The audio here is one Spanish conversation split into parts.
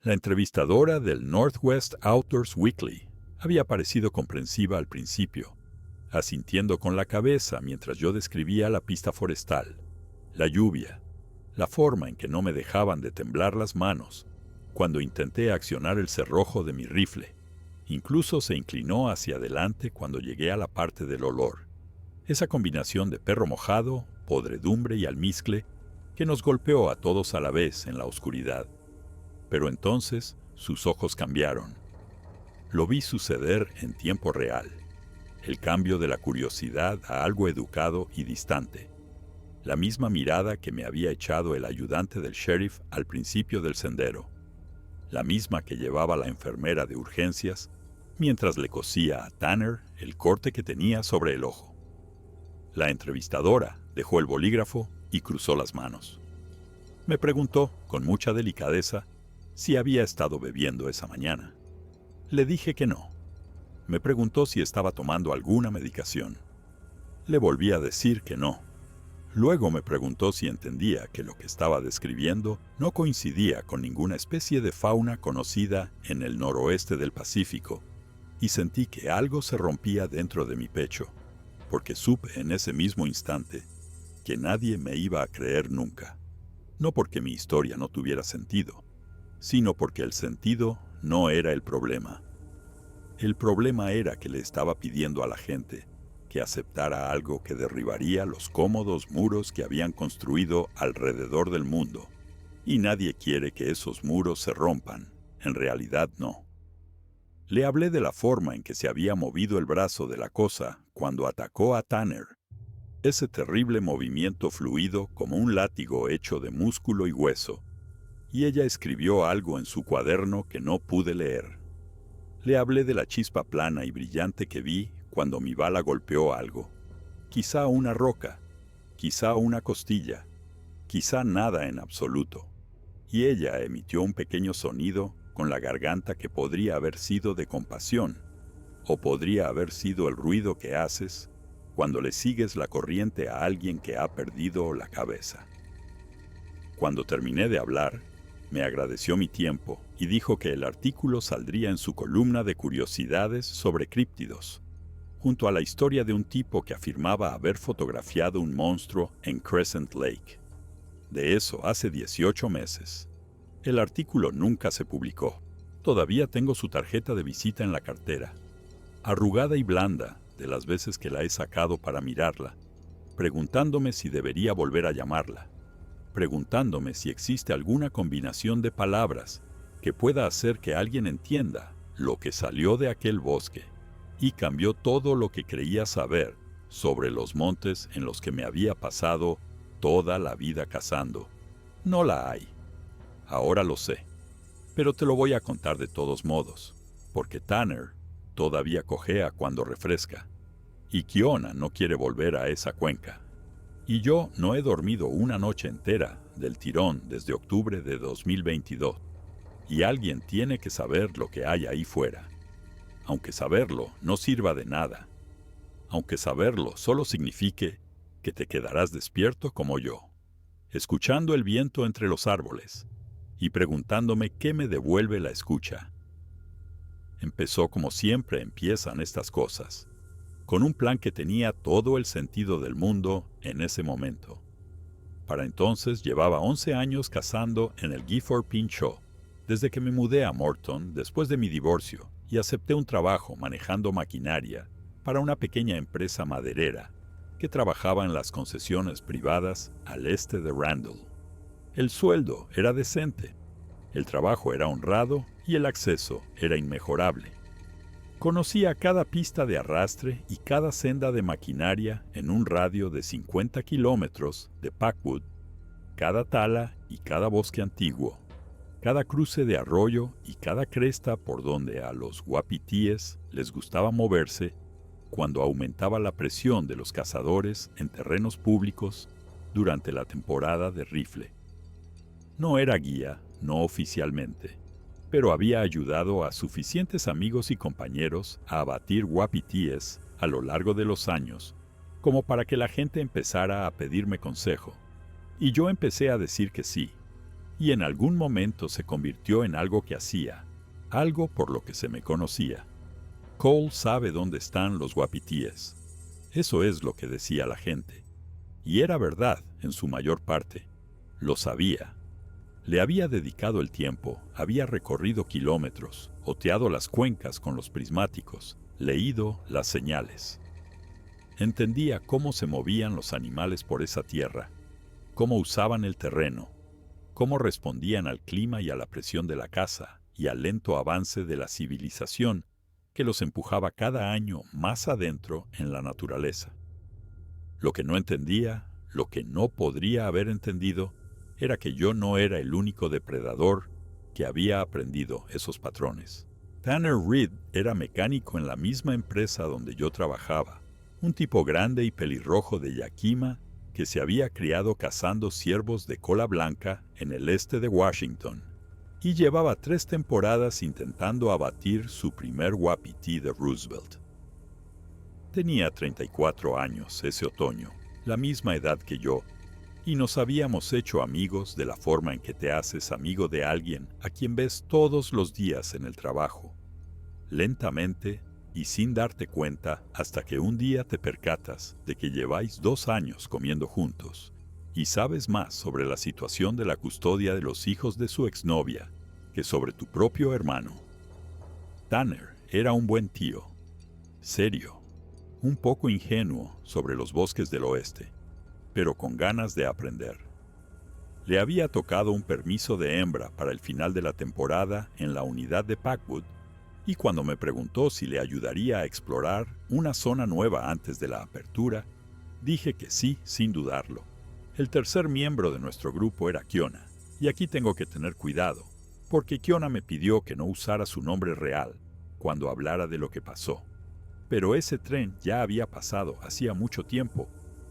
La entrevistadora del Northwest Outdoors Weekly había parecido comprensiva al principio, asintiendo con la cabeza mientras yo describía la pista forestal, la lluvia, la forma en que no me dejaban de temblar las manos cuando intenté accionar el cerrojo de mi rifle. Incluso se inclinó hacia adelante cuando llegué a la parte del olor, esa combinación de perro mojado, podredumbre y almizcle que nos golpeó a todos a la vez en la oscuridad. Pero entonces sus ojos cambiaron. Lo vi suceder en tiempo real. El cambio de la curiosidad a algo educado y distante. La misma mirada que me había echado el ayudante del sheriff al principio del sendero. La misma que llevaba la enfermera de urgencias mientras le cosía a Tanner el corte que tenía sobre el ojo. La entrevistadora dejó el bolígrafo y cruzó las manos. Me preguntó, con mucha delicadeza, si había estado bebiendo esa mañana. Le dije que no. Me preguntó si estaba tomando alguna medicación. Le volví a decir que no. Luego me preguntó si entendía que lo que estaba describiendo no coincidía con ninguna especie de fauna conocida en el noroeste del Pacífico, y sentí que algo se rompía dentro de mi pecho, porque supe en ese mismo instante que nadie me iba a creer nunca. No porque mi historia no tuviera sentido, sino porque el sentido no era el problema. El problema era que le estaba pidiendo a la gente que aceptara algo que derribaría los cómodos muros que habían construido alrededor del mundo, y nadie quiere que esos muros se rompan, en realidad no. Le hablé de la forma en que se había movido el brazo de la cosa cuando atacó a Tanner, ese terrible movimiento fluido como un látigo hecho de músculo y hueso, y ella escribió algo en su cuaderno que no pude leer. Le hablé de la chispa plana y brillante que vi cuando mi bala golpeó algo, quizá una roca, quizá una costilla, quizá nada en absoluto, y ella emitió un pequeño sonido con la garganta que podría haber sido de compasión, o podría haber sido el ruido que haces cuando le sigues la corriente a alguien que ha perdido la cabeza. Cuando terminé de hablar, me agradeció mi tiempo y dijo que el artículo saldría en su columna de curiosidades sobre críptidos, junto a la historia de un tipo que afirmaba haber fotografiado un monstruo en Crescent Lake. De eso hace 18 meses. El artículo nunca se publicó. Todavía tengo su tarjeta de visita en la cartera, arrugada y blanda de las veces que la he sacado para mirarla, preguntándome si debería volver a llamarla, preguntándome si existe alguna combinación de palabras que pueda hacer que alguien entienda lo que salió de aquel bosque y cambió todo lo que creía saber sobre los montes en los que me había pasado toda la vida cazando. No la hay. Ahora lo sé. Pero te lo voy a contar de todos modos, porque Tanner todavía cojea cuando refresca, y Kiona no quiere volver a esa cuenca. Y yo no he dormido una noche entera del tirón desde octubre de 2022, y alguien tiene que saber lo que hay ahí fuera. Aunque saberlo no sirva de nada, aunque saberlo solo signifique que te quedarás despierto como yo, escuchando el viento entre los árboles y preguntándome qué me devuelve la escucha. Empezó como siempre empiezan estas cosas, con un plan que tenía todo el sentido del mundo en ese momento. Para entonces llevaba 11 años cazando en el Gifford Pinchot, desde que me mudé a Morton después de mi divorcio y acepté un trabajo manejando maquinaria para una pequeña empresa maderera que trabajaba en las concesiones privadas al este de Randall. El sueldo era decente, el trabajo era honrado y el acceso era inmejorable. Conocía cada pista de arrastre y cada senda de maquinaria en un radio de 50 kilómetros de Packwood, cada tala y cada bosque antiguo, cada cruce de arroyo y cada cresta por donde a los wapitíes les gustaba moverse cuando aumentaba la presión de los cazadores en terrenos públicos durante la temporada de rifle. No era guía, no oficialmente, pero había ayudado a suficientes amigos y compañeros a abatir wapitíes a lo largo de los años, como para que la gente empezara a pedirme consejo. Y yo empecé a decir que sí. y en algún momento se convirtió en algo que hacía, algo por lo que se me conocía. Cole sabe dónde están los guapitíes. Eso es lo que decía la gente. Y era verdad en su mayor parte. Lo sabía. Le había dedicado el tiempo, había recorrido kilómetros, oteado las cuencas con los prismáticos, leído las señales. Entendía cómo se movían los animales por esa tierra, cómo usaban el terreno, cómo respondían al clima y a la presión de la caza y al lento avance de la civilización que los empujaba cada año más adentro en la naturaleza. Lo que no entendía, lo que no podría haber entendido, era que yo no era el único depredador que había aprendido esos patrones. Tanner Reed era mecánico en la misma empresa donde yo trabajaba, un tipo grande y pelirrojo de Yakima que se había criado cazando ciervos de cola blanca en el este de Washington, y llevaba 3 temporadas intentando abatir su primer wapiti de Roosevelt. Tenía 34 años ese otoño, la misma edad que yo, y nos habíamos hecho amigos de la forma en que te haces amigo de alguien a quien ves todos los días en el trabajo, lentamente y sin darte cuenta hasta que un día te percatas de que lleváis 2 años comiendo juntos y sabes más sobre la situación de la custodia de los hijos de su exnovia que sobre tu propio hermano. Tanner era un buen tío, serio, un poco ingenuo sobre los bosques del oeste, pero con ganas de aprender. Le había tocado un permiso de hembra para el final de la temporada en la unidad de Packwood, y cuando me preguntó si le ayudaría a explorar una zona nueva antes de la apertura, dije que sí, sin dudarlo. El tercer miembro de nuestro grupo era Kiona, y aquí tengo que tener cuidado, porque Kiona me pidió que no usara su nombre real cuando hablara de lo que pasó. Pero ese tren ya había pasado hacía mucho tiempo,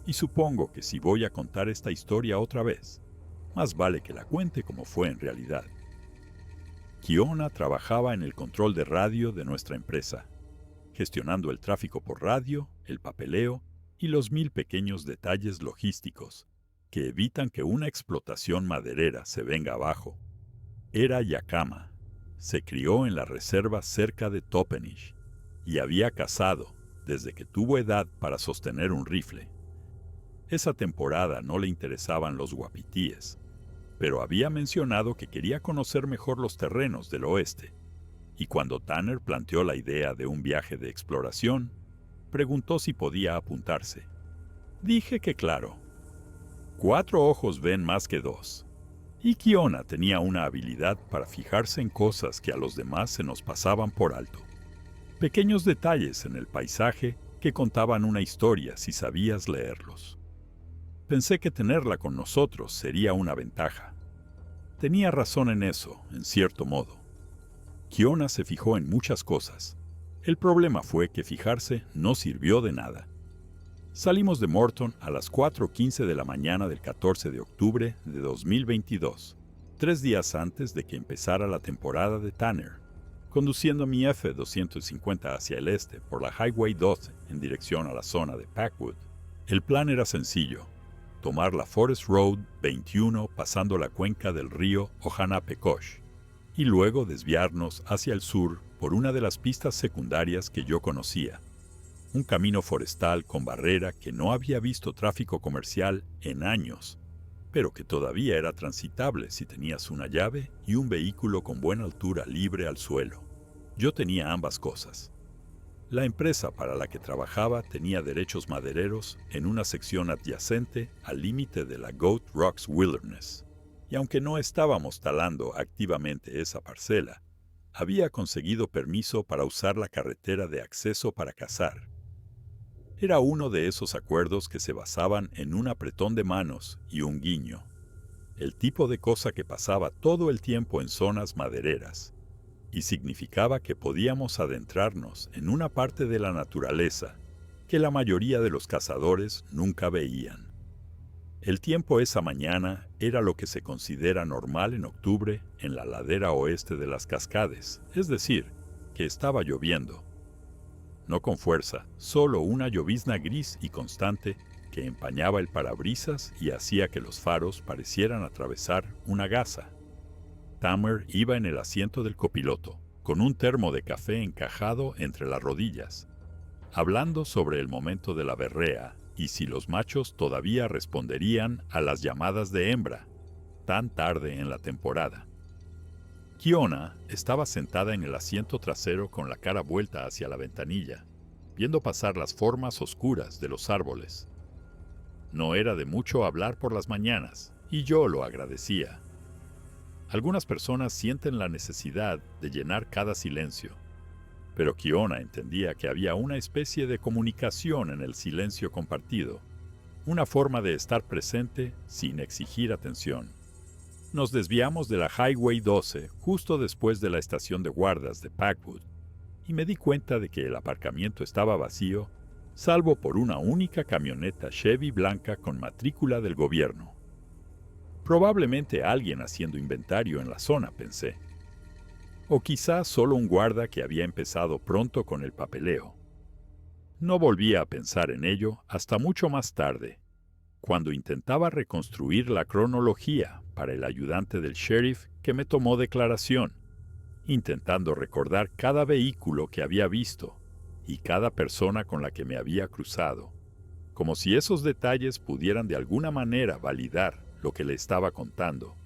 y supongo que si voy a contar esta historia otra vez, más vale que la cuente como fue en realidad. Kiona trabajaba en el control de radio de nuestra empresa, gestionando el tráfico por radio, el papeleo y los 1000 pequeños detalles logísticos que evitan que una explotación maderera se venga abajo. Era Yakama, se crió en la reserva cerca de Toppenish y había cazado desde que tuvo edad para sostener un rifle. Esa temporada no le interesaban los guapitíes, pero había mencionado que quería conocer mejor los terrenos del oeste, y cuando Tanner planteó la idea de un viaje de exploración, preguntó si podía apuntarse. Dije que claro. 4 ojos ven más que 2, y Kiona tenía una habilidad para fijarse en cosas que a los demás se nos pasaban por alto. Pequeños detalles en el paisaje que contaban una historia si sabías leerlos. Pensé que tenerla con nosotros sería una ventaja. Tenía razón en eso, en cierto modo. Kiona se fijó en muchas cosas. El problema fue que fijarse no sirvió de nada. Salimos de Morton a las 4:15 de la mañana del 14 de octubre de 2022, 3 días antes de que empezara la temporada de Tanner, conduciendo mi F-250 hacia el este por la Highway 12 en dirección a la zona de Packwood. El plan era sencillo: tomar la Forest Road 21 pasando la cuenca del río Ohanapecosh y luego desviarnos hacia el sur por una de las pistas secundarias que yo conocía, un camino forestal con barrera que no había visto tráfico comercial en años, pero que todavía era transitable si tenías una llave y un vehículo con buena altura libre al suelo. Yo tenía ambas cosas. La empresa para la que trabajaba tenía derechos madereros en una sección adyacente al límite de la Goat Rocks Wilderness, y aunque no estábamos talando activamente esa parcela, había conseguido permiso para usar la carretera de acceso para cazar. Era uno de esos acuerdos que se basaban en un apretón de manos y un guiño, el tipo de cosa que pasaba todo el tiempo en zonas madereras, y significaba que podíamos adentrarnos en una parte de la naturaleza que la mayoría de los cazadores nunca veían. El tiempo esa mañana era lo que se considera normal en octubre en la ladera oeste de las Cascades, es decir, que estaba lloviendo. No con fuerza, solo una llovizna gris y constante que empañaba el parabrisas y hacía que los faros parecieran atravesar una gasa. Tamer iba en el asiento del copiloto, con un termo de café encajado entre las rodillas, hablando sobre el momento de la berrea y si los machos todavía responderían a las llamadas de hembra, tan tarde en la temporada. Kiona estaba sentada en el asiento trasero con la cara vuelta hacia la ventanilla, viendo pasar las formas oscuras de los árboles. No era de mucho hablar por las mañanas, y yo lo agradecía. Algunas personas sienten la necesidad de llenar cada silencio, pero Kiona entendía que había una especie de comunicación en el silencio compartido, una forma de estar presente sin exigir atención. Nos desviamos de la Highway 12 justo después de la estación de guardas de Packwood, y me di cuenta de que el aparcamiento estaba vacío, salvo por una única camioneta Chevy blanca con matrícula del gobierno. Probablemente alguien haciendo inventario en la zona, pensé. O quizás solo un guarda que había empezado pronto con el papeleo. No volví a pensar en ello hasta mucho más tarde, cuando intentaba reconstruir la cronología para el ayudante del sheriff que me tomó declaración, intentando recordar cada vehículo que había visto y cada persona con la que me había cruzado, como si esos detalles pudieran de alguna manera validar lo que le estaba contando.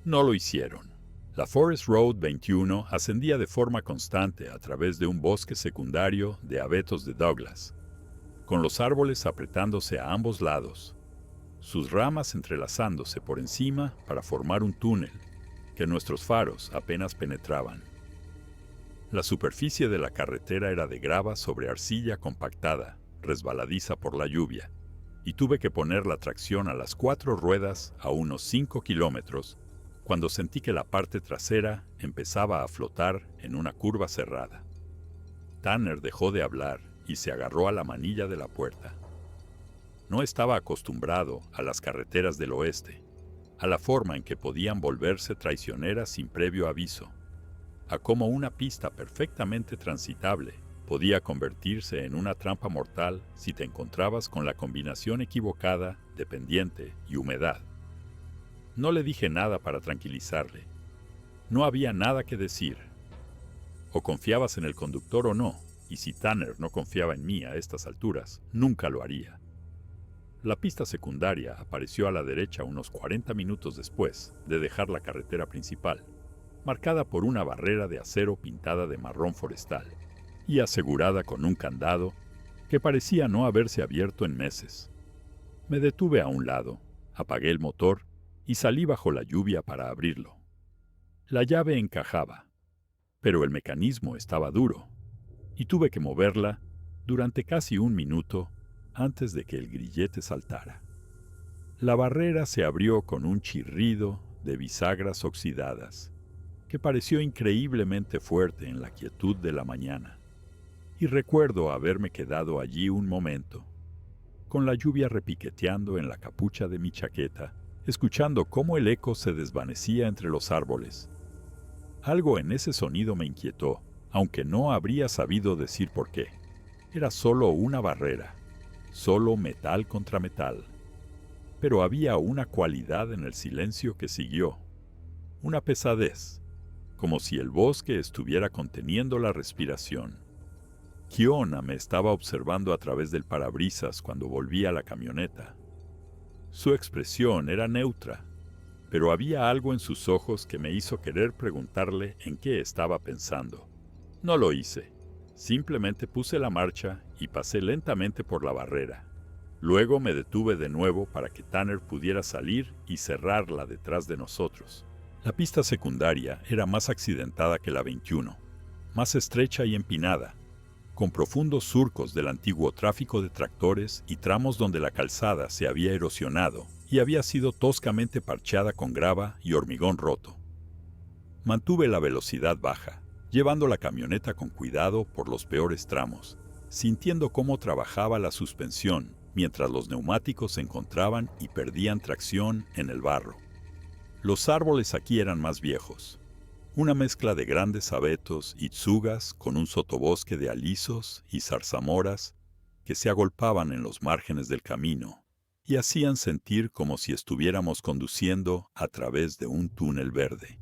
No lo hicieron. La Forest Road 21 ascendía de forma constante a través de un bosque secundario de abetos de Douglas, con los árboles apretándose a ambos lados, sus ramas entrelazándose por encima para formar un túnel que nuestros faros apenas penetraban. La superficie de la carretera era de grava sobre arcilla compactada, resbaladiza por la lluvia, y tuve que poner la tracción a las 4 ruedas a unos 5 kilómetros cuando sentí que la parte trasera empezaba a flotar en una curva cerrada. Tanner dejó de hablar y se agarró a la manilla de la puerta. No estaba acostumbrado a las carreteras del oeste, a la forma en que podían volverse traicioneras sin previo aviso, a cómo una pista perfectamente transitable podía convertirse en una trampa mortal si te encontrabas con la combinación equivocada de pendiente y humedad. No le dije nada para tranquilizarle. No había nada que decir. O confiabas en el conductor o no, y si Tanner no confiaba en mí a estas alturas, nunca lo haría. La pista secundaria apareció a la derecha unos 40 minutos después de dejar la carretera principal, marcada por una barrera de acero pintada de marrón forestal y asegurada con un candado que parecía no haberse abierto en meses. Me detuve a un lado, apagué el motor y salí bajo la lluvia para abrirlo. La llave encajaba, pero el mecanismo estaba duro, y tuve que moverla durante casi un minuto antes de que el grillete saltara. La barrera se abrió con un chirrido de bisagras oxidadas, que pareció increíblemente fuerte en la quietud de la mañana, y recuerdo haberme quedado allí un momento, con la lluvia repiqueteando en la capucha de mi chaqueta, escuchando cómo el eco se desvanecía entre los árboles. Algo en ese sonido me inquietó, aunque no habría sabido decir por qué. Era solo una barrera, solo metal contra metal. Pero había una cualidad en el silencio que siguió, una pesadez, como si el bosque estuviera conteniendo la respiración. Kiona me estaba observando a través del parabrisas cuando volví a la camioneta. Su expresión era neutra, pero había algo en sus ojos que me hizo querer preguntarle en qué estaba pensando. No lo hice. Simplemente puse la marcha y pasé lentamente por la barrera. Luego me detuve de nuevo para que Tanner pudiera salir y cerrarla detrás de nosotros. La pista secundaria era más accidentada que la 21, más estrecha y empinada, con profundos surcos del antiguo tráfico de tractores y tramos donde la calzada se había erosionado y había sido toscamente parchada con grava y hormigón roto. Mantuve la velocidad baja, llevando la camioneta con cuidado por los peores tramos, sintiendo cómo trabajaba la suspensión mientras los neumáticos se encontraban y perdían tracción en el barro. Los árboles aquí eran más viejos, una mezcla de grandes abetos y tsugas con un sotobosque de alisos y zarzamoras que se agolpaban en los márgenes del camino y hacían sentir como si estuviéramos conduciendo a través de un túnel verde.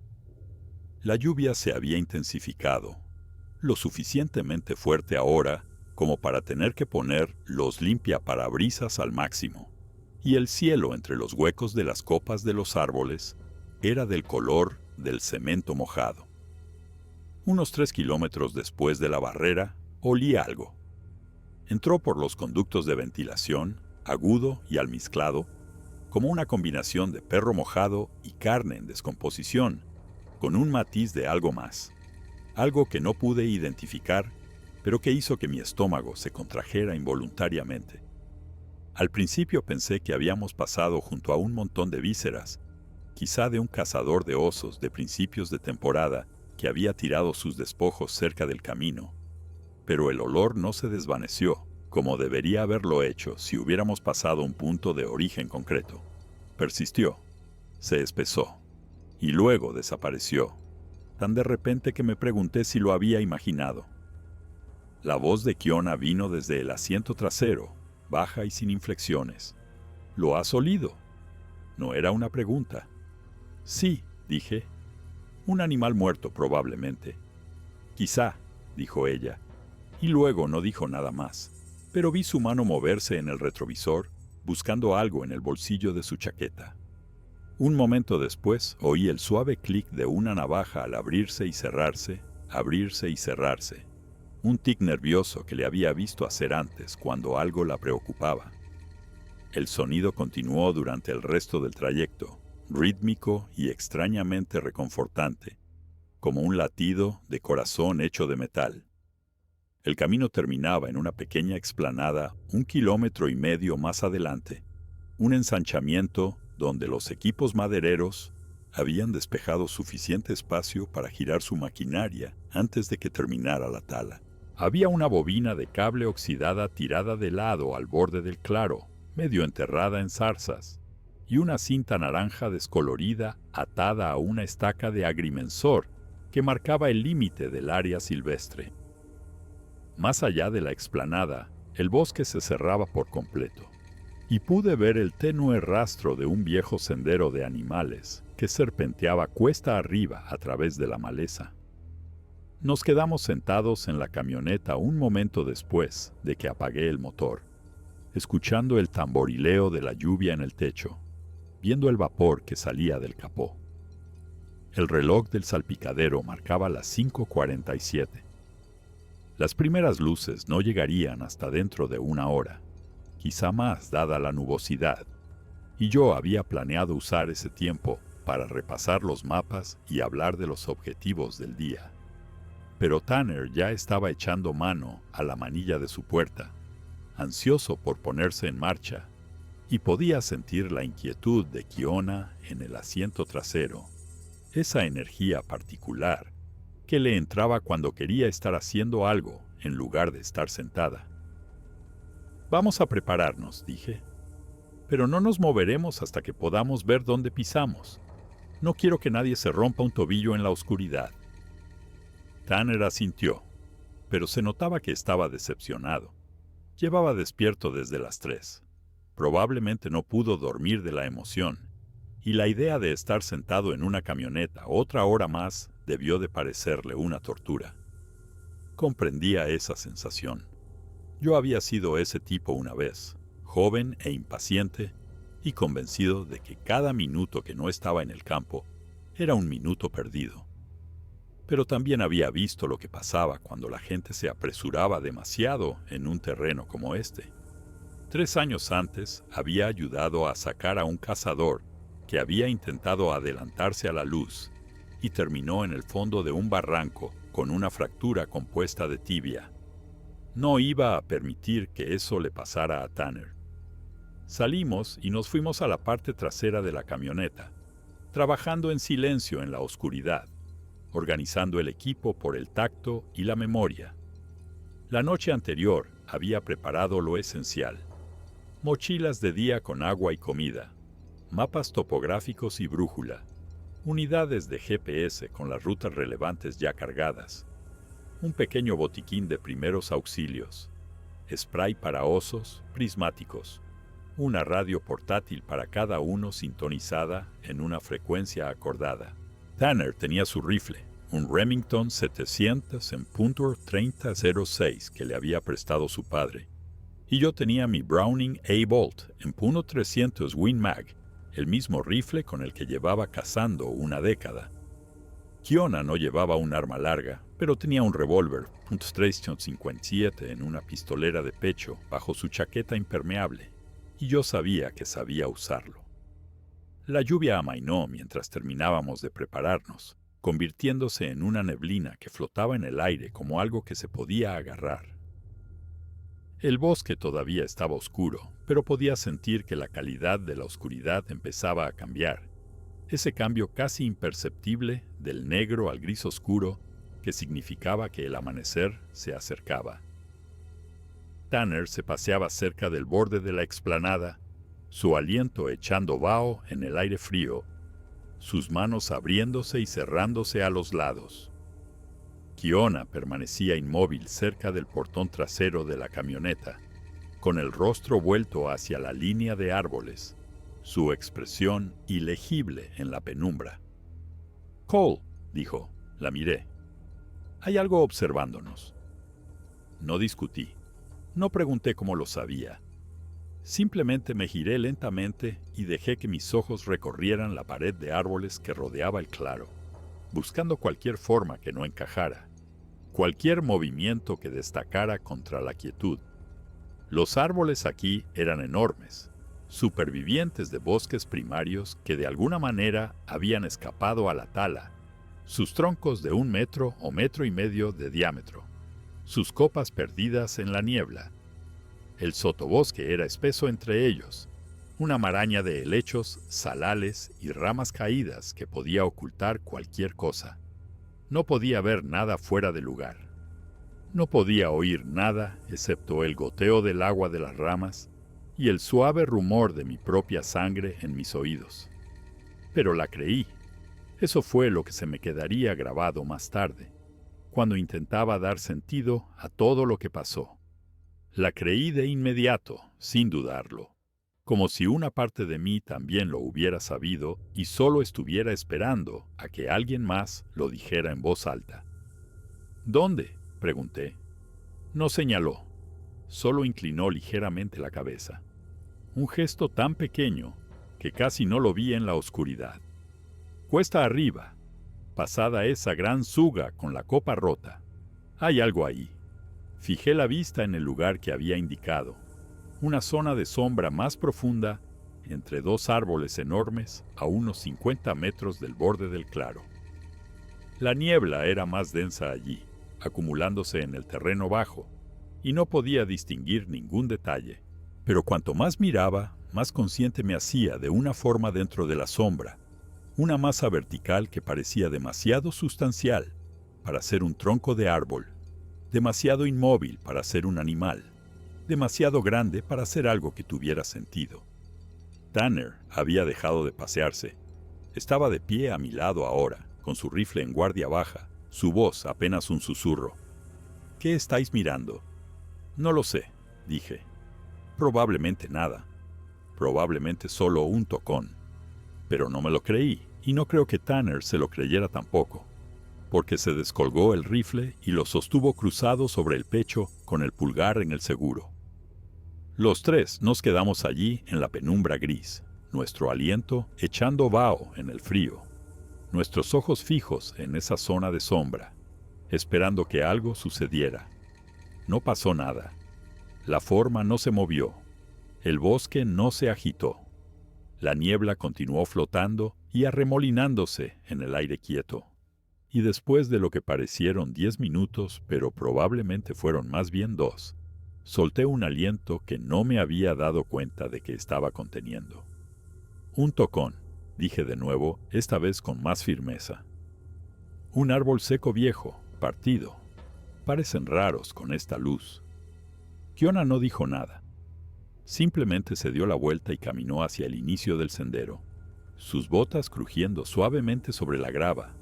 La lluvia se había intensificado, lo suficientemente fuerte ahora como para tener que poner los limpiaparabrisas al máximo, y el cielo entre los huecos de las copas de los árboles era del color del cemento mojado. Unos 3 kilómetros después de la barrera, olí algo. Entró por los conductos de ventilación, agudo y almizclado, como una combinación de perro mojado y carne en descomposición, con un matiz de algo más, algo que no pude identificar, pero que hizo que mi estómago se contrajera involuntariamente. Al principio pensé que habíamos pasado junto a un montón de vísceras, quizá de un cazador de osos de principios de temporada que había tirado sus despojos cerca del camino, pero el olor no se desvaneció, como debería haberlo hecho si hubiéramos pasado un punto de origen concreto. Persistió, se espesó, y luego desapareció, tan de repente que me pregunté si lo había imaginado. La voz de Kiona vino desde el asiento trasero, baja y sin inflexiones. ¿Lo has olido? No era una pregunta. Sí, dije. Un animal muerto probablemente. Quizá, dijo ella, y luego no dijo nada más, pero vi su mano moverse en el retrovisor, buscando algo en el bolsillo de su chaqueta. Un momento después oí el suave clic de una navaja al abrirse y cerrarse, un tic nervioso que le había visto hacer antes cuando algo la preocupaba. El sonido continuó durante el resto del trayecto, rítmico y extrañamente reconfortante, como un latido de corazón hecho de metal. El camino terminaba en una pequeña explanada 1,5 kilómetros más adelante, un ensanchamiento donde los equipos madereros habían despejado suficiente espacio para girar su maquinaria antes de que terminara la tala. Había una bobina de cable oxidada tirada de lado al borde del claro, medio enterrada en zarzas, y una cinta naranja descolorida atada a una estaca de agrimensor que marcaba el límite del área silvestre. Más allá de la explanada, el bosque se cerraba por completo, y pude ver el tenue rastro de un viejo sendero de animales que serpenteaba cuesta arriba a través de la maleza. Nos quedamos sentados en la camioneta un momento después de que apagué el motor, escuchando el tamborileo de la lluvia en el techo, viendo el vapor que salía del capó. El reloj del salpicadero marcaba las 5:47. Las primeras luces no llegarían hasta dentro de una hora, quizá más dada la nubosidad, y yo había planeado usar ese tiempo para repasar los mapas y hablar de los objetivos del día. Pero Tanner ya estaba echando mano a la manilla de su puerta, ansioso por ponerse en marcha, y podía sentir la inquietud de Kiona en el asiento trasero, esa energía particular que le entraba cuando quería estar haciendo algo en lugar de estar sentada. Vamos a prepararnos, dije, pero no nos moveremos hasta que podamos ver dónde pisamos. No quiero que nadie se rompa un tobillo en la oscuridad. Tanner asintió, pero se notaba que estaba decepcionado. Llevaba despierto desde las 3. Probablemente no pudo dormir de la emoción, y la idea de estar sentado en una camioneta otra hora más debió de parecerle una tortura. Comprendía esa sensación. Yo había sido ese tipo una vez, joven e impaciente, y convencido de que cada minuto que no estaba en el campo era un minuto perdido. Pero también había visto lo que pasaba cuando la gente se apresuraba demasiado en un terreno como este. 3 años antes había ayudado a sacar a un cazador que había intentado adelantarse a la luz y terminó en el fondo de un barranco con una fractura compuesta de tibia. No iba a permitir que eso le pasara a Tanner. Salimos y nos fuimos a la parte trasera de la camioneta, trabajando en silencio en la oscuridad, organizando el equipo por el tacto y la memoria. La noche anterior había preparado lo esencial: mochilas de día con agua y comida, mapas topográficos y brújula, unidades de GPS con las rutas relevantes ya cargadas, un pequeño botiquín de primeros auxilios, spray para osos, prismáticos, una radio portátil para cada uno sintonizada en una frecuencia acordada. Tanner tenía su rifle, un Remington 700 en .30-06 que le había prestado su padre, y yo tenía mi Browning A-Bolt en .300 Win Mag, el mismo rifle con el que llevaba cazando una década. Kiona no llevaba un arma larga, pero tenía un revólver .357 en una pistolera de pecho bajo su chaqueta impermeable, y yo sabía que sabía usarlo. La lluvia amainó mientras terminábamos de prepararnos, convirtiéndose en una neblina que flotaba en el aire como algo que se podía agarrar. El bosque todavía estaba oscuro, pero podía sentir que la calidad de la oscuridad empezaba a cambiar. Ese cambio casi imperceptible del negro al gris oscuro que significaba que el amanecer se acercaba. Tanner se paseaba cerca del borde de la explanada, su aliento echando vaho en el aire frío, sus manos abriéndose y cerrándose a los lados. Kiona permanecía inmóvil cerca del portón trasero de la camioneta, con el rostro vuelto hacia la línea de árboles, su expresión ilegible en la penumbra. «Cole», dijo, la miré. «Hay algo observándonos». No discutí. No pregunté cómo lo sabía. Simplemente me giré lentamente y dejé que mis ojos recorrieran la pared de árboles que rodeaba el claro, buscando cualquier forma que no encajara, cualquier movimiento que destacara contra la quietud. Los árboles aquí eran enormes, supervivientes de bosques primarios que de alguna manera habían escapado a la tala, sus troncos de 1 metro o 1,5 metros de diámetro, sus copas perdidas en la niebla. El sotobosque era espeso entre ellos, una maraña de helechos, salales y ramas caídas que podía ocultar cualquier cosa. No podía ver nada fuera de lugar. No podía oír nada excepto el goteo del agua de las ramas y el suave rumor de mi propia sangre en mis oídos. Pero la creí. Eso fue lo que se me quedaría grabado más tarde, cuando intentaba dar sentido a todo lo que pasó. La creí de inmediato, sin dudarlo, como si una parte de mí también lo hubiera sabido y solo estuviera esperando a que alguien más lo dijera en voz alta. «¿Dónde?», pregunté. No señaló, solo inclinó ligeramente la cabeza. Un gesto tan pequeño que casi no lo vi en la oscuridad. «Cuesta arriba, pasada esa gran zuga con la copa rota. Hay algo ahí». Fijé la vista en el lugar que había indicado, una zona de sombra más profunda entre 2 árboles enormes a unos 50 metros del borde del claro. La niebla era más densa allí, acumulándose en el terreno bajo, y no podía distinguir ningún detalle. Pero cuanto más miraba, más consciente me hacía de una forma dentro de la sombra, una masa vertical que parecía demasiado sustancial para ser un tronco de árbol, demasiado inmóvil para ser un animal, demasiado grande para ser algo que tuviera sentido. Tanner había dejado de pasearse. Estaba de pie a mi lado ahora, con su rifle en guardia baja, su voz apenas un susurro. «¿Qué estáis mirando?» «No lo sé», dije. «Probablemente nada. Probablemente solo un tocón». Pero no me lo creí, y no creo que Tanner se lo creyera tampoco, porque se descolgó el rifle y lo sostuvo cruzado sobre el pecho con el pulgar en el seguro. Los tres nos quedamos allí en la penumbra gris, nuestro aliento echando vaho en el frío, nuestros ojos fijos en esa zona de sombra, esperando que algo sucediera. No pasó nada. La forma no se movió. El bosque no se agitó. La niebla continuó flotando y arremolinándose en el aire quieto. Y después de lo que parecieron 10 minutos, pero probablemente fueron más bien 2, solté un aliento que no me había dado cuenta de que estaba conteniendo. «Un tocón», dije de nuevo, esta vez con más firmeza. «Un árbol seco viejo, partido. Parecen raros con esta luz». Kiona no dijo nada. Simplemente se dio la vuelta y caminó hacia el inicio del sendero, sus botas crujiendo suavemente sobre la grava,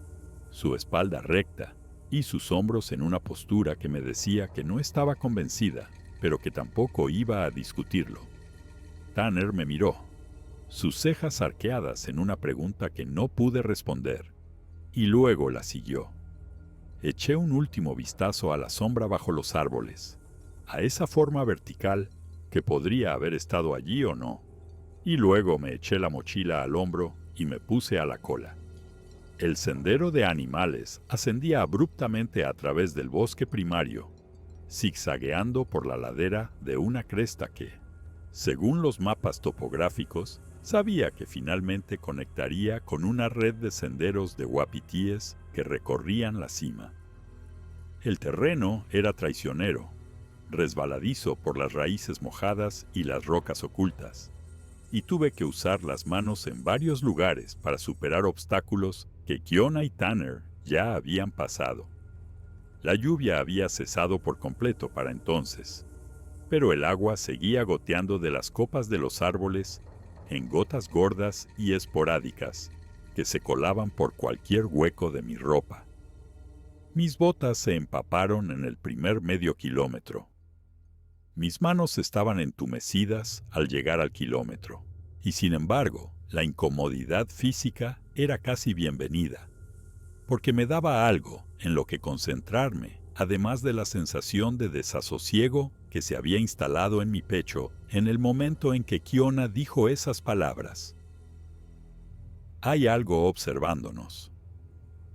su espalda recta y sus hombros en una postura que me decía que no estaba convencida, pero que tampoco iba a discutirlo. Tanner me miró, sus cejas arqueadas en una pregunta que no pude responder, y luego la siguió. Eché un último vistazo a la sombra bajo los árboles, a esa forma vertical que podría haber estado allí o no, y luego me eché la mochila al hombro y me puse a la cola. El sendero de animales ascendía abruptamente a través del bosque primario, zigzagueando por la ladera de una cresta que, según los mapas topográficos, sabía que finalmente conectaría con una red de senderos de uapitíes que recorrían la cima. El terreno era traicionero, resbaladizo por las raíces mojadas y las rocas ocultas, y tuve que usar las manos en varios lugares para superar obstáculos que Kiona y Tanner ya habían pasado. La lluvia había cesado por completo para entonces, pero el agua seguía goteando de las copas de los árboles en gotas gordas y esporádicas que se colaban por cualquier hueco de mi ropa. Mis botas se empaparon en el primer medio kilómetro. Mis manos estaban entumecidas al llegar al kilómetro, y sin embargo, la incomodidad física era casi bienvenida, porque me daba algo en lo que concentrarme, además de la sensación de desasosiego que se había instalado en mi pecho en el momento en que Kiona dijo esas palabras. Hay algo observándonos.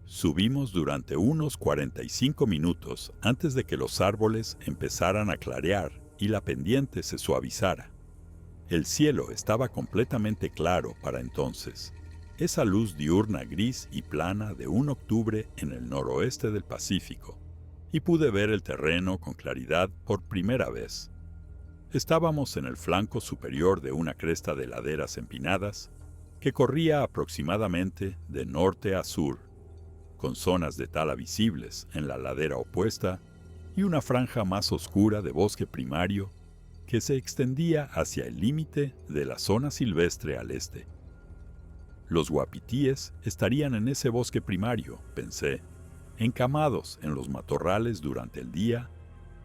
Subimos durante unos 45 minutos antes de que los árboles empezaran a clarear y la pendiente se suavizara. El cielo estaba completamente claro para entonces, esa luz diurna gris y plana de un octubre en el noroeste del Pacífico, y pude ver el terreno con claridad por primera vez. Estábamos en el flanco superior de una cresta de laderas empinadas que corría aproximadamente de norte a sur, con zonas de tala visibles en la ladera opuesta y una franja más oscura de bosque primario que se extendía hacia el límite de la zona silvestre al este. Los uapitíes estarían en ese bosque primario, pensé, encamados en los matorrales durante el día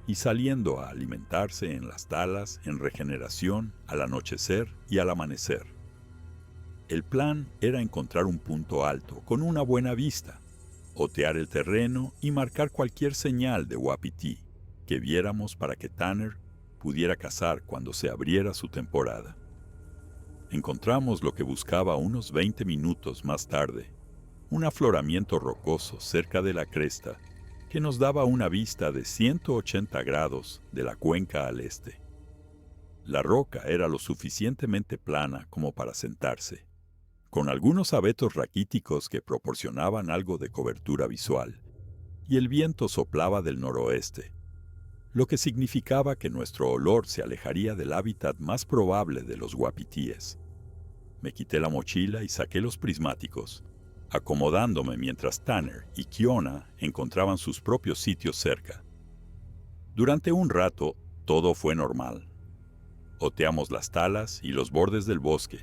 y saliendo a alimentarse en las talas en regeneración al anochecer y al amanecer. El plan era encontrar un punto alto con una buena vista, otear el terreno y marcar cualquier señal de uapití que viéramos para que Tanner pudiera cazar cuando se abriera su temporada. Encontramos lo que buscaba unos 20 minutos más tarde, un afloramiento rocoso cerca de la cresta que nos daba una vista de 180 grados de la cuenca al este. La roca era lo suficientemente plana como para sentarse, con algunos abetos raquíticos que proporcionaban algo de cobertura visual, y el viento soplaba del noroeste, lo que significaba que nuestro olor se alejaría del hábitat más probable de los uapitíes. Me quité la mochila y saqué los prismáticos, acomodándome mientras Tanner y Kiona encontraban sus propios sitios cerca. Durante un rato, todo fue normal. Oteamos las talas y los bordes del bosque.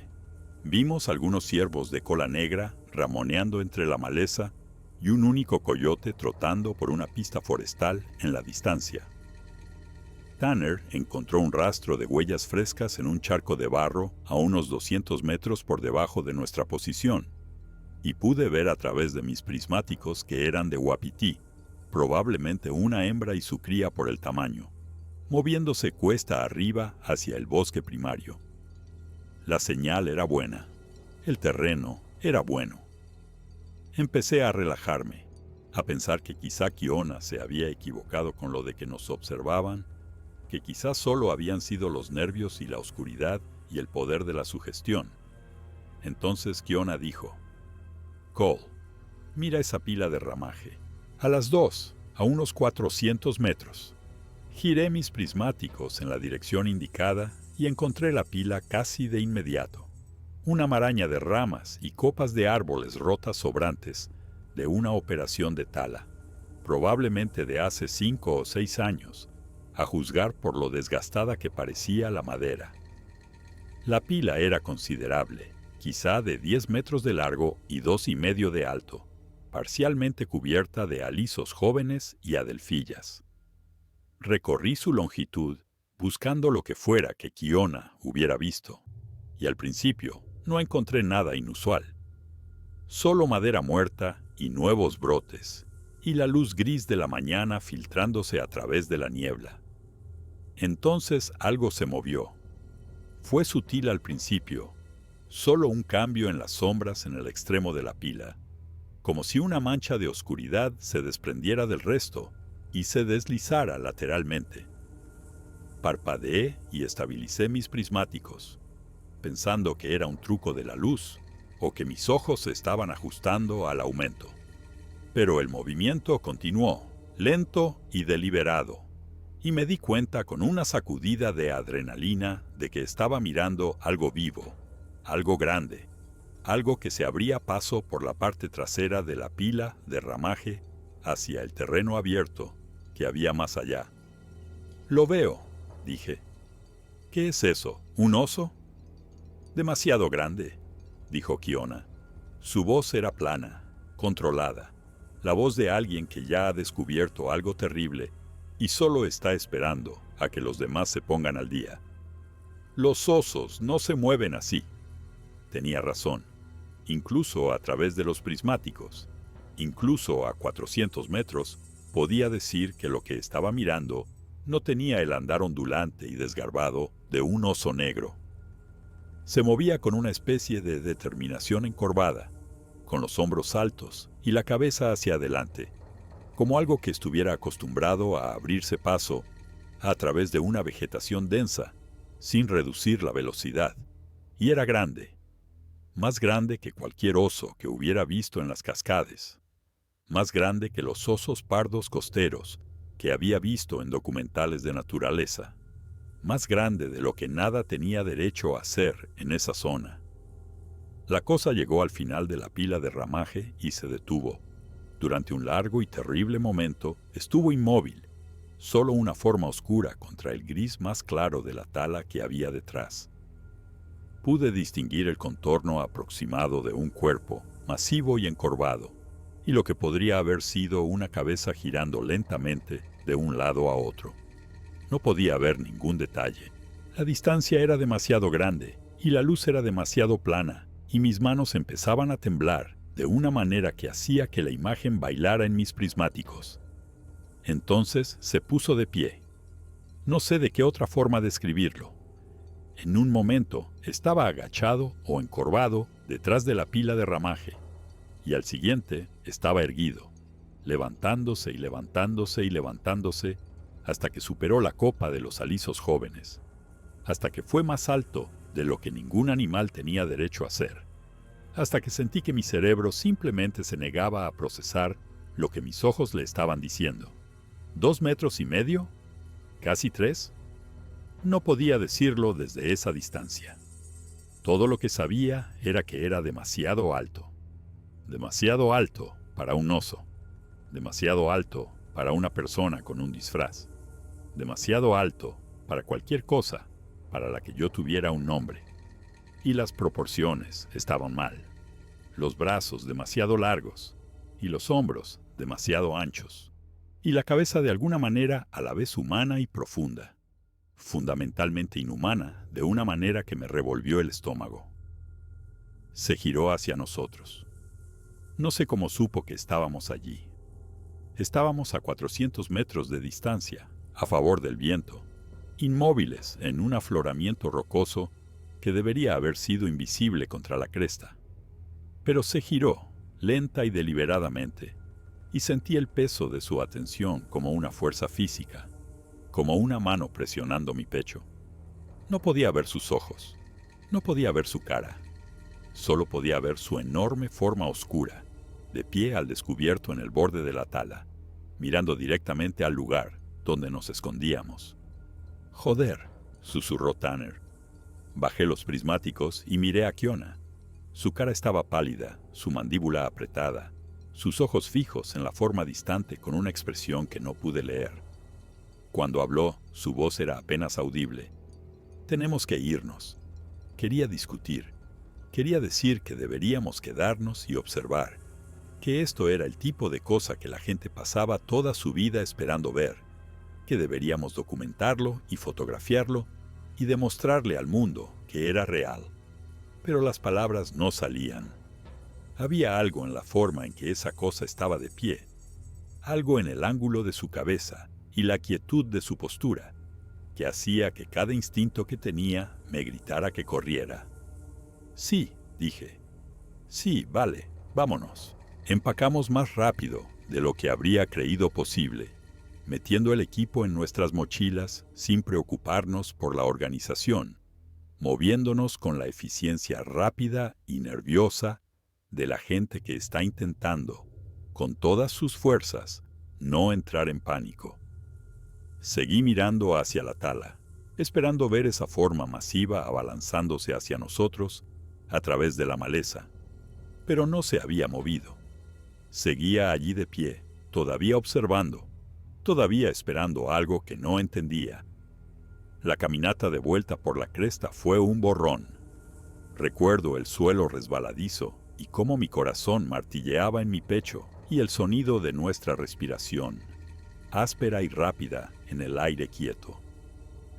Vimos algunos ciervos de cola negra ramoneando entre la maleza y un único coyote trotando por una pista forestal en la distancia. Tanner encontró un rastro de huellas frescas en un charco de barro a unos 200 metros por debajo de nuestra posición, y pude ver a través de mis prismáticos que eran de uapití, probablemente una hembra y su cría por el tamaño, moviéndose cuesta arriba hacia el bosque primario. La señal era buena, el terreno era bueno. Empecé a relajarme, a pensar que quizá Kiona se había equivocado con lo de que nos observaban, que quizás solo habían sido los nervios y la oscuridad y el poder de la sugestión. Entonces Kiona dijo: «Cole, mira esa pila de ramaje. A las 2, a unos 400 metros». Giré mis prismáticos en la dirección indicada y encontré la pila casi de inmediato. Una maraña de ramas y copas de árboles rotas sobrantes de una operación de tala, probablemente de hace 5 o 6 años, a juzgar por lo desgastada que parecía la madera. La pila era considerable, quizá de 10 metros de largo y 2,5 de alto, parcialmente cubierta de alisos jóvenes y adelfillas. Recorrí su longitud buscando lo que fuera que Kiona hubiera visto, y al principio no encontré nada inusual. Solo madera muerta y nuevos brotes, y la luz gris de la mañana filtrándose a través de la niebla. Entonces algo se movió. Fue sutil al principio, solo un cambio en las sombras en el extremo de la pila, como si una mancha de oscuridad se desprendiera del resto y se deslizara lateralmente. Parpadeé y estabilicé mis prismáticos, pensando que era un truco de la luz o que mis ojos se estaban ajustando al aumento. Pero el movimiento continuó, lento y deliberado, y me di cuenta con una sacudida de adrenalina de que estaba mirando algo vivo, algo grande, algo que se abría paso por la parte trasera de la pila de ramaje hacia el terreno abierto que había más allá. «Lo veo», dije. «¿Qué es eso? ¿Un oso?» «Demasiado grande», dijo Kiona. Su voz era plana, controlada, la voz de alguien que ya ha descubierto algo terrible y solo está esperando a que los demás se pongan al día. «Los osos no se mueven así». Tenía razón, incluso a través de los prismáticos, incluso a 400 metros, podía decir que lo que estaba mirando no tenía el andar ondulante y desgarbado de un oso negro. Se movía con una especie de determinación encorvada, con los hombros altos y la cabeza hacia adelante, como algo que estuviera acostumbrado a abrirse paso a través de una vegetación densa, sin reducir la velocidad. Y era grande, más grande que cualquier oso que hubiera visto en las cascades, más grande que los osos pardos costeros que había visto en documentales de naturaleza, más grande de lo que nada tenía derecho a ser en esa zona. La cosa llegó al final de la pila de ramaje y se detuvo. Durante un largo y terrible momento estuvo inmóvil, solo una forma oscura contra el gris más claro de la tala que había detrás. Pude distinguir el contorno aproximado de un cuerpo, masivo y encorvado, y lo que podría haber sido una cabeza girando lentamente de un lado a otro. No podía ver ningún detalle. La distancia era demasiado grande y la luz era demasiado plana, y mis manos empezaban a temblar de una manera que hacía que la imagen bailara en mis prismáticos. Entonces se puso de pie. No sé de qué otra forma describirlo. En un momento estaba agachado o encorvado detrás de la pila de ramaje, y al siguiente estaba erguido, levantándose y levantándose y levantándose hasta que superó la copa de los alisos jóvenes, hasta que fue más alto de lo que ningún animal tenía derecho a ser, hasta que sentí que mi cerebro simplemente se negaba a procesar lo que mis ojos le estaban diciendo. ¿2,5 metros? ¿Casi 3? No podía decirlo desde esa distancia. Todo lo que sabía era que era demasiado alto para un oso, demasiado alto para una persona con un disfraz, demasiado alto para cualquier cosa para la que yo tuviera un nombre. Y las proporciones estaban mal. Los brazos demasiado largos y los hombros demasiado anchos, y la cabeza de alguna manera a la vez humana y profunda, fundamentalmente inhumana, de una manera que me revolvió el estómago. Se giró hacia nosotros. No sé cómo supo que estábamos allí. Estábamos a 400 metros de distancia, a favor del viento, inmóviles en un afloramiento rocoso que debería haber sido invisible contra la cresta. Pero se giró, lenta y deliberadamente, y sentí el peso de su atención como una fuerza física, como una mano presionando mi pecho. No podía ver sus ojos, no podía ver su cara, solo podía ver su enorme forma oscura, de pie al descubierto en el borde de la tala, mirando directamente al lugar donde nos escondíamos. «Joder», susurró Tanner. Bajé los prismáticos y miré a Kiona. Su cara estaba pálida, su mandíbula apretada, sus ojos fijos en la forma distante con una expresión que no pude leer. Cuando habló, su voz era apenas audible. «Tenemos que irnos». Quería discutir. Quería decir que deberíamos quedarnos y observar, que esto era el tipo de cosa que la gente pasaba toda su vida esperando ver, que deberíamos documentarlo y fotografiarlo y demostrarle al mundo que era real. Pero las palabras no salían. Había algo en la forma en que esa cosa estaba de pie, algo en el ángulo de su cabeza y la quietud de su postura, que hacía que cada instinto que tenía me gritara que corriera. Sí, dije. Sí, vale, vámonos. Empacamos más rápido de lo que habría creído posible, metiendo el equipo en nuestras mochilas sin preocuparnos por la organización, moviéndonos con la eficiencia rápida y nerviosa de la gente que está intentando, con todas sus fuerzas, no entrar en pánico. Seguí mirando hacia la tala, esperando ver esa forma masiva abalanzándose hacia nosotros a través de la maleza, pero no se había movido. Seguía allí de pie, todavía observando, todavía esperando algo que no entendía. La caminata de vuelta por la cresta fue un borrón. Recuerdo el suelo resbaladizo y cómo mi corazón martilleaba en mi pecho y el sonido de nuestra respiración, áspera y rápida en el aire quieto.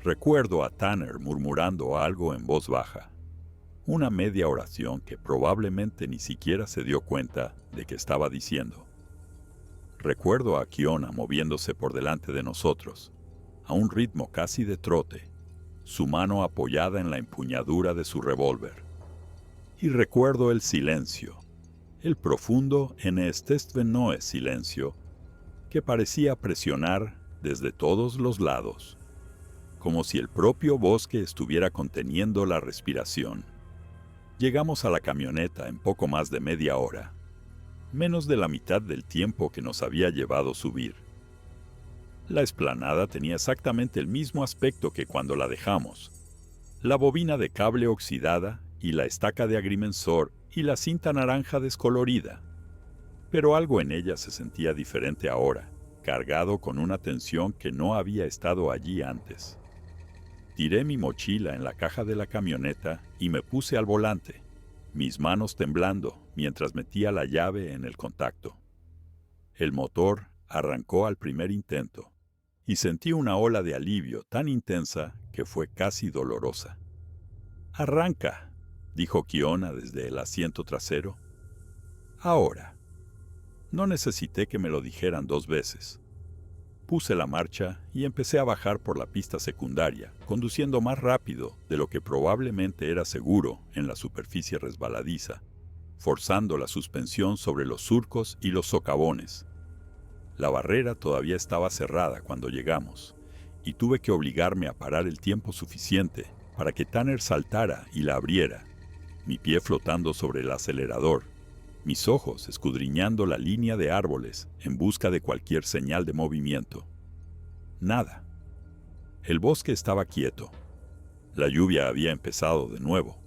Recuerdo a Tanner murmurando algo en voz baja, una media oración que probablemente ni siquiera se dio cuenta de que estaba diciendo. Recuerdo a Kiona moviéndose por delante de nosotros, a un ritmo casi de trote, su mano apoyada en la empuñadura de su revólver. Y recuerdo el silencio, el profundo enestestvenoe silencio, que parecía presionar desde todos los lados, como si el propio bosque estuviera conteniendo la respiración. Llegamos a la camioneta en poco más de media hora, menos de la mitad del tiempo que nos había llevado subir. La explanada tenía exactamente el mismo aspecto que cuando la dejamos. La bobina de cable oxidada y la estaca de agrimensor y la cinta naranja descolorida. Pero algo en ella se sentía diferente ahora, cargado con una tensión que no había estado allí antes. Tiré mi mochila en la caja de la camioneta y me puse al volante, mis manos temblando mientras metía la llave en el contacto. El motor arrancó al primer intento y sentí una ola de alivio tan intensa que fue casi dolorosa. «Arranca», dijo Kiona desde el asiento trasero. «Ahora». No necesité que me lo dijeran 2 veces. Puse la marcha y empecé a bajar por la pista secundaria, conduciendo más rápido de lo que probablemente era seguro en la superficie resbaladiza, forzando la suspensión sobre los surcos y los socavones. La barrera todavía estaba cerrada cuando llegamos, y tuve que obligarme a parar el tiempo suficiente para que Tanner saltara y la abriera, mi pie flotando sobre el acelerador, mis ojos escudriñando la línea de árboles en busca de cualquier señal de movimiento. Nada. El bosque estaba quieto. La lluvia había empezado de nuevo.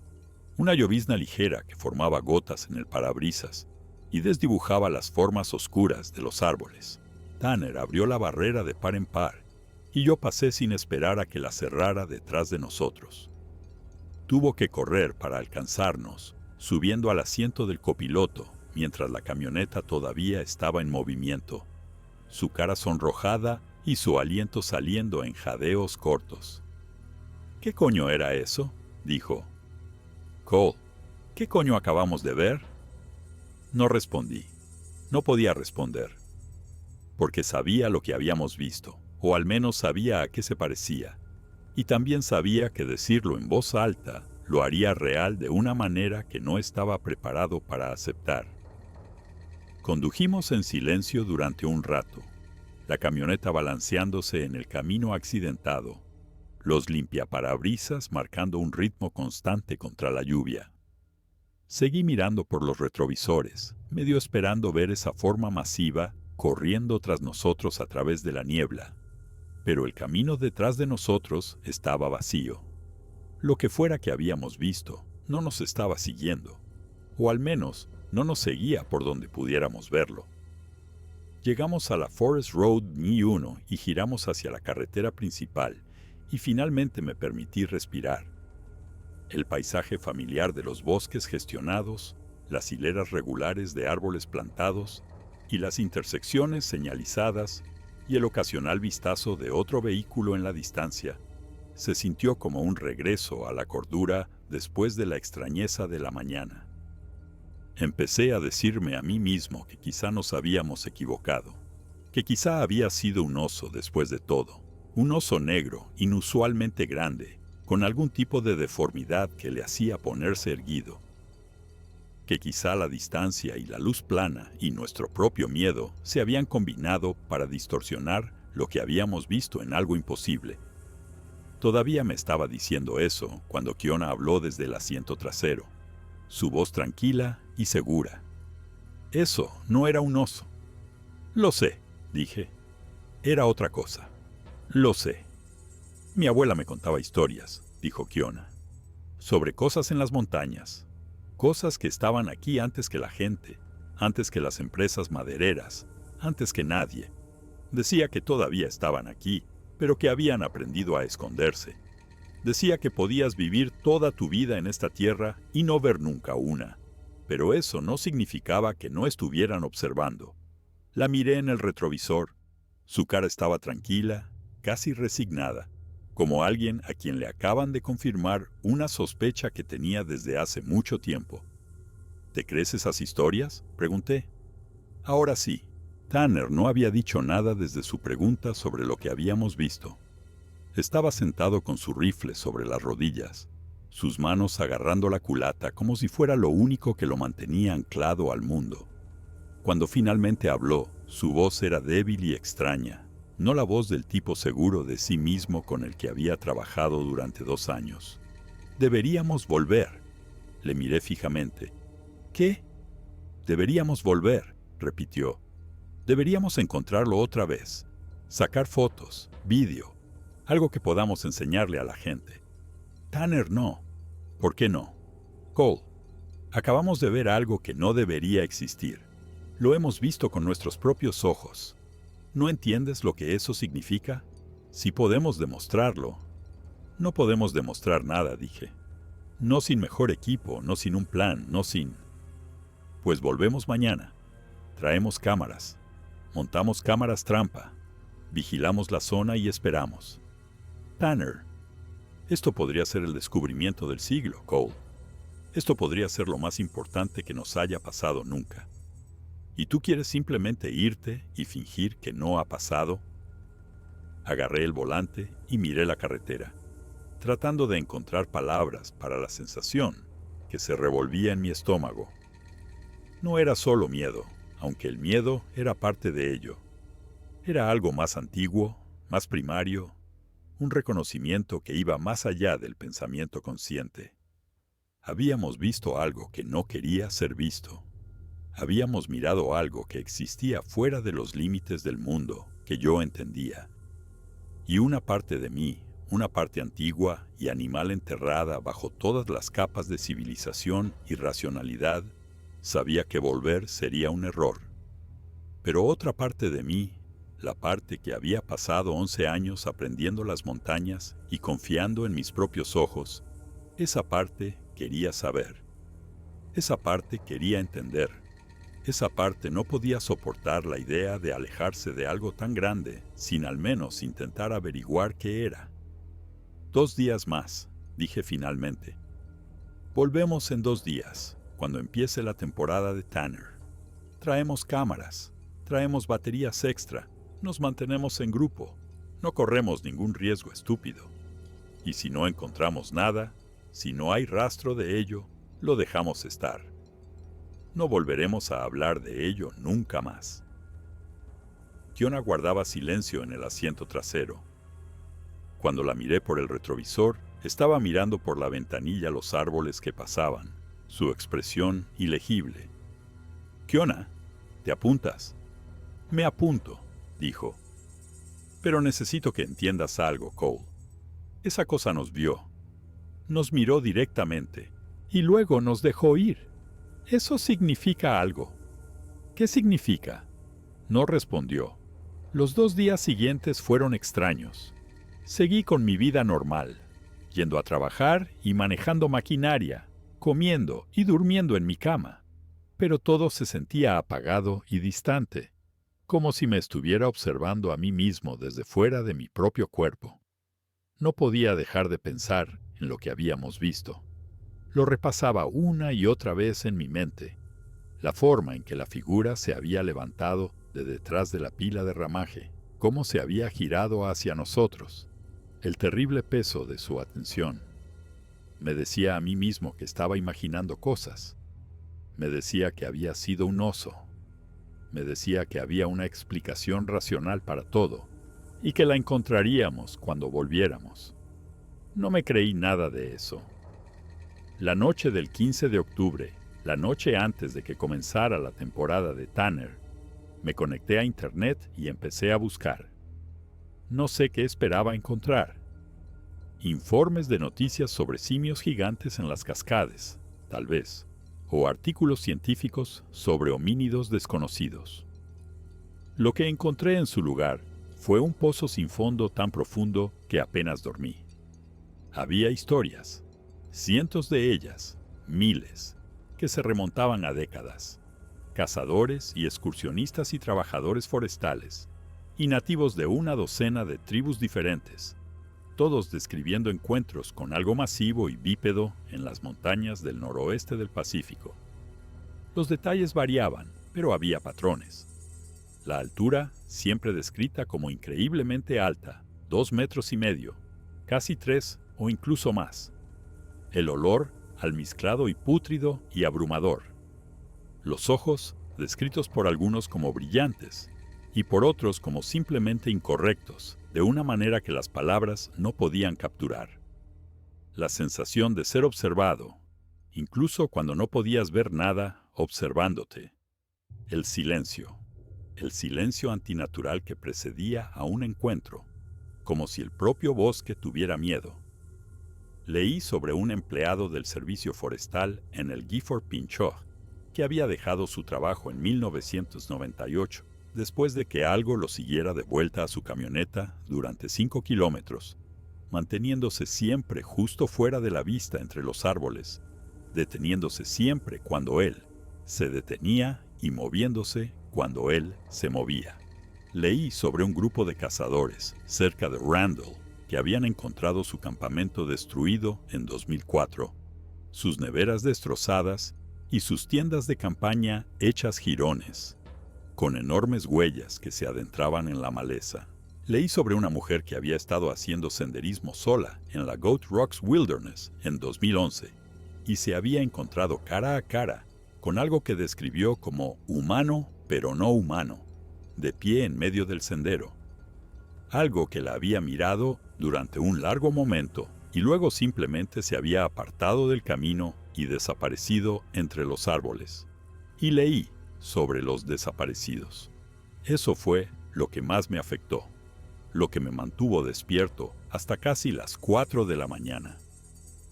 Una llovizna ligera que formaba gotas en el parabrisas y desdibujaba las formas oscuras de los árboles. Tanner abrió la barrera de par en par y yo pasé sin esperar a que la cerrara detrás de nosotros. Tuvo que correr para alcanzarnos, subiendo al asiento del copiloto mientras la camioneta todavía estaba en movimiento, su cara sonrojada y su aliento saliendo en jadeos cortos. «¿Qué coño era eso?», dijo. «Cole, ¿qué coño acabamos de ver?». No respondí. No podía responder. Porque sabía lo que habíamos visto, o al menos sabía a qué se parecía, y también sabía que decirlo en voz alta lo haría real de una manera que no estaba preparado para aceptar. Condujimos en silencio durante un rato, la camioneta balanceándose en el camino accidentado, los limpiaparabrisas marcando un ritmo constante contra la lluvia. Seguí mirando por los retrovisores, medio esperando ver esa forma masiva corriendo tras nosotros a través de la niebla, pero el camino detrás de nosotros estaba vacío. Lo que fuera que habíamos visto no nos estaba siguiendo, o al menos no nos seguía por donde pudiéramos verlo. Llegamos a la Forest Road Ni-1 y giramos hacia la carretera principal, y finalmente me permití respirar. El paisaje familiar de los bosques gestionados, las hileras regulares de árboles plantados y las intersecciones señalizadas y el ocasional vistazo de otro vehículo en la distancia, se sintió como un regreso a la cordura después de la extrañeza de la mañana. Empecé a decirme a mí mismo que quizá nos habíamos equivocado. que quizá había sido un oso después de todo, un oso negro, inusualmente grande, con algún tipo de deformidad que le hacía ponerse erguido, que quizá la distancia y la luz plana y nuestro propio miedo se habían combinado para distorsionar lo que habíamos visto en algo imposible. Todavía me estaba diciendo eso cuando Kiona habló desde el asiento trasero, su voz tranquila y segura. Eso no era un oso. Lo sé, dije. Era otra cosa. Lo sé. Mi abuela me contaba historias, dijo Kiona, sobre cosas en las montañas, cosas que estaban aquí antes que la gente, antes que las empresas madereras, antes que nadie. Decía que todavía estaban aquí, pero que habían aprendido a esconderse. Decía que podías vivir toda tu vida en esta tierra y no ver nunca una, pero eso no significaba que no estuvieran observando. La miré en el retrovisor. Su cara estaba tranquila, casi resignada, como alguien a quien le acaban de confirmar una sospecha que tenía desde hace mucho tiempo. ¿Te crees esas historias?, pregunté. Ahora sí. Tanner no había dicho nada desde su pregunta sobre lo que habíamos visto. Estaba sentado con su rifle sobre las rodillas, sus manos agarrando la culata como si fuera lo único que lo mantenía anclado al mundo. Cuando finalmente habló, su voz era débil y extraña, no la voz del tipo seguro de sí mismo con el que había trabajado durante 2 años. «Deberíamos volver», le miré fijamente. «¿Qué?» «Deberíamos volver», repitió. «Deberíamos encontrarlo otra vez, sacar fotos, vídeo, algo que podamos enseñarle a la gente». «Tanner, no». «¿Por qué no?» «Cole, acabamos de ver algo que no debería existir. Lo hemos visto con nuestros propios ojos. ¿No entiendes lo que eso significa? Si podemos demostrarlo». «No podemos demostrar nada», dije. «No sin mejor equipo, no sin un plan, no sin...» «Pues volvemos mañana. Traemos cámaras. Montamos cámaras trampa. Vigilamos la zona y esperamos». «Tanner, esto podría ser el descubrimiento del siglo, Cole. Esto podría ser lo más importante que nos haya pasado nunca. ¿Y tú quieres simplemente irte y fingir que no ha pasado?» Agarré el volante y miré la carretera, tratando de encontrar palabras para la sensación que se revolvía en mi estómago. No era solo miedo, aunque el miedo era parte de ello. Era algo más antiguo, más primario, un reconocimiento que iba más allá del pensamiento consciente. Habíamos visto algo que no quería ser visto. Habíamos mirado algo que existía fuera de los límites del mundo que yo entendía. Y una parte de mí, una parte antigua y animal enterrada bajo todas las capas de civilización y racionalidad, sabía que volver sería un error. Pero otra parte de mí, la parte que había pasado 11 años aprendiendo las montañas y confiando en mis propios ojos, esa parte quería saber. Esa parte quería entender. Esa parte no podía soportar la idea de alejarse de algo tan grande sin al menos intentar averiguar qué era. 2 días más, dije finalmente. Volvemos en 2 días, cuando empiece la temporada de Tanner. Traemos cámaras, traemos baterías extra, nos mantenemos en grupo, no corremos ningún riesgo estúpido. Y si no encontramos nada, si no hay rastro de ello, lo dejamos estar. No volveremos a hablar de ello nunca más. Kiona guardaba silencio en el asiento trasero. Cuando la miré por el retrovisor, estaba mirando por la ventanilla los árboles que pasaban, su expresión ilegible. «Kiona, ¿te apuntas?» «Me apunto», dijo. «Pero necesito que entiendas algo, Cole. Esa cosa nos vio. Nos miró directamente y luego nos dejó ir. Eso significa algo». «¿Qué significa?» No respondió. Los 2 días siguientes fueron extraños. Seguí con mi vida normal, yendo a trabajar y manejando maquinaria, comiendo y durmiendo en mi cama. Pero todo se sentía apagado y distante, como si me estuviera observando a mí mismo desde fuera de mi propio cuerpo. No podía dejar de pensar en lo que habíamos visto. Lo repasaba una y otra vez en mi mente. La forma en que la figura se había levantado de detrás de la pila de ramaje, cómo se había girado hacia nosotros, el terrible peso de su atención. Me decía a mí mismo que estaba imaginando cosas. Me decía que había sido un oso. Me decía que había una explicación racional para todo y que la encontraríamos cuando volviéramos. No me creí nada de eso. La noche del 15 de octubre, la noche antes de que comenzara la temporada de Tanner, me conecté a internet y empecé a buscar. No sé qué esperaba encontrar. Informes de noticias sobre simios gigantes en las Cascades, tal vez, o artículos científicos sobre homínidos desconocidos. Lo que encontré en su lugar fue un pozo sin fondo tan profundo que apenas dormí. Había historias, cientos de ellas, miles, que se remontaban a décadas. Cazadores y excursionistas y trabajadores forestales, y nativos de una docena de tribus diferentes, todos describiendo encuentros con algo masivo y bípedo en las montañas del noroeste del Pacífico. Los detalles variaban, pero había patrones. La altura, siempre descrita como increíblemente alta, 2,5 metros, casi 3 o incluso más. El olor, almizclado y pútrido y abrumador. Los ojos, descritos por algunos como brillantes y por otros como simplemente incorrectos, de una manera que las palabras no podían capturar. La sensación de ser observado, incluso cuando no podías ver nada observándote. El silencio antinatural que precedía a un encuentro, como si el propio bosque tuviera miedo. Leí sobre un empleado del servicio forestal en el Gifford Pinchot, que había dejado su trabajo en 1998, después de que algo lo siguiera de vuelta a su camioneta durante 5 kilómetros, manteniéndose siempre justo fuera de la vista entre los árboles, deteniéndose siempre cuando él se detenía y moviéndose cuando él se movía. Leí sobre un grupo de cazadores cerca de Randall que habían encontrado su campamento destruido en 2004, sus neveras destrozadas y sus tiendas de campaña hechas jirones, con enormes huellas que se adentraban en la maleza. Leí sobre una mujer que había estado haciendo senderismo sola en la Goat Rocks Wilderness en 2011 y se había encontrado cara a cara con algo que describió como humano pero no humano, de pie en medio del sendero. Algo que la había mirado durante un largo momento y luego simplemente se había apartado del camino y desaparecido entre los árboles. Y leí sobre los desaparecidos. Eso fue lo que más me afectó, lo que me mantuvo despierto hasta casi las 4 de la mañana.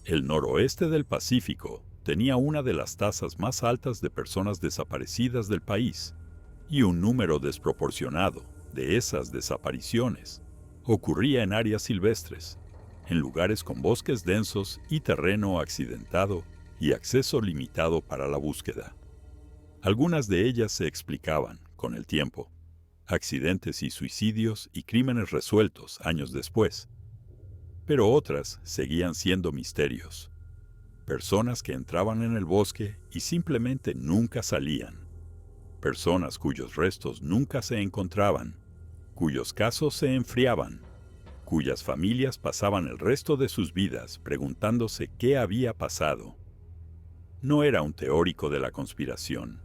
El noroeste del Pacífico tenía una de las tasas más altas de personas desaparecidas del país, y un número desproporcionado de esas desapariciones ocurría en áreas silvestres, en lugares con bosques densos y terreno accidentado y acceso limitado para la búsqueda. Algunas de ellas se explicaban, con el tiempo, accidentes y suicidios y crímenes resueltos años después, pero otras seguían siendo misterios. Personas que entraban en el bosque y simplemente nunca salían. Personas cuyos restos nunca se encontraban, cuyos casos se enfriaban, cuyas familias pasaban el resto de sus vidas preguntándose qué había pasado. No era un teórico de la conspiración.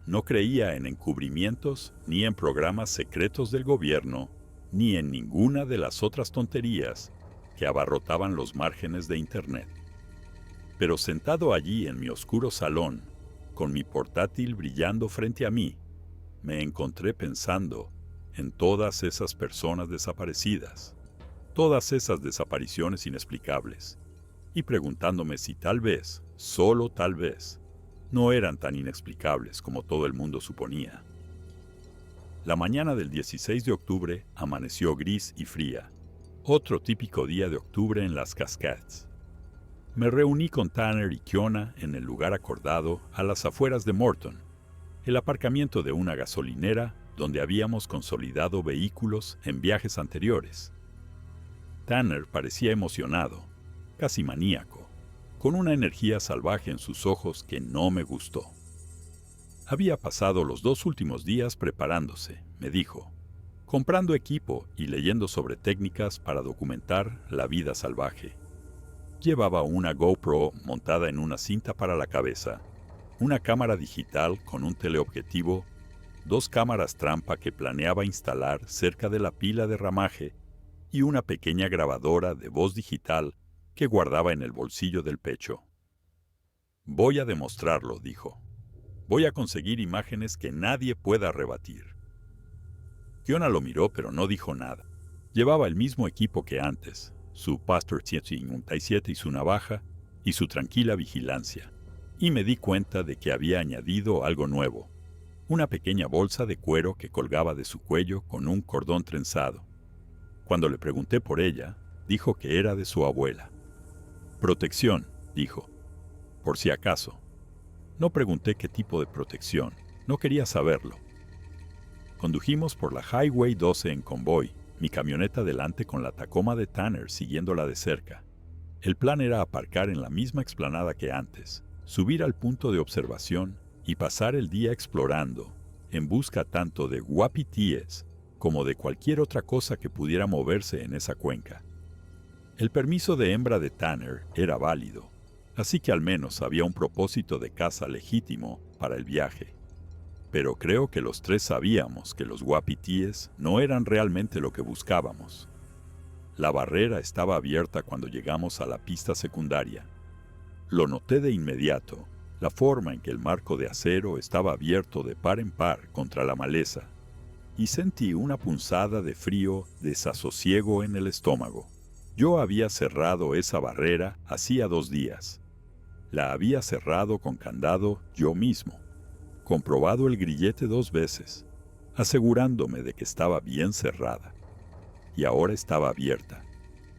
No creía en encubrimientos, ni en programas secretos del gobierno, ni en ninguna de las otras tonterías que abarrotaban los márgenes de Internet. Pero sentado allí en mi oscuro salón, con mi portátil brillando frente a mí, me encontré pensando en todas esas personas desaparecidas, todas esas desapariciones inexplicables, y preguntándome si tal vez, solo tal vez, no eran tan inexplicables como todo el mundo suponía. La mañana del 16 de octubre amaneció gris y fría, otro típico día de octubre en las Cascades. Me reuní con Tanner y Kiona en el lugar acordado a las afueras de Morton, el aparcamiento de una gasolinera donde habíamos consolidado vehículos en viajes anteriores. Tanner parecía emocionado, casi maníaco, con una energía salvaje en sus ojos que no me gustó. Había pasado los 2 últimos días preparándose, me dijo, comprando equipo y leyendo sobre técnicas para documentar la vida salvaje. Llevaba una GoPro montada en una cinta para la cabeza, una cámara digital con un teleobjetivo, 2 cámaras trampa que planeaba instalar cerca de la pila de ramaje y una pequeña grabadora de voz digital que guardaba en el bolsillo del pecho. Voy a demostrarlo, dijo. Voy a conseguir imágenes que nadie pueda rebatir. Kiona lo miró pero no dijo nada. Llevaba el mismo equipo que antes, su Pastor 157 y su navaja y su tranquila vigilancia. Y me di cuenta de que había añadido algo nuevo, una pequeña bolsa de cuero que colgaba de su cuello con un cordón trenzado. Cuando le pregunté por ella, dijo que era de su abuela. Protección, dijo, por si acaso. No pregunté qué tipo de protección, no quería saberlo. Condujimos por la Highway 12 en convoy, mi camioneta delante con la Tacoma de Tanner siguiéndola de cerca. El plan era aparcar en la misma explanada que antes, subir al punto de observación y pasar el día explorando, en busca tanto de guapitíes como de cualquier otra cosa que pudiera moverse en esa cuenca. El permiso de hembra de Tanner era válido, así que al menos había un propósito de caza legítimo para el viaje. Pero creo que los 3 sabíamos que los guapitíes no eran realmente lo que buscábamos. La barrera estaba abierta cuando llegamos a la pista secundaria. Lo noté de inmediato, la forma en que el marco de acero estaba abierto de par en par contra la maleza, y sentí una punzada de frío desasosiego en el estómago. Yo había cerrado esa barrera hacía 2 días. La había cerrado con candado yo mismo, comprobado el grillete 2 veces, asegurándome de que estaba bien cerrada. Y ahora estaba abierta,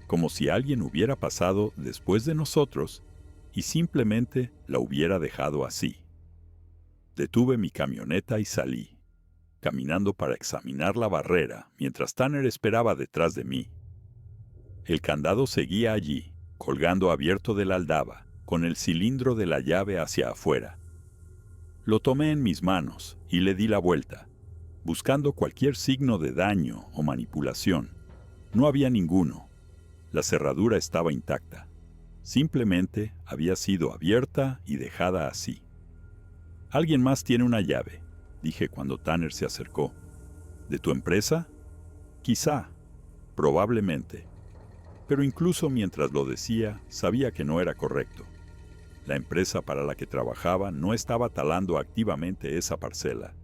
como si alguien hubiera pasado después de nosotros y simplemente la hubiera dejado así. Detuve mi camioneta y salí, caminando para examinar la barrera mientras Tanner esperaba detrás de mí. El candado seguía allí, colgando abierto de la aldaba, con el cilindro de la llave hacia afuera. Lo tomé en mis manos y le di la vuelta, buscando cualquier signo de daño o manipulación. No había ninguno. La cerradura estaba intacta. Simplemente había sido abierta y dejada así. «Alguien más tiene una llave», dije cuando Tanner se acercó. «¿De tu empresa?» «Quizá, probablemente». Pero incluso mientras lo decía, sabía que no era correcto. La empresa para la que trabajaba no estaba talando activamente esa parcela.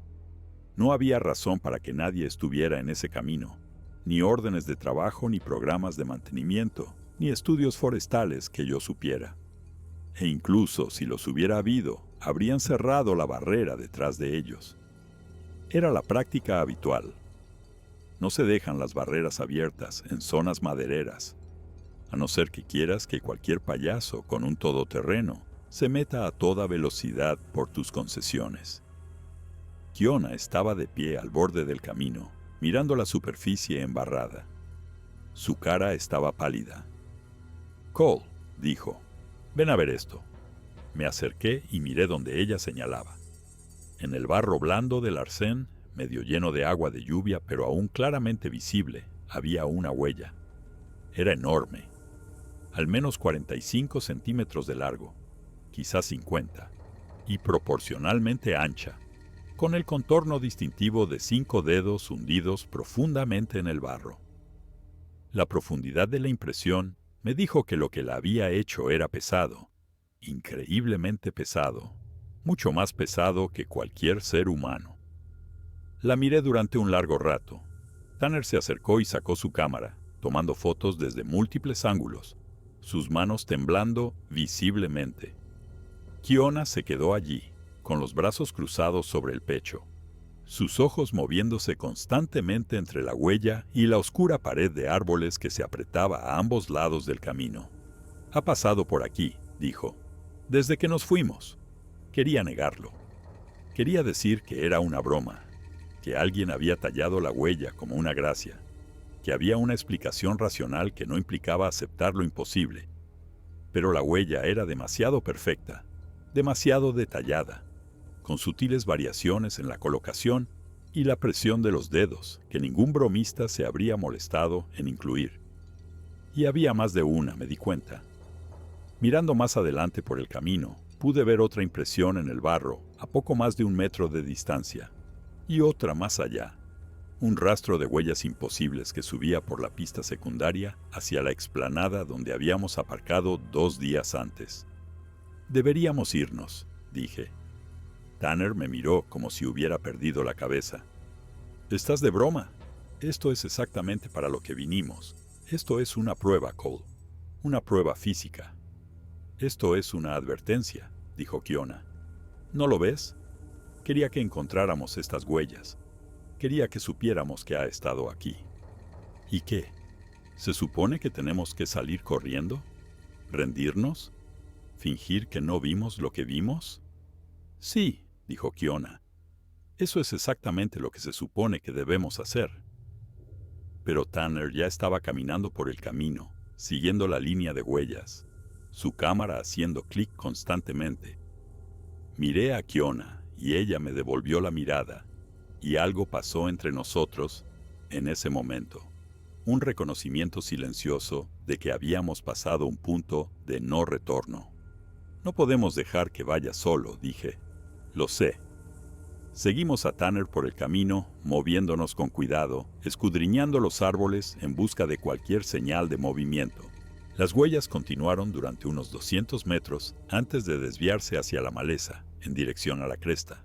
No había razón para que nadie estuviera en ese camino, ni órdenes de trabajo, ni programas de mantenimiento, ni estudios forestales que yo supiera. E incluso si los hubiera habido, habrían cerrado la barrera detrás de ellos. Era la práctica habitual. No se dejan las barreras abiertas en zonas madereras, a no ser que quieras que cualquier payaso con un todoterreno se meta a toda velocidad por tus concesiones. Kiona estaba de pie al borde del camino, mirando la superficie embarrada. Su cara estaba pálida. «Cole», dijo, «ven a ver esto». Me acerqué y miré donde ella señalaba. En el barro blando del arcén, medio lleno de agua de lluvia pero aún claramente visible, había una huella. Era enorme, al menos 45 centímetros de largo, quizás 50, y proporcionalmente ancha, con el contorno distintivo de 5 dedos hundidos profundamente en el barro. La profundidad de la impresión me dijo que lo que la había hecho era pesado, increíblemente pesado, mucho más pesado que cualquier ser humano. La miré durante un largo rato. Tanner se acercó y sacó su cámara, tomando fotos desde múltiples ángulos, sus manos temblando visiblemente. Kiona se quedó allí, con los brazos cruzados sobre el pecho, sus ojos moviéndose constantemente entre la huella y la oscura pared de árboles que se apretaba a ambos lados del camino. «Ha pasado por aquí», dijo, «desde que nos fuimos». Quería negarlo. Quería decir que era una broma, que alguien había tallado la huella como una gracia, que había una explicación racional que no implicaba aceptar lo imposible. Pero la huella era demasiado perfecta, demasiado detallada, con sutiles variaciones en la colocación y la presión de los dedos que ningún bromista se habría molestado en incluir. Y había más de una, me di cuenta. Mirando más adelante por el camino, pude ver otra impresión en el barro a poco más de 1 metro de distancia, y otra más allá, un rastro de huellas imposibles que subía por la pista secundaria hacia la explanada donde habíamos aparcado 2 días antes. «Deberíamos irnos», dije. Tanner me miró como si hubiera perdido la cabeza. «¿Estás de broma? Esto es exactamente para lo que vinimos. Esto es una prueba, Cole. Una prueba física». «Esto es una advertencia», dijo Kiona. «¿No lo ves? Quería que encontráramos estas huellas. Quería que supiéramos que ha estado aquí». «¿Y qué? ¿Se supone que tenemos que salir corriendo? ¿Rendirnos? ¿Fingir que no vimos lo que vimos?» «Sí», dijo Kiona. «Eso es exactamente lo que se supone que debemos hacer». Pero Tanner ya estaba caminando por el camino, siguiendo la línea de huellas, su cámara haciendo clic constantemente. Miré a Kiona y ella me devolvió la mirada, y algo pasó entre nosotros en ese momento. Un reconocimiento silencioso de que habíamos pasado un punto de no retorno. «No podemos dejar que vaya solo», dije. «Lo sé». Seguimos a Tanner por el camino, moviéndonos con cuidado, escudriñando los árboles en busca de cualquier señal de movimiento. Las huellas continuaron durante unos 200 metros antes de desviarse hacia la maleza, en dirección a la cresta.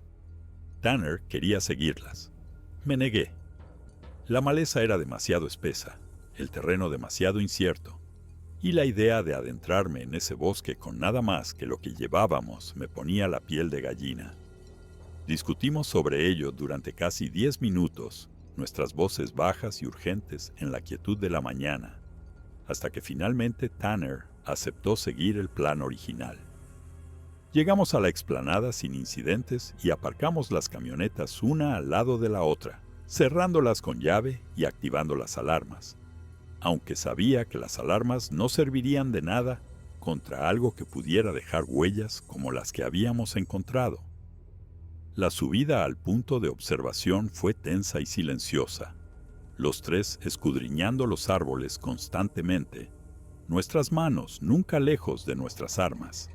Tanner quería seguirlas. Me negué. La maleza era demasiado espesa, el terreno demasiado incierto, y la idea de adentrarme en ese bosque con nada más que lo que llevábamos me ponía la piel de gallina. Discutimos sobre ello durante casi 10 minutos, nuestras voces bajas y urgentes en la quietud de la mañana, hasta que finalmente Tanner aceptó seguir el plan original. Llegamos a la explanada sin incidentes y aparcamos las camionetas una al lado de la otra, cerrándolas con llave y activando las alarmas, aunque sabía que las alarmas no servirían de nada contra algo que pudiera dejar huellas como las que habíamos encontrado. La subida al punto de observación fue tensa y silenciosa, los tres escudriñando los árboles constantemente, nuestras manos nunca lejos de nuestras armas.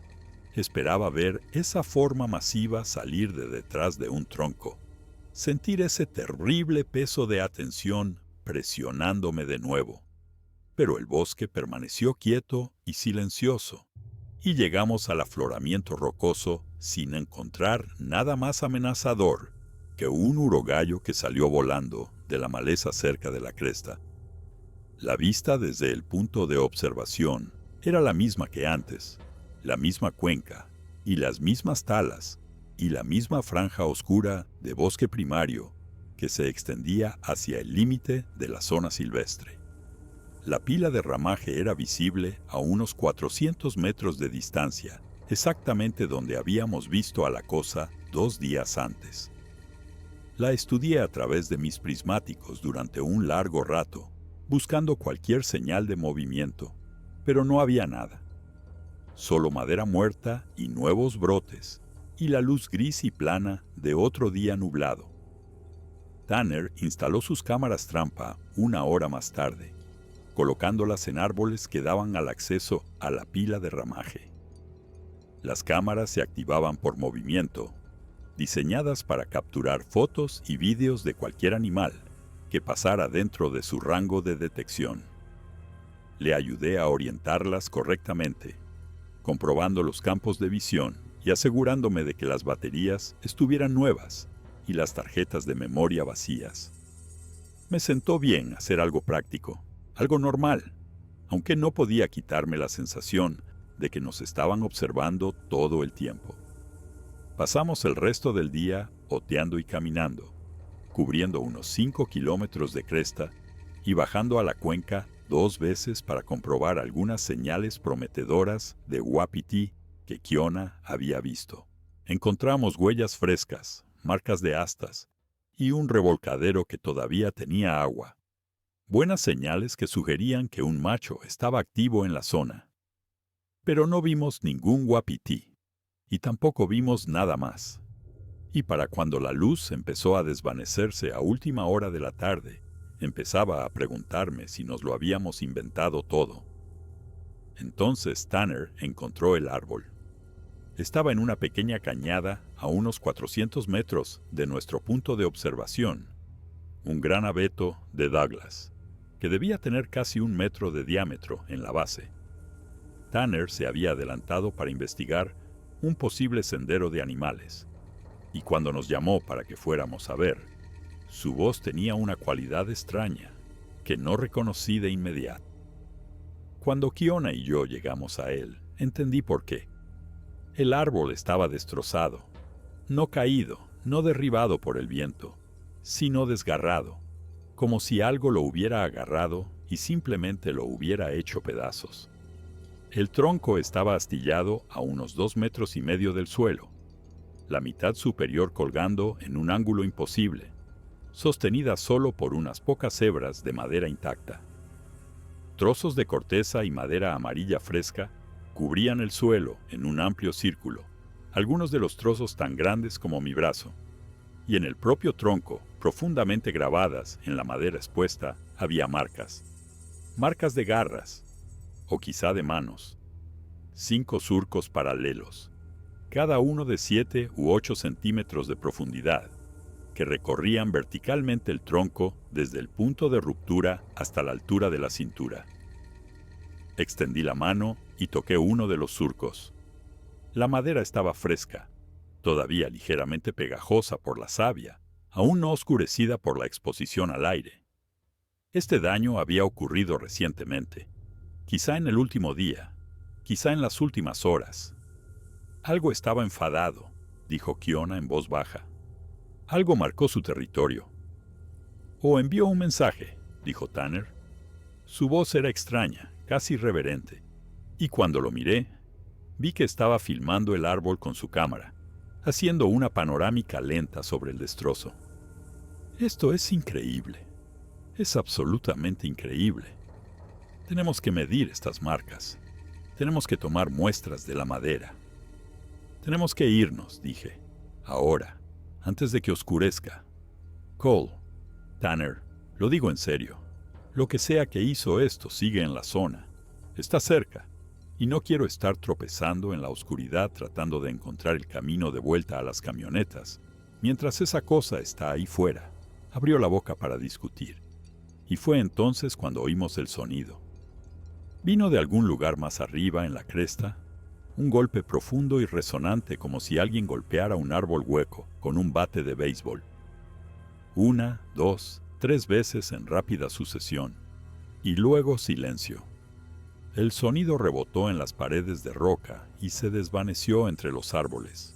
Esperaba ver esa forma masiva salir de detrás de un tronco, sentir ese terrible peso de atención presionándome de nuevo. Pero el bosque permaneció quieto y silencioso, y llegamos al afloramiento rocoso sin encontrar nada más amenazador que un urogallo que salió volando de la maleza cerca de la cresta. La vista desde el punto de observación era la misma que antes, la misma cuenca y las mismas talas y la misma franja oscura de bosque primario que se extendía hacia el límite de la zona silvestre. La pila de ramaje era visible a unos 400 metros de distancia, exactamente donde habíamos visto a la cosa 2 días antes. La estudié a través de mis prismáticos durante un largo rato, buscando cualquier señal de movimiento, pero no había nada. Solo madera muerta y nuevos brotes, y la luz gris y plana de otro día nublado. Tanner instaló sus cámaras trampa 1 hora más tarde, colocándolas en árboles que daban al acceso a la pila de ramaje. Las cámaras se activaban por movimiento, diseñadas para capturar fotos y vídeos de cualquier animal que pasara dentro de su rango de detección. Le ayudé a orientarlas correctamente, comprobando los campos de visión y asegurándome de que las baterías estuvieran nuevas y las tarjetas de memoria vacías. Me sentó bien hacer algo práctico, algo normal, aunque no podía quitarme la sensación de que nos estaban observando todo el tiempo. Pasamos el resto del día oteando y caminando, cubriendo unos 5 kilómetros de cresta y bajando a la cuenca 2 veces para comprobar algunas señales prometedoras de wapiti que Kiona había visto. Encontramos huellas frescas, marcas de astas y un revolcadero que todavía tenía agua. Buenas señales que sugerían que un macho estaba activo en la zona. Pero no vimos ningún wapiti, y tampoco vimos nada más. Y para cuando la luz empezó a desvanecerse a última hora de la tarde, empezaba a preguntarme si nos lo habíamos inventado todo. Entonces Tanner encontró el árbol. Estaba en una pequeña cañada a unos 400 metros de nuestro punto de observación, un gran abeto de Douglas, que debía tener casi 1 metro de diámetro en la base. Tanner se había adelantado para investigar un posible sendero de animales, y cuando nos llamó para que fuéramos a ver, su voz tenía una cualidad extraña que no reconocí de inmediato. Cuando Kiona y yo llegamos a él, entendí por qué. El árbol estaba destrozado, no caído, no derribado por el viento, sino desgarrado, como si algo lo hubiera agarrado y simplemente lo hubiera hecho pedazos. El tronco estaba astillado a unos 2,5 metros del suelo, la mitad superior colgando en un ángulo imposible, sostenida solo por unas pocas hebras de madera intacta. Trozos de corteza y madera amarilla fresca cubrían el suelo en un amplio círculo, algunos de los trozos tan grandes como mi brazo, y en el propio tronco, profundamente grabadas en la madera expuesta, había marcas de garras, o quizá de manos. 5 surcos paralelos, cada uno de 7 u 8 centímetros de profundidad, que recorrían verticalmente el tronco desde el punto de ruptura hasta la altura de la cintura. Extendí la mano y toqué uno de los surcos. La madera estaba fresca, todavía ligeramente pegajosa por la savia, aún no oscurecida por la exposición al aire. Este daño había ocurrido recientemente, quizá en el último día, quizá en las últimas horas. Algo estaba enfadado, dijo Kiona en voz baja. Algo marcó su territorio. O envió un mensaje, dijo Tanner. Su voz era extraña, casi irreverente, y cuando lo miré, vi que estaba filmando el árbol con su cámara, haciendo una panorámica lenta sobre el destrozo. Esto es increíble. Es absolutamente increíble. Tenemos que medir estas marcas. Tenemos que tomar muestras de la madera. Tenemos que irnos, dije. Ahora, antes de que oscurezca. Cole, Tanner, lo digo en serio. Lo que sea que hizo esto sigue en la zona. Está cerca. Y no quiero estar tropezando en la oscuridad tratando de encontrar el camino de vuelta a las camionetas, mientras esa cosa está ahí fuera. Abrió la boca para discutir. Y fue entonces cuando oímos el sonido. Vino de algún lugar más arriba en la cresta, un golpe profundo y resonante como si alguien golpeara un árbol hueco con un bate de béisbol. 1, 2, 3 veces en rápida sucesión, y luego silencio. El sonido rebotó en las paredes de roca y se desvaneció entre los árboles,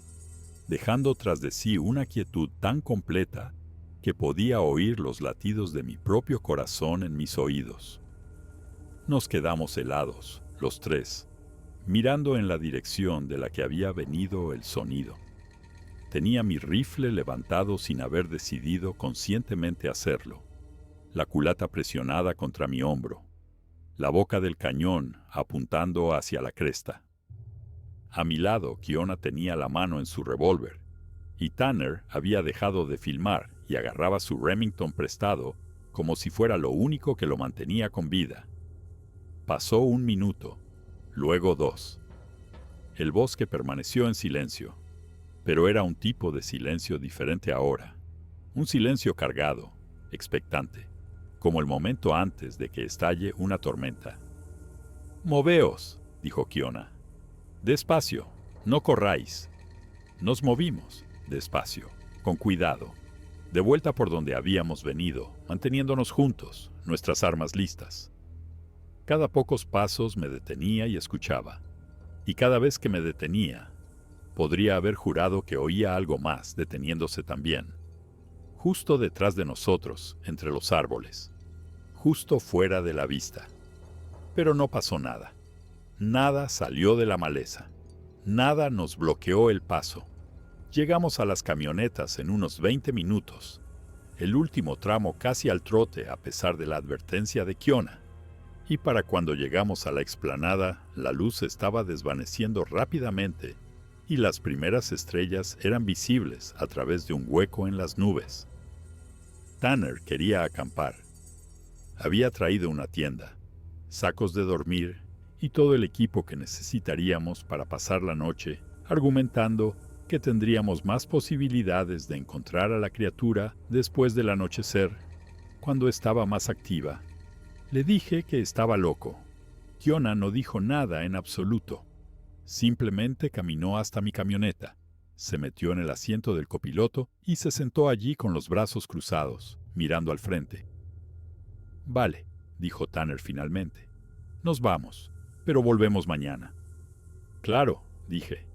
dejando tras de sí una quietud tan completa que podía oír los latidos de mi propio corazón en mis oídos. Nos quedamos helados, los tres, mirando en la dirección de la que había venido el sonido. Tenía mi rifle levantado sin haber decidido conscientemente hacerlo, la culata presionada contra mi hombro, la boca del cañón apuntando hacia la cresta. A mi lado, Kiona tenía la mano en su revólver, y Tanner había dejado de filmar y agarraba su Remington prestado como si fuera lo único que lo mantenía con vida. Pasó 1 minuto, luego 2. El bosque permaneció en silencio, pero era un tipo de silencio diferente ahora, un silencio cargado, expectante, como el momento antes de que estalle una tormenta. «Moveos», dijo Kiona. «Despacio, no corráis». Nos movimos, despacio, con cuidado, de vuelta por donde habíamos venido, manteniéndonos juntos, nuestras armas listas. Cada pocos pasos me detenía y escuchaba, y cada vez que me detenía, podría haber jurado que oía algo más deteniéndose también, justo detrás de nosotros, entre los árboles, justo fuera de la vista. Pero no pasó nada. Nada salió de la maleza. Nada nos bloqueó el paso. Llegamos a las camionetas en unos 20 minutos, el último tramo casi al trote a pesar de la advertencia de Kiona, y para cuando llegamos a la explanada, la luz se estaba desvaneciendo rápidamente y las primeras estrellas eran visibles a través de un hueco en las nubes. Tanner quería acampar. Había traído una tienda, sacos de dormir y todo el equipo que necesitaríamos para pasar la noche, argumentando que tendríamos más posibilidades de encontrar a la criatura después del anochecer, cuando estaba más activa. Le dije que estaba loco. Kiona no dijo nada en absoluto. Simplemente caminó hasta mi camioneta, se metió en el asiento del copiloto y se sentó allí con los brazos cruzados, mirando al frente. «Vale», dijo Tanner finalmente. «Nos vamos, pero volvemos mañana». «Claro», dije.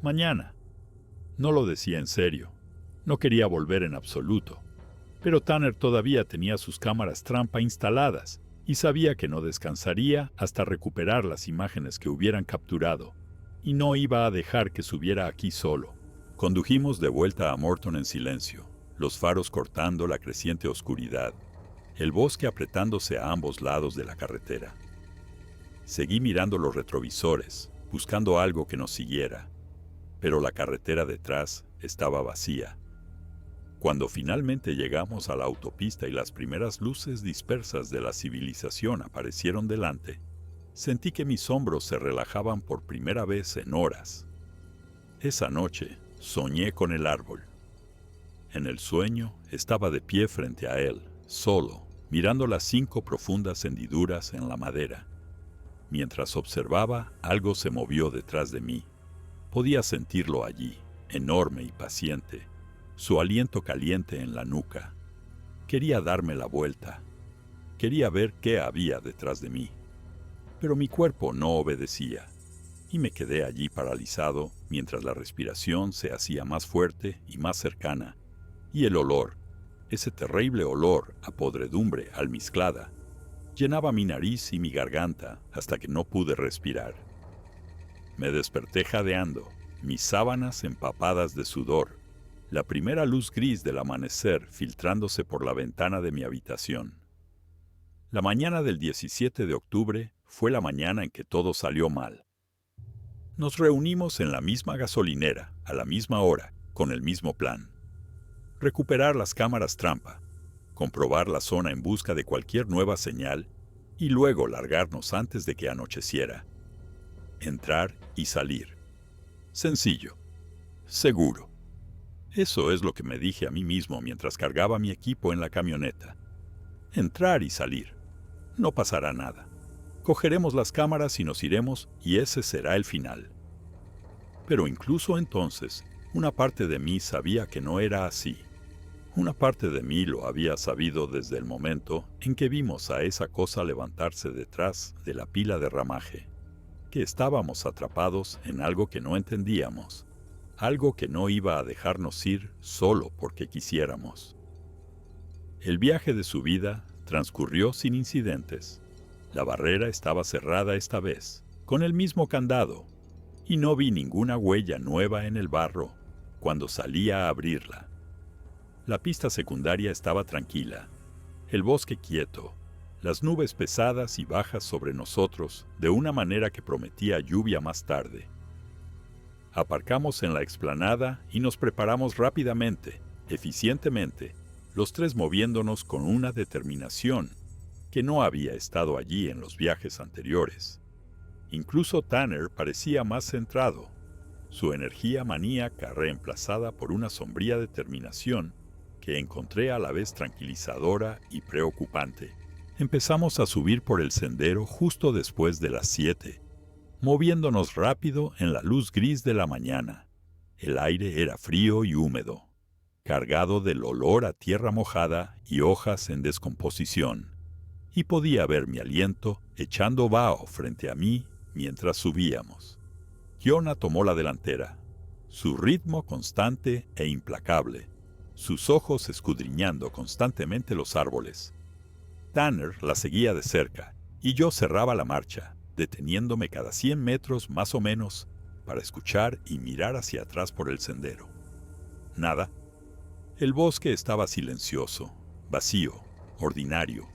«Mañana». No lo decía en serio. No quería volver en absoluto. Pero Tanner todavía tenía sus cámaras trampa instaladas y sabía que no descansaría hasta recuperar las imágenes que hubieran capturado, y no iba a dejar que subiera aquí solo. Condujimos de vuelta a Morton en silencio, los faros cortando la creciente oscuridad, el bosque apretándose a ambos lados de la carretera. Seguí mirando los retrovisores, buscando algo que nos siguiera, pero la carretera detrás estaba vacía. Cuando finalmente llegamos a la autopista y las primeras luces dispersas de la civilización aparecieron delante, sentí que mis hombros se relajaban por primera vez en horas. Esa noche soñé con el árbol. En el sueño estaba de pie frente a él, solo, mirando las 5 profundas hendiduras en la madera. Mientras observaba, algo se movió detrás de mí. Podía sentirlo allí, enorme y paciente, su aliento caliente en la nuca. Quería darme la vuelta. Quería ver qué había detrás de mí. Pero mi cuerpo no obedecía, y me quedé allí paralizado mientras la respiración se hacía más fuerte y más cercana, y el olor, ese terrible olor a podredumbre almizclada, llenaba mi nariz y mi garganta hasta que no pude respirar. Me desperté jadeando, mis sábanas empapadas de sudor, la primera luz gris del amanecer filtrándose por la ventana de mi habitación. La mañana del 17 de octubre fue la mañana en que todo salió mal. Nos reunimos en la misma gasolinera, a la misma hora, con el mismo plan. Recuperar las cámaras trampa, comprobar la zona en busca de cualquier nueva señal y luego largarnos antes de que anocheciera. Entrar y salir. Sencillo. Seguro. Eso es lo que me dije a mí mismo mientras cargaba mi equipo en la camioneta. Entrar y salir. No pasará nada. Cogeremos las cámaras y nos iremos y ese será el final. Pero incluso entonces, una parte de mí sabía que no era así. Una parte de mí lo había sabido desde el momento en que vimos a esa cosa levantarse detrás de la pila de ramaje, que estábamos atrapados en algo que no entendíamos, algo que no iba a dejarnos ir solo porque quisiéramos. El viaje de subida transcurrió sin incidentes. La barrera estaba cerrada esta vez, con el mismo candado, y no vi ninguna huella nueva en el barro cuando salí a abrirla. La pista secundaria estaba tranquila, el bosque quieto, las nubes pesadas y bajas sobre nosotros de una manera que prometía lluvia más tarde. Aparcamos en la explanada y nos preparamos rápidamente, eficientemente, los tres moviéndonos con una determinación que no había estado allí en los viajes anteriores. Incluso Tanner parecía más centrado, su energía maníaca reemplazada por una sombría determinación que encontré a la vez tranquilizadora y preocupante. Empezamos a subir por el sendero justo después de las 7, moviéndonos rápido en la luz gris de la mañana. El aire era frío y húmedo, cargado del olor a tierra mojada y hojas en descomposición, y podía ver mi aliento echando vaho frente a mí mientras subíamos. Kiona tomó la delantera, su ritmo constante e implacable, sus ojos escudriñando constantemente los árboles. Tanner la seguía de cerca, y yo cerraba la marcha, deteniéndome cada 100 metros más o menos para escuchar y mirar hacia atrás por el sendero. Nada. El bosque estaba silencioso, vacío, ordinario.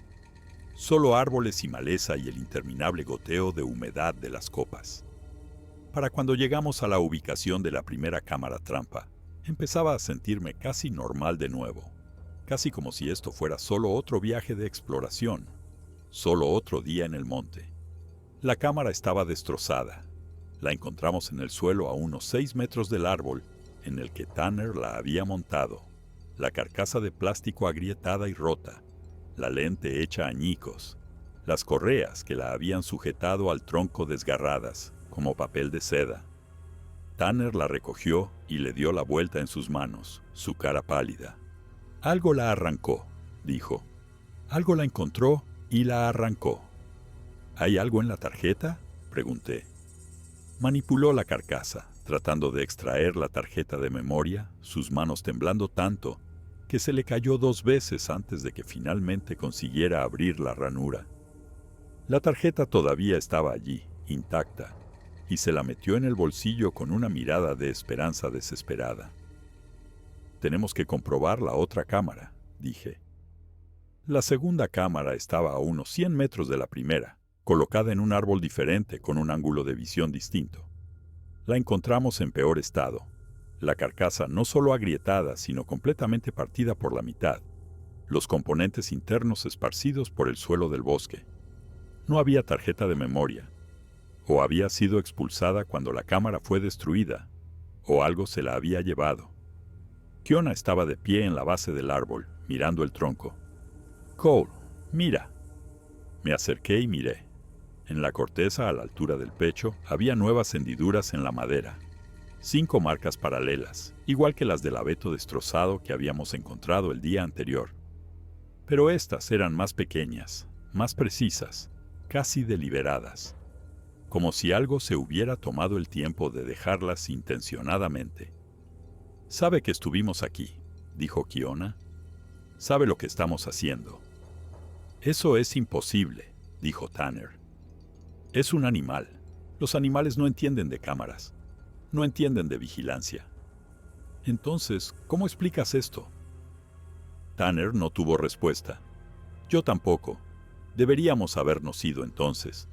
Solo árboles y maleza y el interminable goteo de humedad de las copas. Para cuando llegamos a la ubicación de la primera cámara trampa, empezaba a sentirme casi normal de nuevo, casi como si esto fuera solo otro viaje de exploración, solo otro día en el monte. La cámara estaba destrozada. La encontramos en el suelo a unos 6 metros del árbol en el que Tanner la había montado, la carcasa de plástico agrietada y rota, la lente hecha añicos, las correas que la habían sujetado al tronco desgarradas, como papel de seda. Tanner la recogió y le dio la vuelta en sus manos, su cara pálida. Algo la arrancó, dijo. Algo la encontró y la arrancó. ¿Hay algo en la tarjeta?, pregunté. Manipuló la carcasa, tratando de extraer la tarjeta de memoria, sus manos temblando tanto que se le cayó 2 veces antes de que finalmente consiguiera abrir la ranura. La tarjeta todavía estaba allí, intacta, y se la metió en el bolsillo con una mirada de esperanza desesperada. Tenemos que comprobar la otra cámara, dije. La segunda cámara estaba a unos 100 metros de la primera, colocada en un árbol diferente con un ángulo de visión distinto. La encontramos en peor estado. La carcasa no solo agrietada, sino completamente partida por la mitad. Los componentes internos esparcidos por el suelo del bosque. No había tarjeta de memoria. O había sido expulsada cuando la cámara fue destruida, o algo se la había llevado. Kiona estaba de pie en la base del árbol, mirando el tronco. Cole, mira. Me acerqué y miré. En la corteza, a la altura del pecho, había nuevas hendiduras en la madera. 5 marcas paralelas, igual que las del abeto destrozado que habíamos encontrado el día anterior. Pero estas eran más pequeñas, más precisas, casi deliberadas. Como si algo se hubiera tomado el tiempo de dejarlas intencionadamente. «Sabe que estuvimos aquí», dijo Kiona. «Sabe lo que estamos haciendo». «Eso es imposible», dijo Tanner. «Es un animal. Los animales no entienden de cámaras. No entienden de vigilancia». «Entonces, ¿cómo explicas esto?» Tanner no tuvo respuesta. Yo tampoco. Deberíamos habernos ido entonces.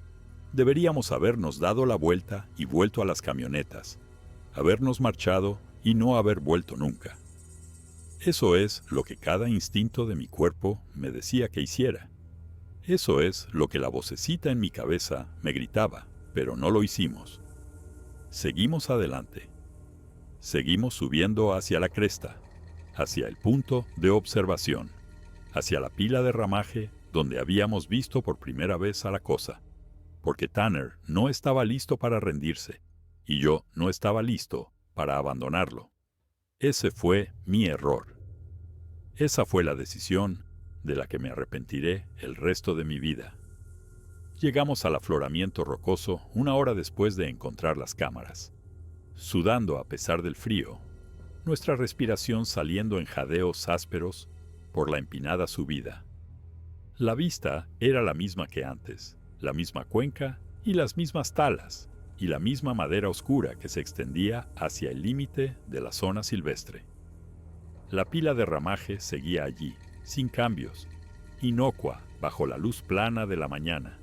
Deberíamos habernos dado la vuelta y vuelto a las camionetas, habernos marchado y no haber vuelto nunca. Eso es lo que cada instinto de mi cuerpo me decía que hiciera. Eso es lo que la vocecita en mi cabeza me gritaba, pero no lo hicimos. Seguimos adelante. Seguimos subiendo hacia la cresta, hacia el punto de observación, hacia la pila de ramaje donde habíamos visto por primera vez a la cosa. Porque Tanner no estaba listo para rendirse, y yo no estaba listo para abandonarlo. Ese fue mi error. Esa fue la decisión de la que me arrepentiré el resto de mi vida. Llegamos al afloramiento rocoso 1 hora después de encontrar las cámaras. Sudando a pesar del frío, nuestra respiración saliendo en jadeos ásperos por la empinada subida. La vista era la misma que antes. La misma cuenca y las mismas talas, y la misma madera oscura que se extendía hacia el límite de la zona silvestre. La pila de ramaje seguía allí, sin cambios, inocua bajo la luz plana de la mañana.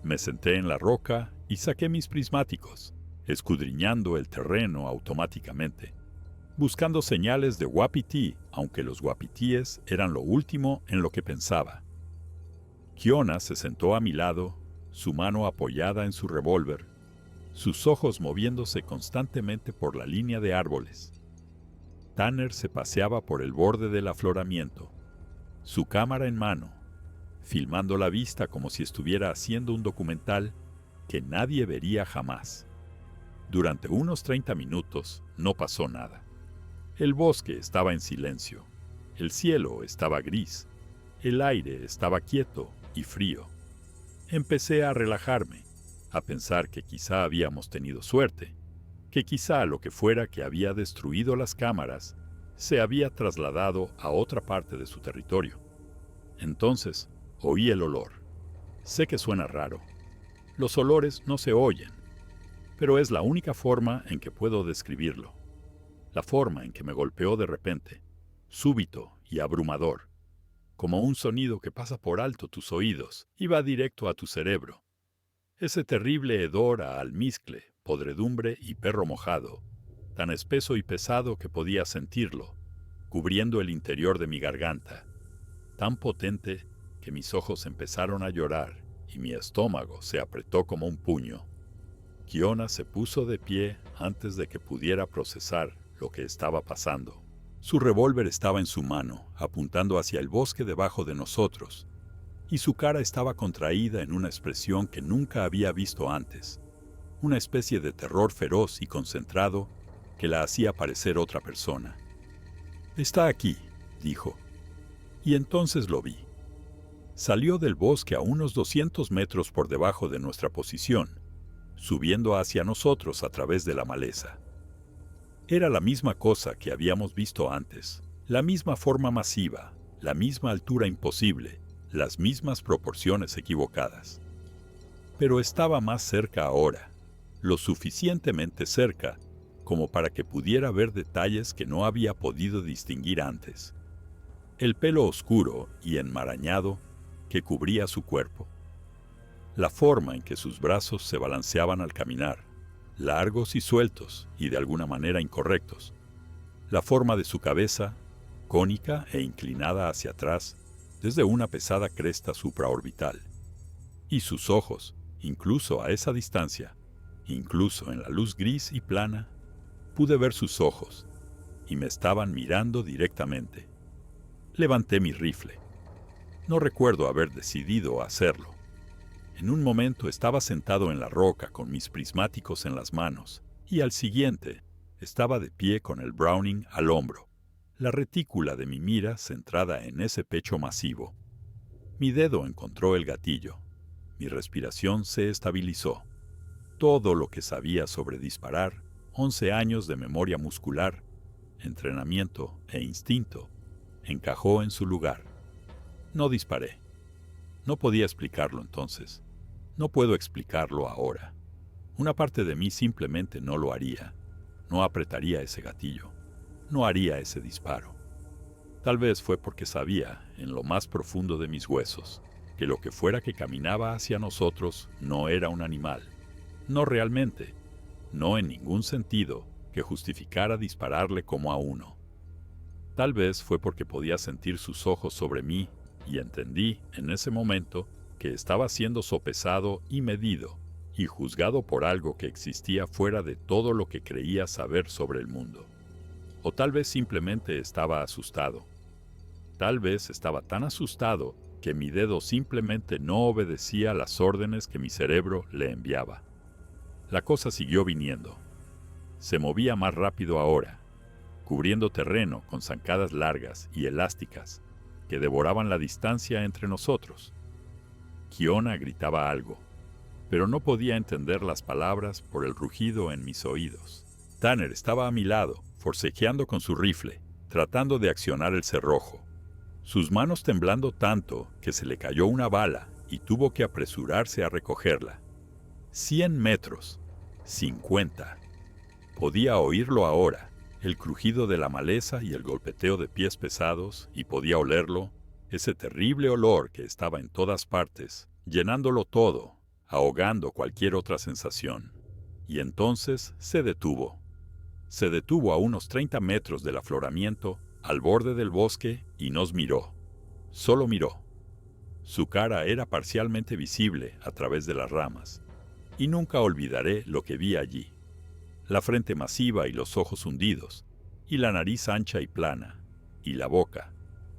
Me senté en la roca y saqué mis prismáticos, escudriñando el terreno automáticamente, buscando señales de wapiti, aunque los wapitíes eran lo último en lo que pensaba. Kiona se sentó a mi lado, su mano apoyada en su revólver, sus ojos moviéndose constantemente por la línea de árboles. Tanner se paseaba por el borde del afloramiento, su cámara en mano, filmando la vista como si estuviera haciendo un documental que nadie vería jamás. Durante unos 30 minutos no pasó nada. El bosque estaba en silencio, el cielo estaba gris, el aire estaba quieto y frío. Empecé a relajarme, a pensar que quizá habíamos tenido suerte, que quizá lo que fuera que había destruido las cámaras se había trasladado a otra parte de su territorio. Entonces oí el olor. Sé que suena raro. Los olores no se oyen, pero es la única forma en que puedo describirlo. La forma en que me golpeó de repente, súbito y abrumador, como un sonido que pasa por alto tus oídos y va directo a tu cerebro. Ese terrible hedor a almizcle podredumbre y perro mojado, tan espeso y pesado que podía sentirlo, cubriendo el interior de mi garganta, tan potente que mis ojos empezaron a llorar y mi estómago se apretó como un puño. Kiona se puso de pie antes de que pudiera procesar lo que estaba pasando. Su revólver estaba en su mano, apuntando hacia el bosque debajo de nosotros, y su cara estaba contraída en una expresión que nunca había visto antes, una especie de terror feroz y concentrado que la hacía parecer otra persona. «Está aquí», dijo, y entonces lo vi. Salió del bosque a unos 200 metros por debajo de nuestra posición, subiendo hacia nosotros a través de la maleza. Era la misma cosa que habíamos visto antes, la misma forma masiva, la misma altura imposible, las mismas proporciones equivocadas. Pero estaba más cerca ahora, lo suficientemente cerca como para que pudiera ver detalles que no había podido distinguir antes. El pelo oscuro y enmarañado que cubría su cuerpo. La forma en que sus brazos se balanceaban al caminar, largos y sueltos y de alguna manera incorrectos. La forma de su cabeza, cónica e inclinada hacia atrás, desde una pesada cresta supraorbital. Y sus ojos, incluso a esa distancia, incluso en la luz gris y plana, pude ver sus ojos, y me estaban mirando directamente. Levanté mi rifle. No recuerdo haber decidido hacerlo. En un momento estaba sentado en la roca con mis prismáticos en las manos, y al siguiente estaba de pie con el Browning al hombro, la retícula de mi mira centrada en ese pecho masivo. Mi dedo encontró el gatillo. Mi respiración se estabilizó. Todo lo que sabía sobre disparar, 11 años de memoria muscular, entrenamiento e instinto, encajó en su lugar. No disparé. No podía explicarlo entonces. No puedo explicarlo ahora. Una parte de mí simplemente no lo haría. No apretaría ese gatillo. No haría ese disparo. Tal vez fue porque sabía, en lo más profundo de mis huesos, que lo que fuera que caminaba hacia nosotros no era un animal. No realmente. No en ningún sentido que justificara dispararle como a uno. Tal vez fue porque podía sentir sus ojos sobre mí y entendí, en ese momento, que estaba siendo sopesado y medido y juzgado por algo que existía fuera de todo lo que creía saber sobre el mundo. O tal vez simplemente estaba asustado. Tal vez estaba tan asustado que mi dedo simplemente no obedecía las órdenes que mi cerebro le enviaba. La cosa siguió viniendo. Se movía más rápido ahora, cubriendo terreno con zancadas largas y elásticas que devoraban la distancia entre nosotros. Kiona gritaba algo, pero no podía entender las palabras por el rugido en mis oídos. Tanner estaba a mi lado, forcejeando con su rifle, tratando de accionar el cerrojo, sus manos temblando tanto que se le cayó una bala y tuvo que apresurarse a recogerla. 100 metros, 50. Podía oírlo ahora, el crujido de la maleza y el golpeteo de pies pesados, y podía olerlo, ese terrible olor que estaba en todas partes, llenándolo todo, ahogando cualquier otra sensación. Y entonces se detuvo. Se detuvo a unos 30 metros del afloramiento, al borde del bosque, y nos miró. Solo miró. Su cara era parcialmente visible a través de las ramas, y nunca olvidaré lo que vi allí. La frente masiva y los ojos hundidos, y la nariz ancha y plana, y la boca.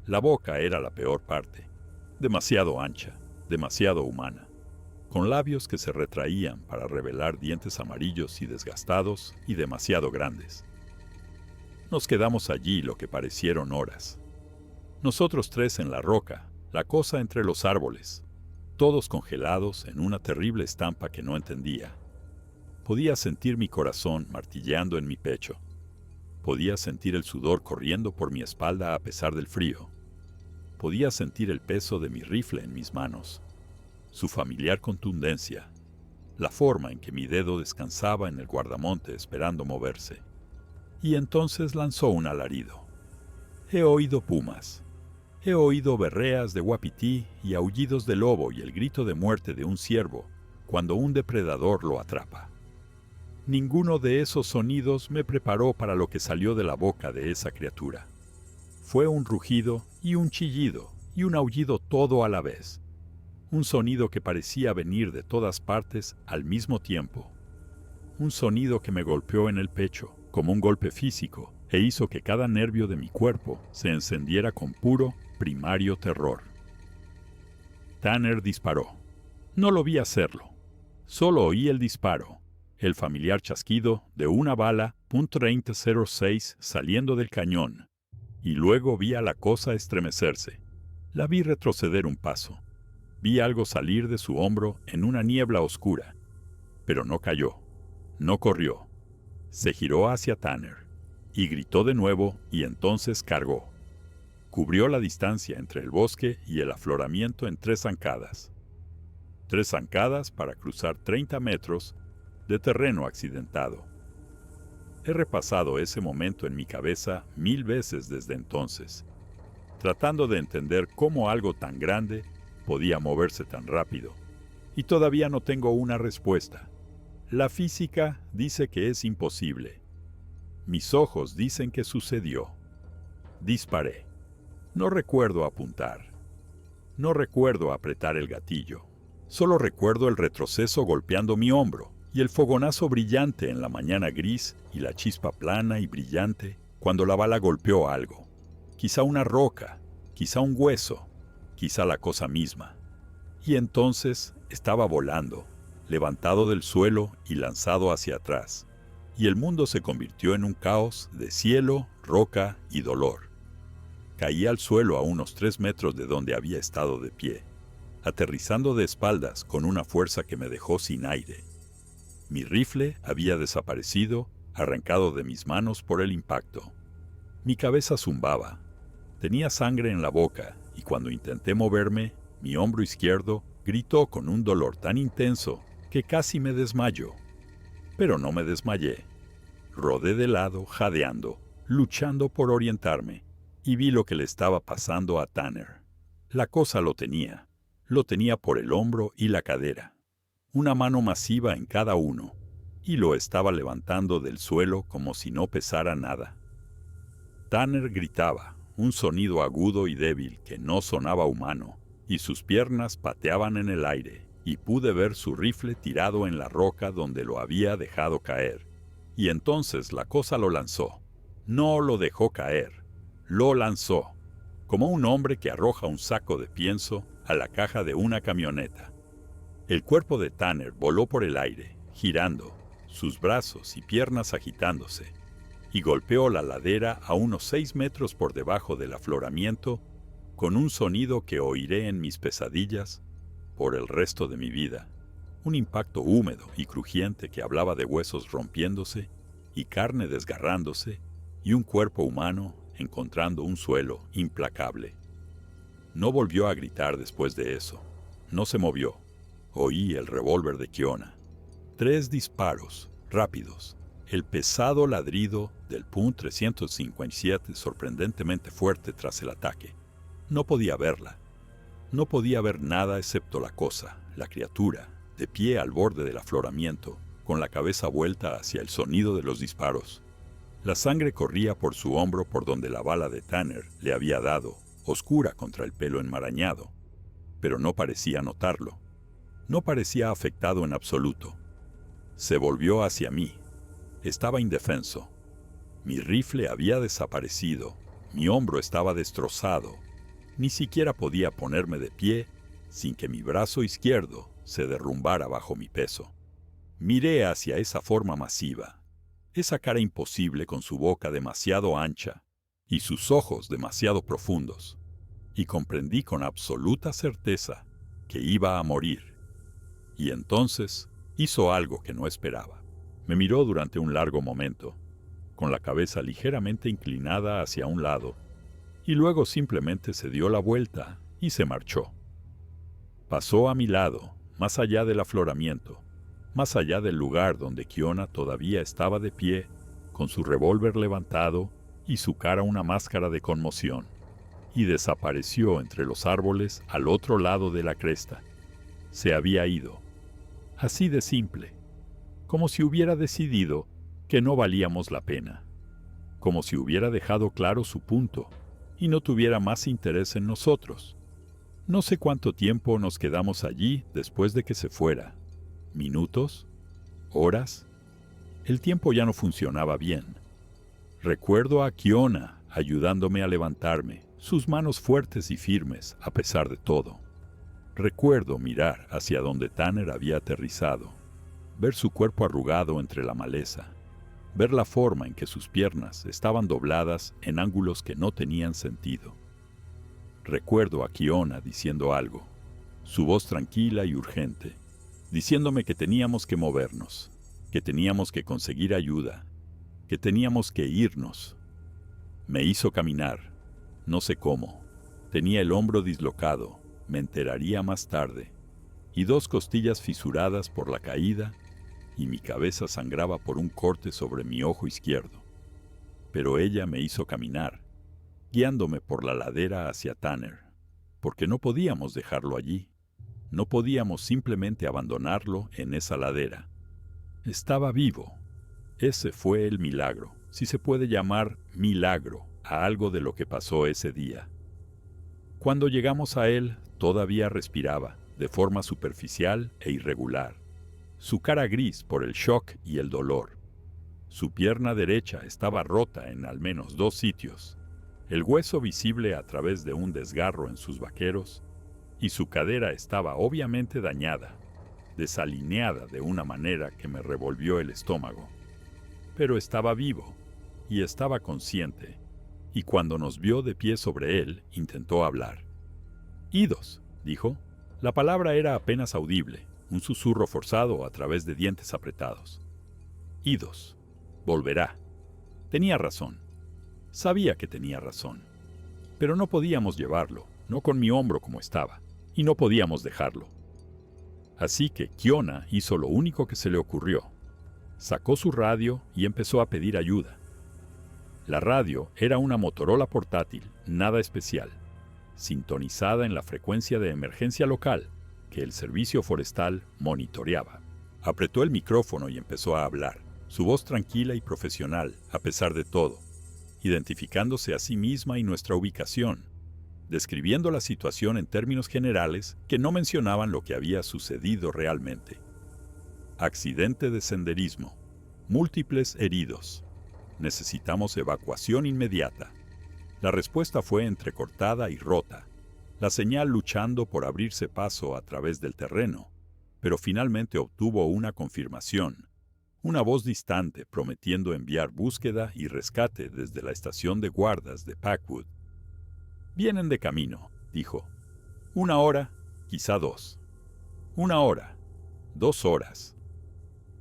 La boca era la peor parte, demasiado ancha, demasiado humana, con labios que se retraían para revelar dientes amarillos y desgastados y demasiado grandes. Nos quedamos allí lo que parecieron horas. Nosotros tres en la roca, la cosa entre los árboles, todos congelados en una terrible estampa que no entendía. Podía sentir mi corazón martilleando en mi pecho. Podía sentir el sudor corriendo por mi espalda a pesar del frío. Podía sentir el peso de mi rifle en mis manos, su familiar contundencia, la forma en que mi dedo descansaba en el guardamonte esperando moverse. Y entonces lanzó un alarido. He oído pumas. He oído berreas de uapití y aullidos de lobo y el grito de muerte de un ciervo cuando un depredador lo atrapa. Ninguno de esos sonidos me preparó para lo que salió de la boca de esa criatura. Fue un rugido y un chillido y un aullido todo a la vez. Un sonido que parecía venir de todas partes al mismo tiempo. Un sonido que me golpeó en el pecho, como un golpe físico, e hizo que cada nervio de mi cuerpo se encendiera con puro, primario terror. Tanner disparó. No lo vi hacerlo. Solo oí el disparo, el familiar chasquido de una bala .3006 saliendo del cañón, y luego vi a la cosa estremecerse. La vi retroceder un paso. Vi algo salir de su hombro en una niebla oscura, pero no cayó, no corrió. Se giró hacia Tanner, y gritó de nuevo, y entonces cargó. Cubrió la distancia entre el bosque y el afloramiento en 3 zancadas. 3 zancadas para cruzar 30 metros de terreno accidentado. He repasado ese momento en mi cabeza 1000 veces desde entonces, tratando de entender cómo algo tan grande podía moverse tan rápido, y todavía no tengo una respuesta. La física dice que es imposible. Mis ojos dicen que sucedió. Disparé. No recuerdo apuntar. No recuerdo apretar el gatillo. Solo recuerdo el retroceso golpeando mi hombro y el fogonazo brillante en la mañana gris y la chispa plana y brillante cuando la bala golpeó algo. Quizá una roca, quizá un hueso, quizá la cosa misma. Y entonces estaba volando, levantado del suelo y lanzado hacia atrás. Y el mundo se convirtió en un caos de cielo, roca y dolor. Caí al suelo a unos 3 metros de donde había estado de pie, aterrizando de espaldas con una fuerza que me dejó sin aire. Mi rifle había desaparecido, arrancado de mis manos por el impacto. Mi cabeza zumbaba. Tenía sangre en la boca y cuando intenté moverme, mi hombro izquierdo gritó con un dolor tan intenso que casi me desmayó. Pero no me desmayé. Rodé de lado, jadeando, luchando por orientarme, y vi lo que le estaba pasando a Tanner. La cosa lo tenía por el hombro y la cadera, una mano masiva en cada uno, y lo estaba levantando del suelo como si no pesara nada. Tanner gritaba, un sonido agudo y débil que no sonaba humano, y sus piernas pateaban en el aire, y pude ver su rifle tirado en la roca donde lo había dejado caer. Y entonces la cosa lo lanzó. No lo dejó caer, lo lanzó, como un hombre que arroja un saco de pienso a la caja de una camioneta. El cuerpo de Tanner voló por el aire, girando, sus brazos y piernas agitándose, y golpeó la ladera a unos 6 metros por debajo del afloramiento, con un sonido que oiré en mis pesadillas por el resto de mi vida. Un impacto húmedo y crujiente que hablaba de huesos rompiéndose y carne desgarrándose y un cuerpo humano encontrando un suelo implacable. No volvió a gritar después de eso. No se movió. Oí el revólver de Kiona. 3 disparos, rápidos. El pesado ladrido del .357 sorprendentemente fuerte tras el ataque. No podía verla. No podía ver nada excepto la cosa, la criatura, de pie al borde del afloramiento, con la cabeza vuelta hacia el sonido de los disparos. La sangre corría por su hombro por donde la bala de Tanner le había dado, oscura contra el pelo enmarañado, pero no parecía notarlo. No parecía afectado en absoluto. Se volvió hacia mí. Estaba indefenso. Mi rifle había desaparecido, mi hombro estaba destrozado. Ni siquiera podía ponerme de pie sin que mi brazo izquierdo se derrumbara bajo mi peso. Miré hacia esa forma masiva, esa cara imposible con su boca demasiado ancha y sus ojos demasiado profundos, y comprendí con absoluta certeza que iba a morir. Y entonces hizo algo que no esperaba. Me miró durante un largo momento, con la cabeza ligeramente inclinada hacia un lado, y luego simplemente se dio la vuelta y se marchó. Pasó a mi lado, más allá del afloramiento, más allá del lugar donde Kiona todavía estaba de pie, con su revólver levantado y su cara una máscara de conmoción, y desapareció entre los árboles al otro lado de la cresta. Se había ido. Así de simple. como si hubiera decidido que no valíamos la pena, como si hubiera dejado claro su punto y no tuviera más interés en nosotros. No sé cuánto tiempo nos quedamos allí después de que se fuera. ¿Minutos? ¿Horas? El tiempo ya no funcionaba bien. Recuerdo a Kiona ayudándome a levantarme, sus manos fuertes y firmes a pesar de todo. Recuerdo mirar hacia donde Tanner había aterrizado, ver su cuerpo arrugado entre la maleza, ver la forma en que sus piernas estaban dobladas en ángulos que no tenían sentido. Recuerdo a Kiona diciendo algo, su voz tranquila y urgente, diciéndome que teníamos que movernos, que teníamos que conseguir ayuda, que teníamos que irnos. Me hizo caminar, no sé cómo. Tenía el hombro dislocado, me enteraría más tarde, y 2 costillas fisuradas por la caída, y mi cabeza sangraba por un corte sobre mi ojo izquierdo. Pero ella me hizo caminar, guiándome por la ladera hacia Tanner, porque no podíamos dejarlo allí. No podíamos simplemente abandonarlo en esa ladera. Estaba vivo. Ese fue el milagro, si se puede llamar milagro a algo de lo que pasó ese día. Cuando llegamos a él, todavía respiraba, de forma superficial e irregular. Su cara gris por el shock y el dolor. Su pierna derecha estaba rota en al menos 2 sitios, el hueso visible a través de un desgarro en sus vaqueros, y su cadera estaba obviamente dañada, desalineada de una manera que me revolvió el estómago. Pero estaba vivo, y estaba consciente, y cuando nos vio de pie sobre él, intentó hablar. «Idos», dijo. La palabra era apenas audible, un susurro forzado a través de dientes apretados. «Idos. Volverá». Tenía razón. Sabía que tenía razón. Pero no podíamos llevarlo, no con mi hombro como estaba, y no podíamos dejarlo. Así que Kiona hizo lo único que se le ocurrió. Sacó su radio y empezó a pedir ayuda. La radio era una Motorola portátil, nada especial, sintonizada en la frecuencia de emergencia local que el servicio forestal monitoreaba. Apretó el micrófono y empezó a hablar, su voz tranquila y profesional, a pesar de todo, identificándose a sí misma y nuestra ubicación, describiendo la situación en términos generales que no mencionaban lo que había sucedido realmente. Accidente de senderismo. Múltiples heridos. Necesitamos evacuación inmediata. La respuesta fue entrecortada y rota, la señal luchando por abrirse paso a través del terreno, pero finalmente obtuvo una confirmación, una voz distante prometiendo enviar búsqueda y rescate desde la estación de guardas de Packwood. «Vienen de camino», dijo. «1 hora, quizá 2. 1 hora, 2 horas».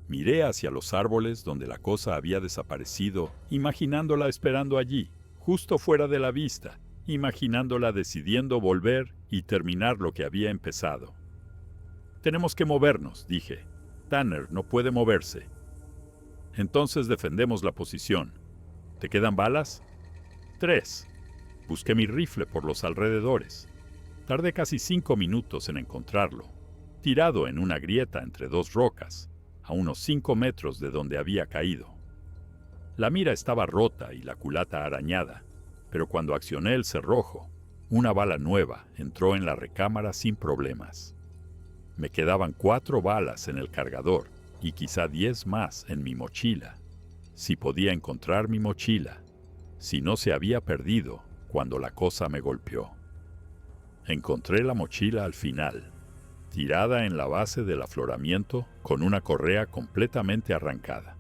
Miré hacia los árboles donde la cosa había desaparecido, imaginándola esperando allí, justo fuera de la vista, imaginándola decidiendo volver y terminar lo que había empezado. «Tenemos que movernos», dije. «Tanner no puede moverse». «Entonces defendemos la posición. ¿Te quedan balas?» 3. Busqué mi rifle por los alrededores. Tardé casi 5 minutos en encontrarlo, tirado en una grieta entre 2 rocas, a unos 5 metros de donde había caído. La mira estaba rota y la culata arañada, pero cuando accioné el cerrojo, una bala nueva entró en la recámara sin problemas. Me quedaban 4 balas en el cargador y quizá 10 más en mi mochila. Si podía encontrar mi mochila, si no se había perdido cuando la cosa me golpeó. Encontré la mochila al final, tirada en la base del afloramiento con una correa completamente arrancada.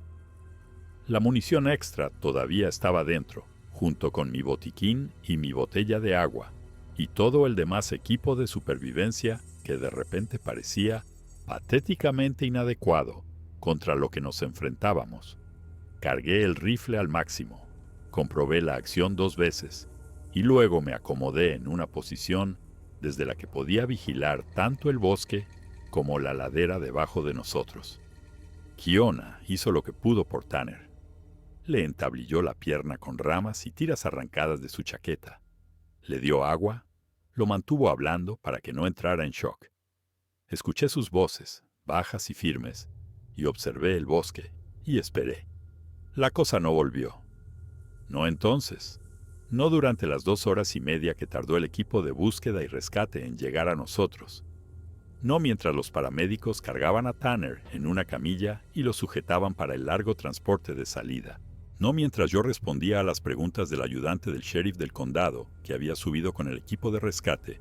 La munición extra todavía estaba dentro, junto con mi botiquín y mi botella de agua, y todo el demás equipo de supervivencia que de repente parecía patéticamente inadecuado contra lo que nos enfrentábamos. Cargué el rifle al máximo, comprobé la acción 2 veces, y luego me acomodé en una posición desde la que podía vigilar tanto el bosque como la ladera debajo de nosotros. Kiona hizo lo que pudo por Tanner. Le entablilló la pierna con ramas y tiras arrancadas de su chaqueta. Le dio agua, lo mantuvo hablando para que no entrara en shock. Escuché sus voces, bajas y firmes, y observé el bosque, y esperé. La cosa no volvió. No entonces. No durante las 2 horas y media que tardó el equipo de búsqueda y rescate en llegar a nosotros. No mientras los paramédicos cargaban a Tanner en una camilla y lo sujetaban para el largo transporte de salida. No mientras yo respondía a las preguntas del ayudante del sheriff del condado, que había subido con el equipo de rescate,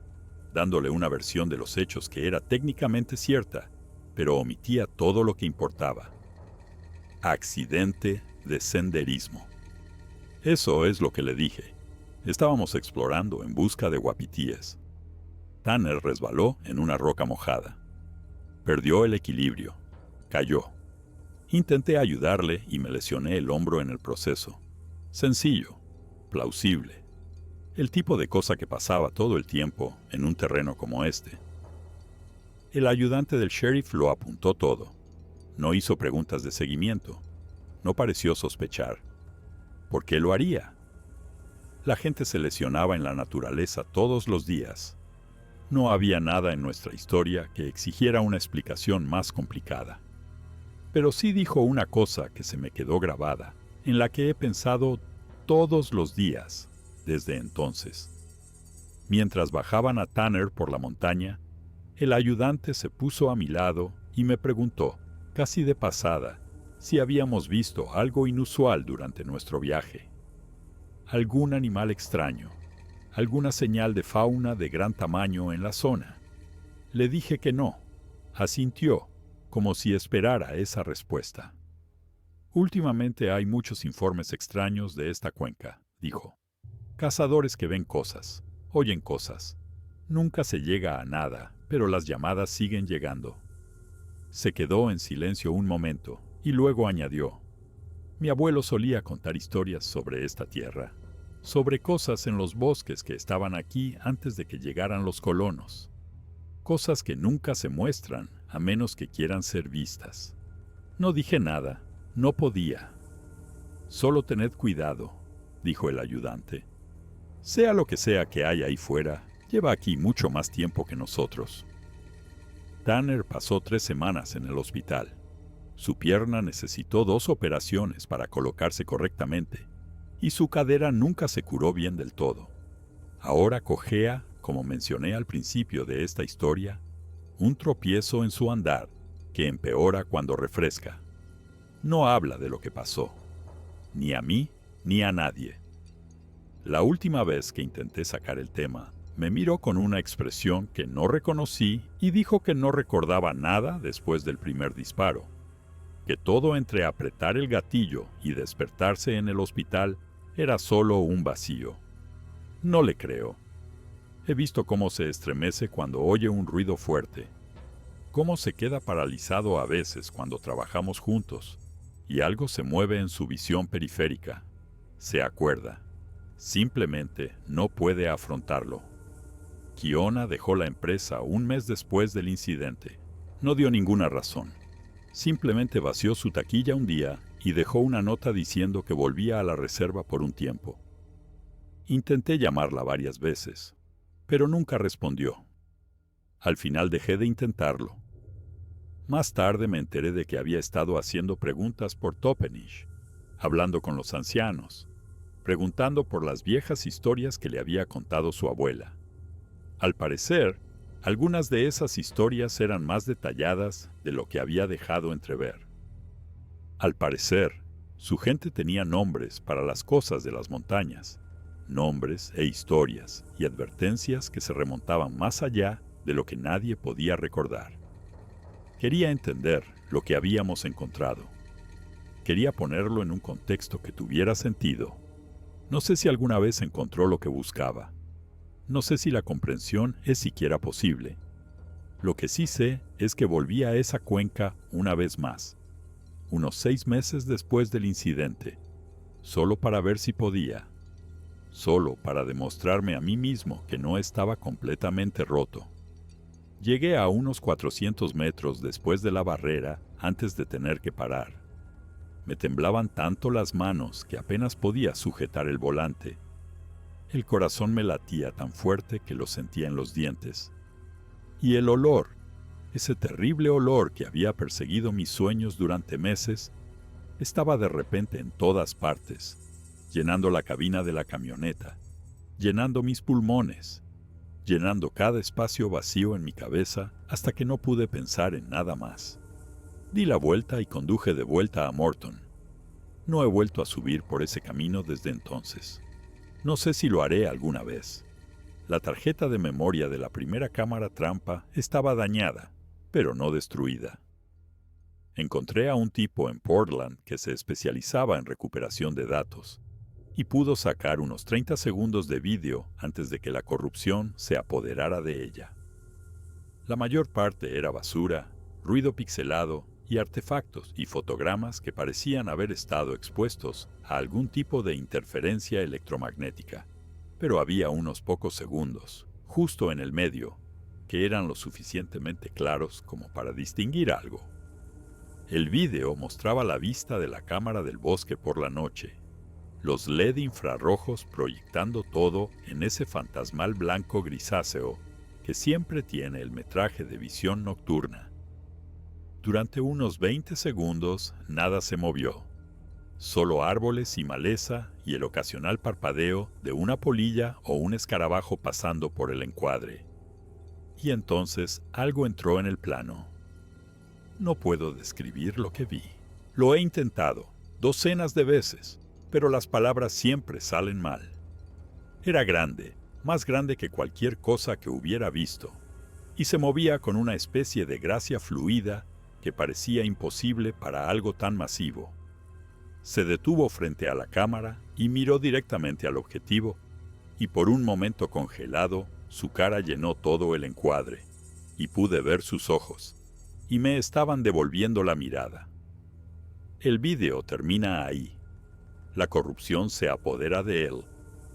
dándole una versión de los hechos que era técnicamente cierta, pero omitía todo lo que importaba. Accidente de senderismo. Eso es lo que le dije. Estábamos explorando en busca de guapitíes. Tanner resbaló en una roca mojada. Perdió el equilibrio. Cayó. Intenté ayudarle y me lesioné el hombro en el proceso. Sencillo, plausible. El tipo de cosa que pasaba todo el tiempo en un terreno como este. El ayudante del sheriff lo apuntó todo. No hizo preguntas de seguimiento. No pareció sospechar. ¿Por qué lo haría? La gente se lesionaba en la naturaleza todos los días. No había nada en nuestra historia que exigiera una explicación más complicada. Pero sí dijo una cosa que se me quedó grabada, en la que he pensado todos los días desde entonces. Mientras bajaban a Tanner por la montaña, el ayudante se puso a mi lado y me preguntó, casi de pasada, si habíamos visto algo inusual durante nuestro viaje. Algún animal extraño, alguna señal de fauna de gran tamaño en la zona. Le dije que no. Asintió, como si esperara esa respuesta. Últimamente hay muchos informes extraños de esta cuenca, dijo. Cazadores que ven cosas, oyen cosas. Nunca se llega a nada, pero las llamadas siguen llegando. Se quedó en silencio un momento y luego añadió: mi abuelo solía contar historias sobre esta tierra, sobre cosas en los bosques que estaban aquí antes de que llegaran los colonos. Cosas que nunca se muestran a menos que quieran ser vistas. No dije nada, no podía. Solo tened cuidado, dijo el ayudante. Sea lo que sea que haya ahí fuera, lleva aquí mucho más tiempo que nosotros. Tanner pasó 3 semanas en el hospital. Su pierna necesitó 2 operaciones para colocarse correctamente, y su cadera nunca se curó bien del todo. Ahora cojea, como mencioné al principio de esta historia, un tropiezo en su andar que empeora cuando refresca. No habla de lo que pasó, ni a mí ni a nadie. La última vez que intenté sacar el tema, me miró con una expresión que no reconocí y dijo que no recordaba nada después del primer disparo, que todo entre apretar el gatillo y despertarse en el hospital era solo un vacío. No le creo. He visto cómo se estremece cuando oye un ruido fuerte, cómo se queda paralizado a veces cuando trabajamos juntos, y algo se mueve en su visión periférica. Se acuerda. Simplemente no puede afrontarlo. Kiona dejó la empresa un mes después del incidente. No dio ninguna razón. Simplemente vació su taquilla un día y dejó una nota diciendo que volvía a la reserva por un tiempo. Intenté llamarla varias veces, pero nunca respondió. Al final dejé de intentarlo. Más tarde me enteré de que había estado haciendo preguntas por Toppenish, hablando con los ancianos, preguntando por las viejas historias que le había contado su abuela. Al parecer, algunas de esas historias eran más detalladas de lo que había dejado entrever. Al parecer, su gente tenía nombres para las cosas de las montañas, nombres e historias y advertencias que se remontaban más allá de lo que nadie podía recordar. Quería entender lo que habíamos encontrado. Quería ponerlo en un contexto que tuviera sentido. No sé si alguna vez encontró lo que buscaba. No sé si la comprensión es siquiera posible. Lo que sí sé es que volví a esa cuenca una vez más, unos 6 meses después del incidente, solo para ver si podía, solo para demostrarme a mí mismo que no estaba completamente roto. Llegué a unos 400 metros después de la barrera antes de tener que parar. Me temblaban tanto las manos que apenas podía sujetar el volante. El corazón me latía tan fuerte que lo sentía en los dientes. Y el olor, Ese terrible olor que había perseguido mis sueños durante meses estaba de repente en todas partes, llenando la cabina de la camioneta, llenando mis pulmones, llenando cada espacio vacío en mi cabeza hasta que no pude pensar en nada más. Di la vuelta y conduje de vuelta a Morton. No he vuelto a subir por ese camino desde entonces. No sé si lo haré alguna vez. La tarjeta de memoria de la primera cámara trampa estaba dañada, pero no destruida. Encontré a un tipo en Portland que se especializaba en recuperación de datos y pudo sacar unos 30 segundos de vídeo antes de que la corrupción se apoderara de ella. La mayor parte era basura, ruido pixelado y artefactos y fotogramas que parecían haber estado expuestos a algún tipo de interferencia electromagnética. Pero había unos pocos segundos, justo en el medio, que eran lo suficientemente claros como para distinguir algo. El vídeo mostraba la vista de la cámara del bosque por la noche, los LED infrarrojos proyectando todo en ese fantasmal blanco grisáceo que siempre tiene el metraje de visión nocturna. Durante unos 20 segundos nada se movió, solo árboles y maleza y el ocasional parpadeo de una polilla o un escarabajo pasando por el encuadre. Y entonces algo entró en el plano. No puedo describir lo que vi. Lo he intentado, docenas de veces, pero las palabras siempre salen mal. Era grande, más grande que cualquier cosa que hubiera visto, y se movía con una especie de gracia fluida que parecía imposible para algo tan masivo. Se detuvo frente a la cámara y miró directamente al objetivo, y por un momento congelado, su cara llenó todo el encuadre, y pude ver sus ojos, y me estaban devolviendo la mirada. El vídeo termina ahí. La corrupción se apodera de él,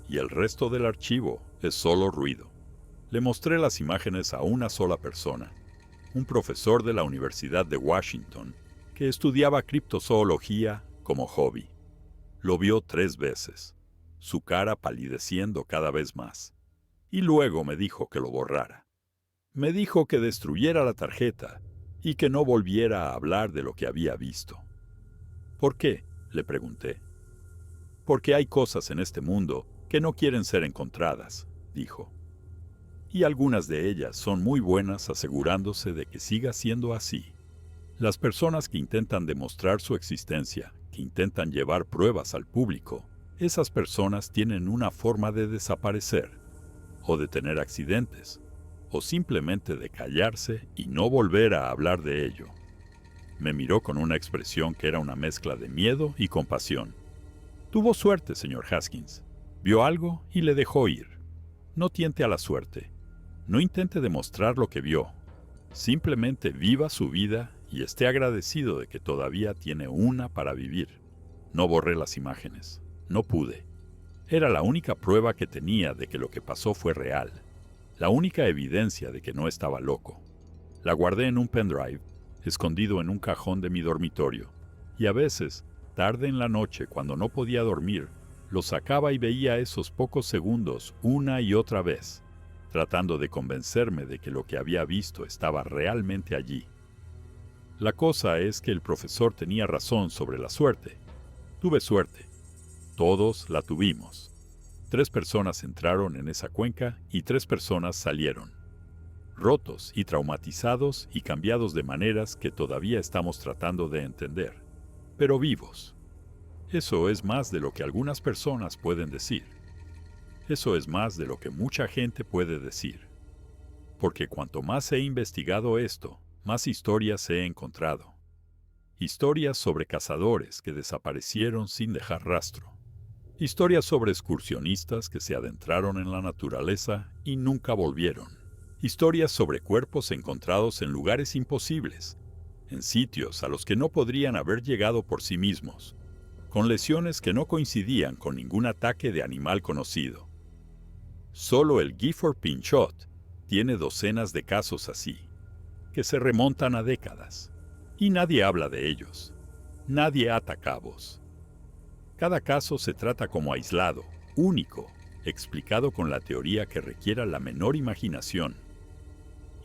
y el resto del archivo es solo ruido. Le mostré las imágenes a una sola persona, un profesor de la Universidad de Washington, que estudiaba criptozoología como hobby. Lo vio 3 veces, su cara palideciendo cada vez más, y luego me dijo que lo borrara. Me dijo que destruyera la tarjeta y que no volviera a hablar de lo que había visto. ¿Por qué?, le pregunté. Porque hay cosas en este mundo que no quieren ser encontradas, dijo. Y algunas de ellas son muy buenas asegurándose de que siga siendo así. Las personas que intentan demostrar su existencia, que intentan llevar pruebas al público, esas personas tienen una forma de desaparecer, o de tener accidentes, o simplemente de callarse y no volver a hablar de ello. Me miró con una expresión que era una mezcla de miedo y compasión. Tuvo suerte, señor Haskins. Vio algo y le dejó ir. No tiente a la suerte. No intente demostrar lo que vio. Simplemente viva su vida y esté agradecido de que todavía tiene una para vivir. No borré las imágenes. No pude. Era la única prueba que tenía de que lo que pasó fue real. La única evidencia de que no estaba loco. La guardé en un pendrive, escondido en un cajón de mi dormitorio, y a veces, tarde en la noche cuando no podía dormir, lo sacaba y veía esos pocos segundos una y otra vez, tratando de convencerme de que lo que había visto estaba realmente allí. La cosa es que el profesor tenía razón sobre la suerte. Tuve suerte. Todos la tuvimos. 3 personas entraron en esa cuenca y 3 personas salieron. Rotos y traumatizados y cambiados de maneras que todavía estamos tratando de entender, pero vivos. Eso es más de lo que algunas personas pueden decir. Eso es más de lo que mucha gente puede decir. Porque cuanto más he investigado esto, más historias he encontrado. Historias sobre cazadores que desaparecieron sin dejar rastro. Historias sobre excursionistas que se adentraron en la naturaleza y nunca volvieron. Historias sobre cuerpos encontrados en lugares imposibles, en sitios a los que no podrían haber llegado por sí mismos, con lesiones que no coincidían con ningún ataque de animal conocido. Solo el Gifford Pinchot tiene docenas de casos así, que se remontan a décadas, y nadie habla de ellos. Nadie ata cabos. Cada caso se trata como aislado, único, explicado con la teoría que requiera la menor imaginación.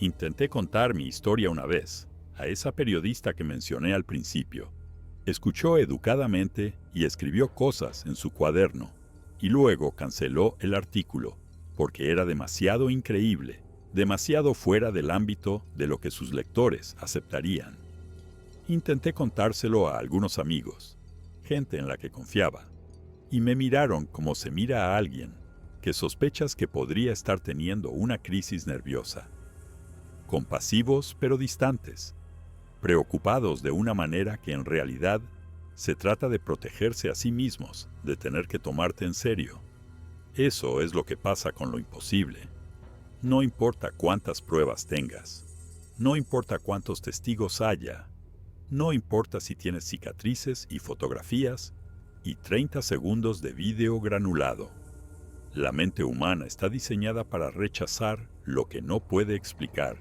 Intenté contar mi historia una vez a esa periodista que mencioné al principio. Escuchó educadamente y escribió cosas en su cuaderno, y luego canceló el artículo porque era demasiado increíble, demasiado fuera del ámbito de lo que sus lectores aceptarían. Intenté contárselo a algunos amigos, gente en la que confiaba, y me miraron como se mira a alguien que sospechas que podría estar teniendo una crisis nerviosa. Compasivos pero distantes, preocupados de una manera que en realidad se trata de protegerse a sí mismos, de tener que tomarte en serio. Eso es lo que pasa con lo imposible. No importa cuántas pruebas tengas, no importa cuántos testigos haya, no importa si tienes cicatrices y fotografías y 30 segundos de vídeo granulado. La mente humana está diseñada para rechazar lo que no puede explicar,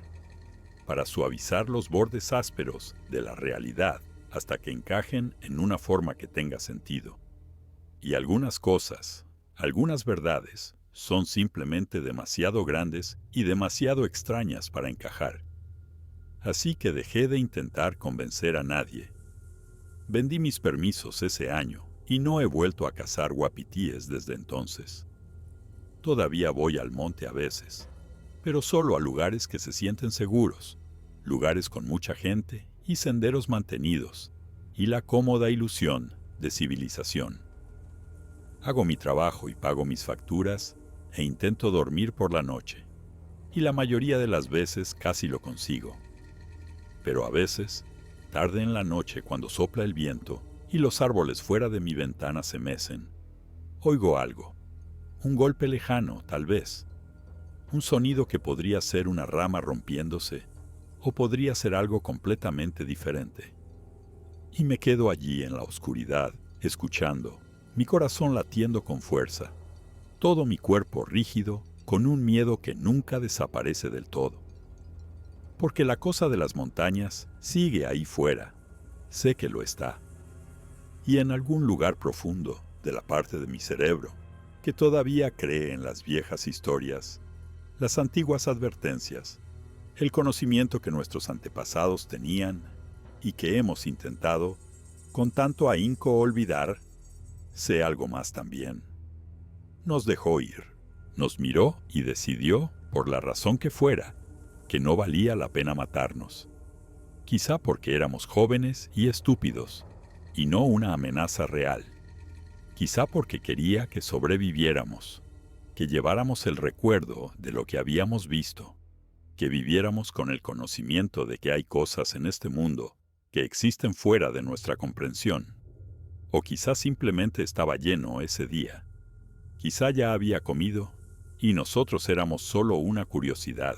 para suavizar los bordes ásperos de la realidad hasta que encajen en una forma que tenga sentido. Y algunas cosas, algunas verdades, son simplemente demasiado grandes y demasiado extrañas para encajar. Así que dejé de intentar convencer a nadie. Vendí mis permisos ese año y no he vuelto a cazar guapitíes desde entonces. Todavía voy al monte a veces, pero solo a lugares que se sienten seguros, lugares con mucha gente y senderos mantenidos, y la cómoda ilusión de civilización. Hago mi trabajo y pago mis facturas e intento dormir por la noche, y la mayoría de las veces casi lo consigo. Pero a veces, tarde en la noche cuando sopla el viento y los árboles fuera de mi ventana se mecen, oigo algo, un golpe lejano tal vez, un sonido que podría ser una rama rompiéndose o podría ser algo completamente diferente. Y me quedo allí en la oscuridad, escuchando, mi corazón latiendo con fuerza, todo mi cuerpo rígido, con un miedo que nunca desaparece del todo. Porque la cosa de las montañas sigue ahí fuera, sé que lo está. Y en algún lugar profundo de la parte de mi cerebro, que todavía cree en las viejas historias, las antiguas advertencias, el conocimiento que nuestros antepasados tenían y que hemos intentado, con tanto ahínco olvidar, sé algo más también. Nos dejó ir, nos miró y decidió, por la razón que fuera, que no valía la pena matarnos. Quizá porque éramos jóvenes y estúpidos, y no una amenaza real. Quizá porque quería que sobreviviéramos, que lleváramos el recuerdo de lo que habíamos visto, que viviéramos con el conocimiento de que hay cosas en este mundo que existen fuera de nuestra comprensión. O quizá simplemente estaba lleno ese día. Quizá ya había comido y nosotros éramos solo una curiosidad,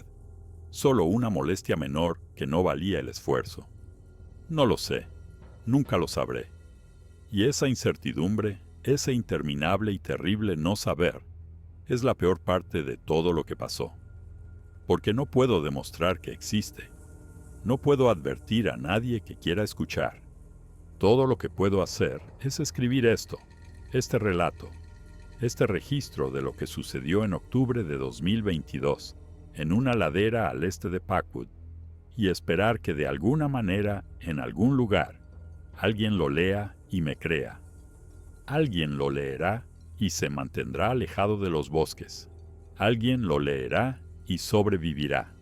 solo una molestia menor que no valía el esfuerzo. No lo sé, nunca lo sabré. Y esa incertidumbre, ese interminable y terrible no saber, es la peor parte de todo lo que pasó. Porque no puedo demostrar que existe. No puedo advertir a nadie que quiera escuchar. Todo lo que puedo hacer es escribir esto, este relato, este registro de lo que sucedió en octubre de 2022, en una ladera al este de Packwood, y esperar que de alguna manera, en algún lugar, alguien lo lea y me crea. Alguien lo leerá y se mantendrá alejado de los bosques. Alguien lo leerá y sobrevivirá.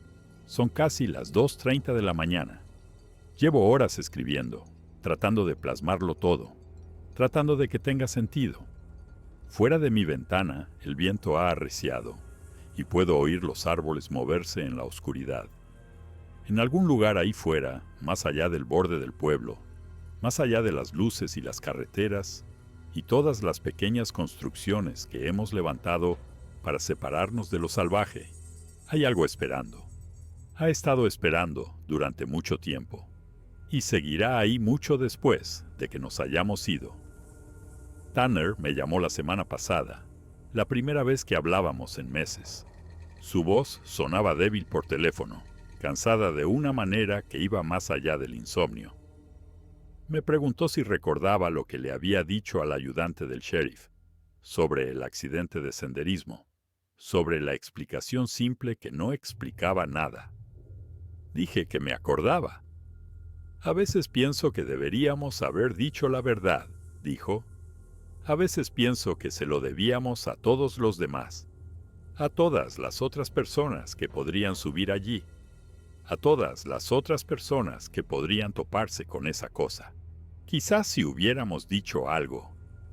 Son casi las 2:30 de la mañana. Llevo horas escribiendo, tratando de plasmarlo todo, tratando de que tenga sentido. Fuera de mi ventana, el viento ha arreciado, y puedo oír los árboles moverse en la oscuridad. En algún lugar ahí fuera, más allá del borde del pueblo, más allá de las luces y las carreteras, y todas las pequeñas construcciones que hemos levantado para separarnos de lo salvaje, hay algo esperando. Ha estado esperando durante mucho tiempo, y seguirá ahí mucho después de que nos hayamos ido. Tanner me llamó la semana pasada, la primera vez que hablábamos en meses. Su voz sonaba débil por teléfono, cansada de una manera que iba más allá del insomnio. Me preguntó si recordaba lo que le había dicho al ayudante del sheriff sobre el accidente de senderismo, sobre la explicación simple que no explicaba nada. Dije que me acordaba. A veces pienso que deberíamos haber dicho la verdad, dijo. A veces pienso que se lo debíamos a todos los demás, a todas las otras personas que podrían subir allí, a todas las otras personas que podrían toparse con esa cosa. Quizás si hubiéramos dicho algo,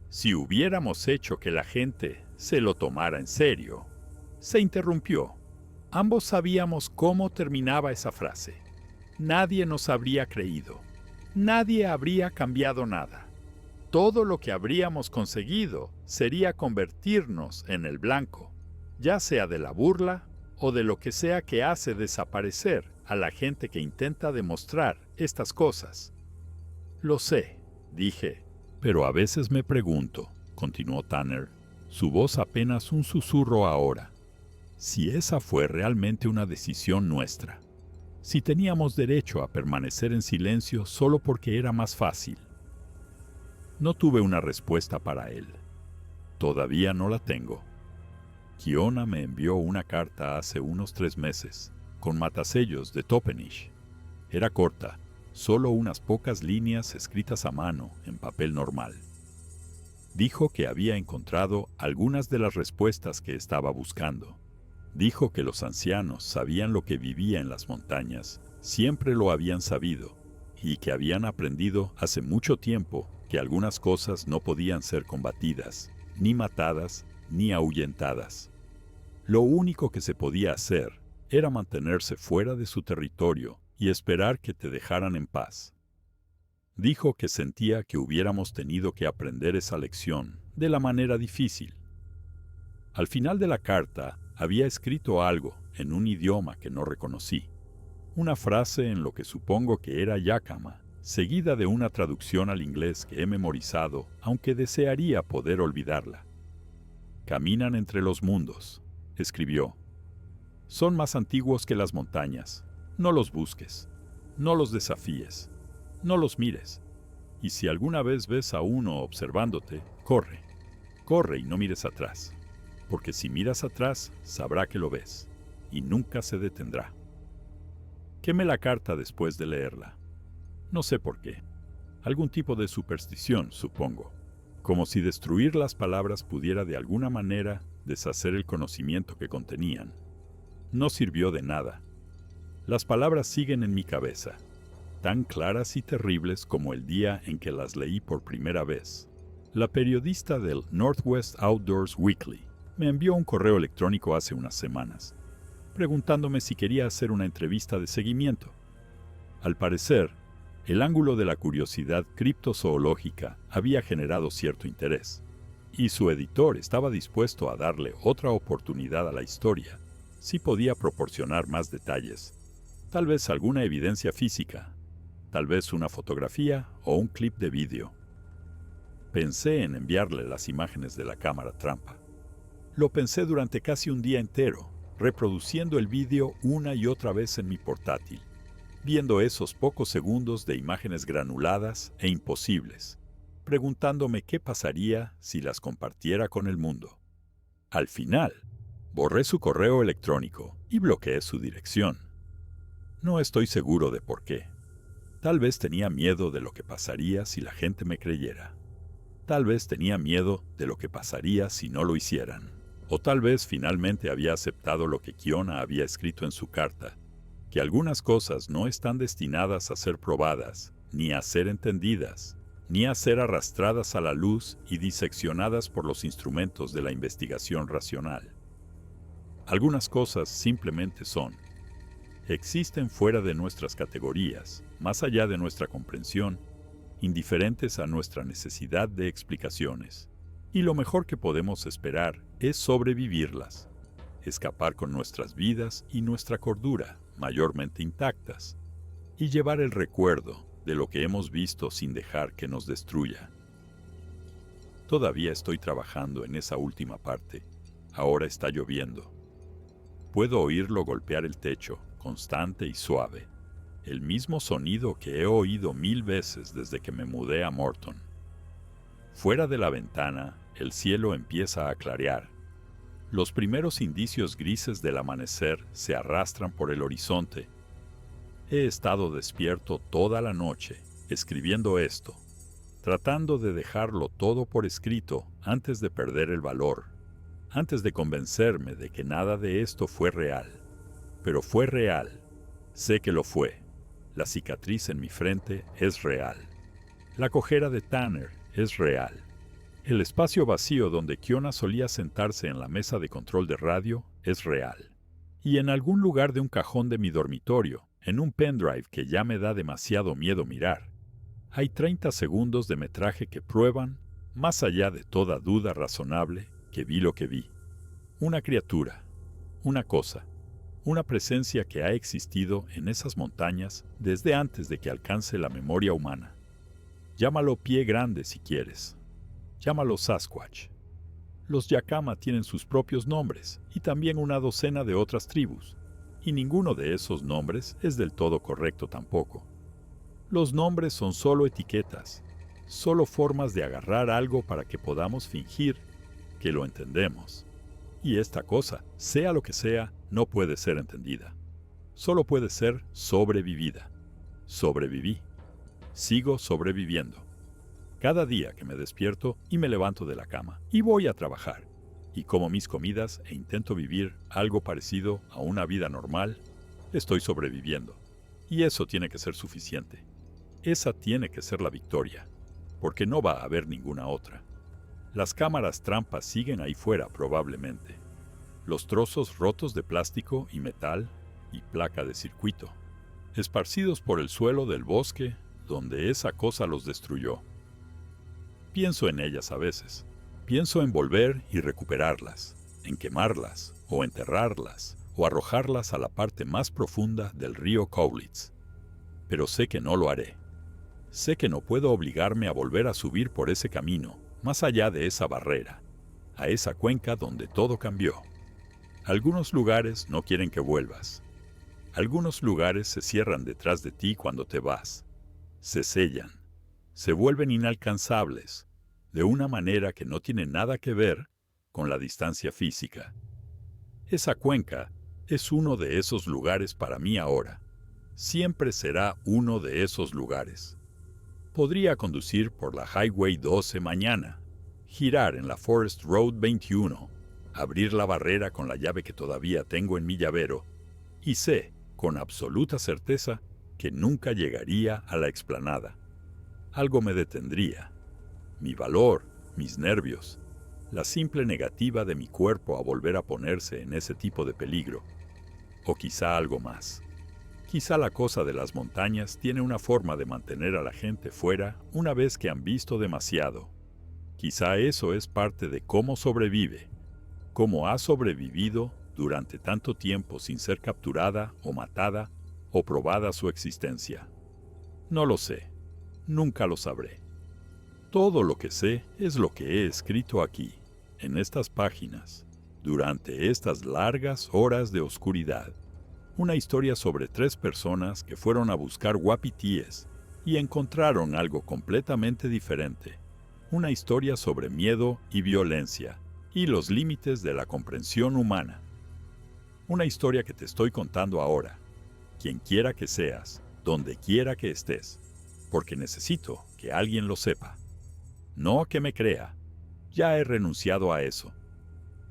si hubiéramos hecho que la gente se lo tomara en serio. Se interrumpió. Ambos sabíamos cómo terminaba esa frase. Nadie nos habría creído. Nadie habría cambiado nada. Todo lo que habríamos conseguido sería convertirnos en el blanco, ya sea de la burla o de lo que sea que hace desaparecer a la gente que intenta demostrar estas cosas. Lo sé, dije, pero a veces me pregunto, continuó Tanner, su voz apenas un susurro ahora, si esa fue realmente una decisión nuestra, si teníamos derecho a permanecer en silencio solo porque era más fácil. No tuve una respuesta para él. Todavía no la tengo. Kiona me envió una carta hace unos 3 meses, con matasellos de Toppenish. Era corta, solo unas pocas líneas escritas a mano en papel normal. Dijo que había encontrado algunas de las respuestas que estaba buscando. Dijo que los ancianos sabían lo que vivía en las montañas, siempre lo habían sabido, y que habían aprendido hace mucho tiempo que algunas cosas no podían ser combatidas, ni matadas, ni ahuyentadas. Lo único que se podía hacer era mantenerse fuera de su territorio y esperar que te dejaran en paz. Dijo que sentía que hubiéramos tenido que aprender esa lección de la manera difícil. Al final de la carta había escrito algo en un idioma que no reconocí, una frase en lo que supongo que era Yakama, seguida de una traducción al inglés que he memorizado, aunque desearía poder olvidarla. Caminan entre los mundos, escribió. Son más antiguos que las montañas. No los busques, no los desafíes, no los mires. Y si alguna vez ves a uno observándote, corre, corre y no mires atrás, porque si miras atrás, sabrá que lo ves, y nunca se detendrá. Quemé la carta después de leerla. No sé por qué. Algún tipo de superstición, supongo. Como si destruir las palabras pudiera de alguna manera deshacer el conocimiento que contenían. No sirvió de nada. Las palabras siguen en mi cabeza, tan claras y terribles como el día en que las leí por primera vez. La periodista del Northwest Outdoors Weekly me envió un correo electrónico hace unas semanas, preguntándome si quería hacer una entrevista de seguimiento. Al parecer, el ángulo de la curiosidad criptozoológica había generado cierto interés, y su editor estaba dispuesto a darle otra oportunidad a la historia, si podía proporcionar más detalles, tal vez alguna evidencia física, tal vez una fotografía o un clip de vídeo. Pensé en enviarle las imágenes de la cámara trampa. Lo pensé durante casi un día entero, reproduciendo el vídeo una y otra vez en mi portátil, viendo esos pocos segundos de imágenes granuladas e imposibles, preguntándome qué pasaría si las compartiera con el mundo. Al final, borré su correo electrónico y bloqueé su dirección. No estoy seguro de por qué. Tal vez tenía miedo de lo que pasaría si la gente me creyera. Tal vez tenía miedo de lo que pasaría si no lo hicieran. O tal vez finalmente había aceptado lo que Kiona había escrito en su carta, que algunas cosas no están destinadas a ser probadas, ni a ser entendidas, ni a ser arrastradas a la luz y diseccionadas por los instrumentos de la investigación racional. Algunas cosas simplemente son. Existen fuera de nuestras categorías, más allá de nuestra comprensión, indiferentes a nuestra necesidad de explicaciones. Y lo mejor que podemos esperar es sobrevivirlas, escapar con nuestras vidas y nuestra cordura mayormente intactas, y llevar el recuerdo de lo que hemos visto sin dejar que nos destruya. Todavía estoy trabajando en esa última parte. Ahora está lloviendo. Puedo oírlo golpear el techo, constante y suave, el mismo sonido que he oído 1000 veces desde que me mudé a Morton. Fuera de la ventana, el cielo empieza a clarear. Los primeros indicios grises del amanecer se arrastran por el horizonte, He estado despierto toda la noche, escribiendo esto, tratando de dejarlo todo por escrito antes de perder el valor, antes de convencerme de que nada de esto fue real. Pero fue real. Sé que lo fue. La cicatriz en mi frente es real. La cojera de Tanner es real. El espacio vacío donde Kiona solía sentarse en la mesa de control de radio es real. Y en algún lugar de un cajón de mi dormitorio, en un pendrive que ya me da demasiado miedo mirar, hay 30 segundos de metraje que prueban, más allá de toda duda razonable, que vi lo que vi. Una criatura, una cosa, una presencia que ha existido en esas montañas desde antes de que alcance la memoria humana. Llámalo pie grande si quieres. Llámalo Sasquatch. Los Yakama tienen sus propios nombres y también una docena de otras tribus, y ninguno de esos nombres es del todo correcto tampoco. Los nombres son solo etiquetas, solo formas de agarrar algo para que podamos fingir que lo entendemos. Y esta cosa, sea lo que sea, no puede ser entendida. Solo puede ser sobrevivida. Sobreviví. Sigo sobreviviendo. Cada día que me despierto y me levanto de la cama y voy a trabajar, y como mis comidas e intento vivir algo parecido a una vida normal, estoy sobreviviendo. Y eso tiene que ser suficiente. Esa tiene que ser la victoria, porque no va a haber ninguna otra. Las cámaras trampas siguen ahí fuera probablemente. Los trozos rotos de plástico y metal y placa de circuito, esparcidos por el suelo del bosque donde esa cosa los destruyó. Pienso en ellas a veces. Pienso en volver y recuperarlas, en quemarlas, o enterrarlas, o arrojarlas a la parte más profunda del río Cowlitz. Pero sé que no lo haré. Sé que no puedo obligarme a volver a subir por ese camino, más allá de esa barrera, a esa cuenca donde todo cambió. Algunos lugares no quieren que vuelvas. Algunos lugares se cierran detrás de ti cuando te vas. Se sellan. Se vuelven inalcanzables, de una manera que no tiene nada que ver con la distancia física. Esa cuenca es uno de esos lugares para mí ahora. Siempre será uno de esos lugares. Podría conducir por la Highway 12 mañana, girar en la Forest Road 21, abrir la barrera con la llave que todavía tengo en mi llavero, y sé, con absoluta certeza, que nunca llegaría a la explanada. Algo me detendría. Mi valor, mis nervios, la simple negativa de mi cuerpo a volver a ponerse en ese tipo de peligro. O quizá algo más. Quizá la cosa de las montañas tiene una forma de mantener a la gente fuera una vez que han visto demasiado. Quizá eso es parte de cómo sobrevive, cómo ha sobrevivido durante tanto tiempo sin ser capturada o matada o probada su existencia. No lo sé. Nunca lo sabré. Todo lo que sé es lo que he escrito aquí, en estas páginas, durante estas largas horas de oscuridad. Una historia sobre 3 personas que fueron a buscar wapitíes y encontraron algo completamente diferente. Una historia sobre miedo y violencia y los límites de la comprensión humana. Una historia que te estoy contando ahora, quien quiera que seas, donde quiera que estés, porque necesito que alguien lo sepa. No que me crea, ya he renunciado a eso,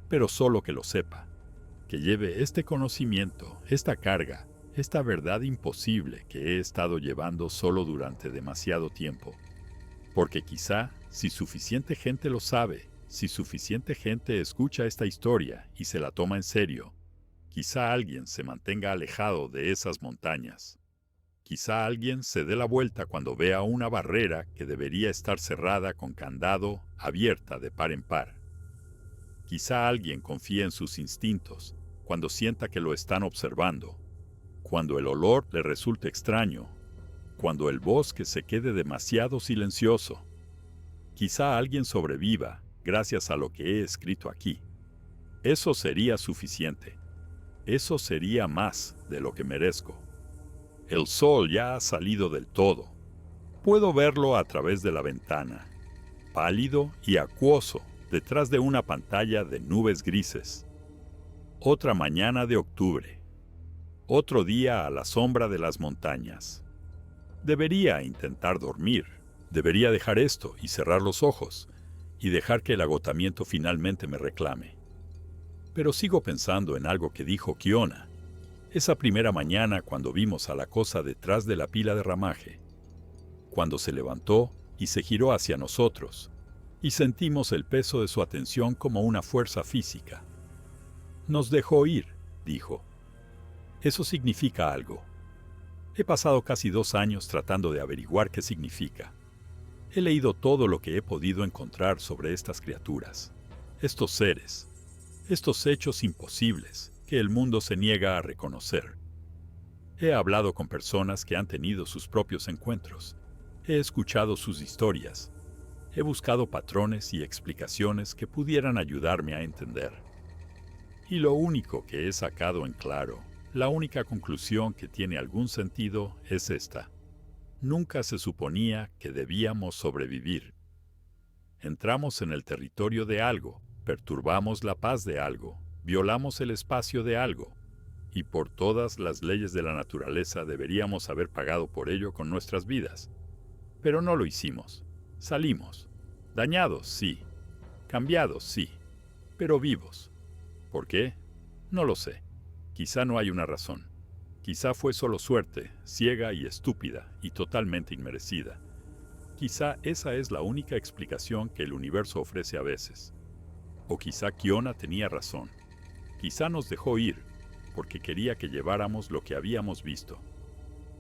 pero solo que lo sepa, que lleve este conocimiento, esta carga, esta verdad imposible que he estado llevando solo durante demasiado tiempo. Porque quizá, si suficiente gente lo sabe, si suficiente gente escucha esta historia y se la toma en serio, quizá alguien se mantenga alejado de esas montañas. Quizá alguien se dé la vuelta cuando vea una barrera que debería estar cerrada con candado, abierta de par en par. Quizá alguien confíe en sus instintos cuando sienta que lo están observando, cuando el olor le resulte extraño, cuando el bosque se quede demasiado silencioso. Quizá alguien sobreviva gracias a lo que he escrito aquí. Eso sería suficiente. Eso sería más de lo que merezco. El sol ya ha salido del todo. Puedo verlo a través de la ventana, pálido y acuoso, detrás de una pantalla de nubes grises. Otra mañana de octubre. Otro día a la sombra de las montañas. Debería intentar dormir. Debería dejar esto y cerrar los ojos y dejar que el agotamiento finalmente me reclame. Pero sigo pensando en algo que dijo Kiona esa primera mañana cuando vimos a la cosa detrás de la pila de ramaje, cuando se levantó y se giró hacia nosotros, y sentimos el peso de su atención como una fuerza física. Nos dejó ir, dijo. Eso significa algo. He pasado casi 2 años tratando de averiguar qué significa. He leído todo lo que he podido encontrar sobre estas criaturas, estos seres, estos hechos imposibles que el mundo se niega a reconocer. He hablado con personas que han tenido sus propios encuentros. He escuchado sus historias. He buscado patrones y explicaciones que pudieran ayudarme a entender. Y lo único que he sacado en claro, la única conclusión que tiene algún sentido es esta. Nunca se suponía que debíamos sobrevivir. Entramos en el territorio de algo, perturbamos la paz de algo, violamos el espacio de algo, y por todas las leyes de la naturaleza deberíamos haber pagado por ello con nuestras vidas. Pero no lo hicimos. Salimos. Dañados, sí. Cambiados, sí. Pero vivos. ¿Por qué? No lo sé. Quizá no hay una razón. Quizá fue solo suerte, ciega y estúpida, y totalmente inmerecida. Quizá esa es la única explicación que el universo ofrece a veces. O quizá Kiona tenía razón. Quizá nos dejó ir, porque quería que lleváramos lo que habíamos visto.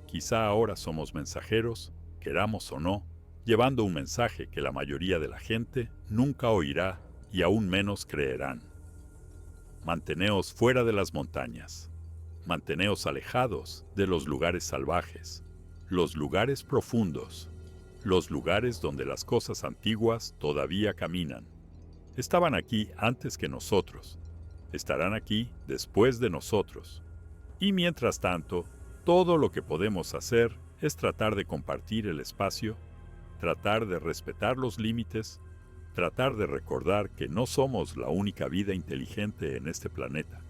Quizá ahora somos mensajeros, queramos o no, llevando un mensaje que la mayoría de la gente nunca oirá y aún menos creerán. Manteneos fuera de las montañas. Manteneos alejados de los lugares salvajes, los lugares profundos, los lugares donde las cosas antiguas todavía caminan. Estaban aquí antes que nosotros. Estarán aquí después de nosotros. Y mientras tanto, todo lo que podemos hacer es tratar de compartir el espacio, tratar de respetar los límites, tratar de recordar que no somos la única vida inteligente en este planeta,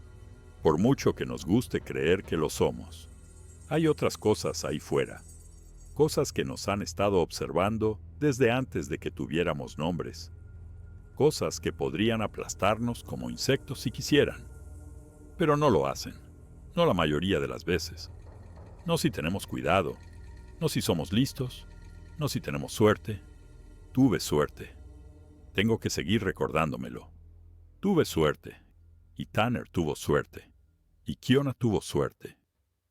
por mucho que nos guste creer que lo somos. Hay otras cosas ahí fuera, cosas que nos han estado observando desde antes de que tuviéramos nombres, cosas que podrían aplastarnos como insectos si quisieran, pero no lo hacen, no la mayoría de las veces, no si tenemos cuidado, no si somos listos, no si tenemos suerte. Tuve suerte. Tengo que seguir recordándomelo. Tuve suerte, y Tanner tuvo suerte, y Kiona tuvo suerte,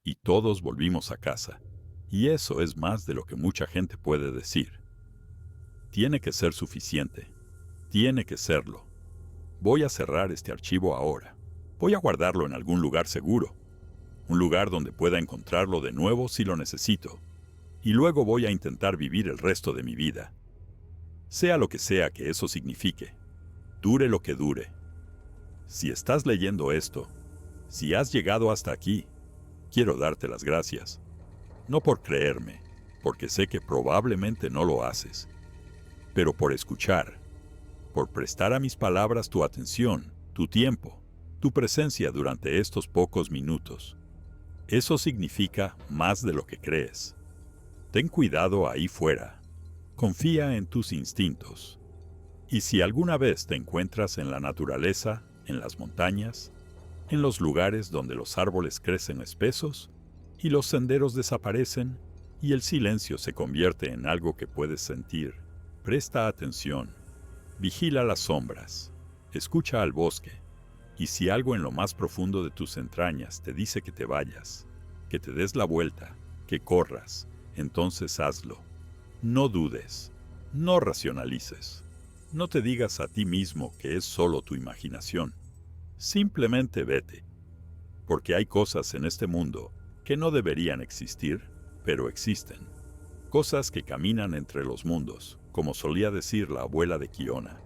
y todos volvimos a casa, y eso es más de lo que mucha gente puede decir. Tiene que ser suficiente. Tiene que serlo. Voy a cerrar este archivo ahora. Voy a guardarlo en algún lugar seguro. Un lugar donde pueda encontrarlo de nuevo si lo necesito. Y luego voy a intentar vivir el resto de mi vida. Sea lo que sea que eso signifique. Dure lo que dure. Si estás leyendo esto, si has llegado hasta aquí, quiero darte las gracias. No por creerme, porque sé que probablemente no lo haces, pero por escuchar, por prestar a mis palabras tu atención, tu tiempo, tu presencia durante estos pocos minutos. Eso significa más de lo que crees. Ten cuidado ahí fuera. Confía en tus instintos. Y si alguna vez te encuentras en la naturaleza, en las montañas, en los lugares donde los árboles crecen espesos y los senderos desaparecen y el silencio se convierte en algo que puedes sentir, presta atención. Vigila las sombras, escucha al bosque, y si algo en lo más profundo de tus entrañas te dice que te vayas, que te des la vuelta, que corras, entonces hazlo. No dudes, no racionalices, no te digas a ti mismo que es solo tu imaginación. Simplemente vete, porque hay cosas en este mundo que no deberían existir, pero existen. Cosas que caminan entre los mundos, como solía decir la abuela de Kiona.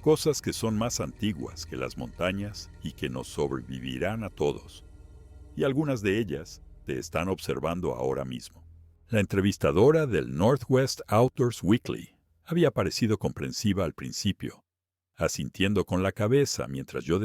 Cosas que son más antiguas que las montañas y que nos sobrevivirán a todos. Y algunas de ellas te están observando ahora mismo. La entrevistadora del Northwest Outdoors Weekly había parecido comprensiva al principio, asintiendo con la cabeza mientras yo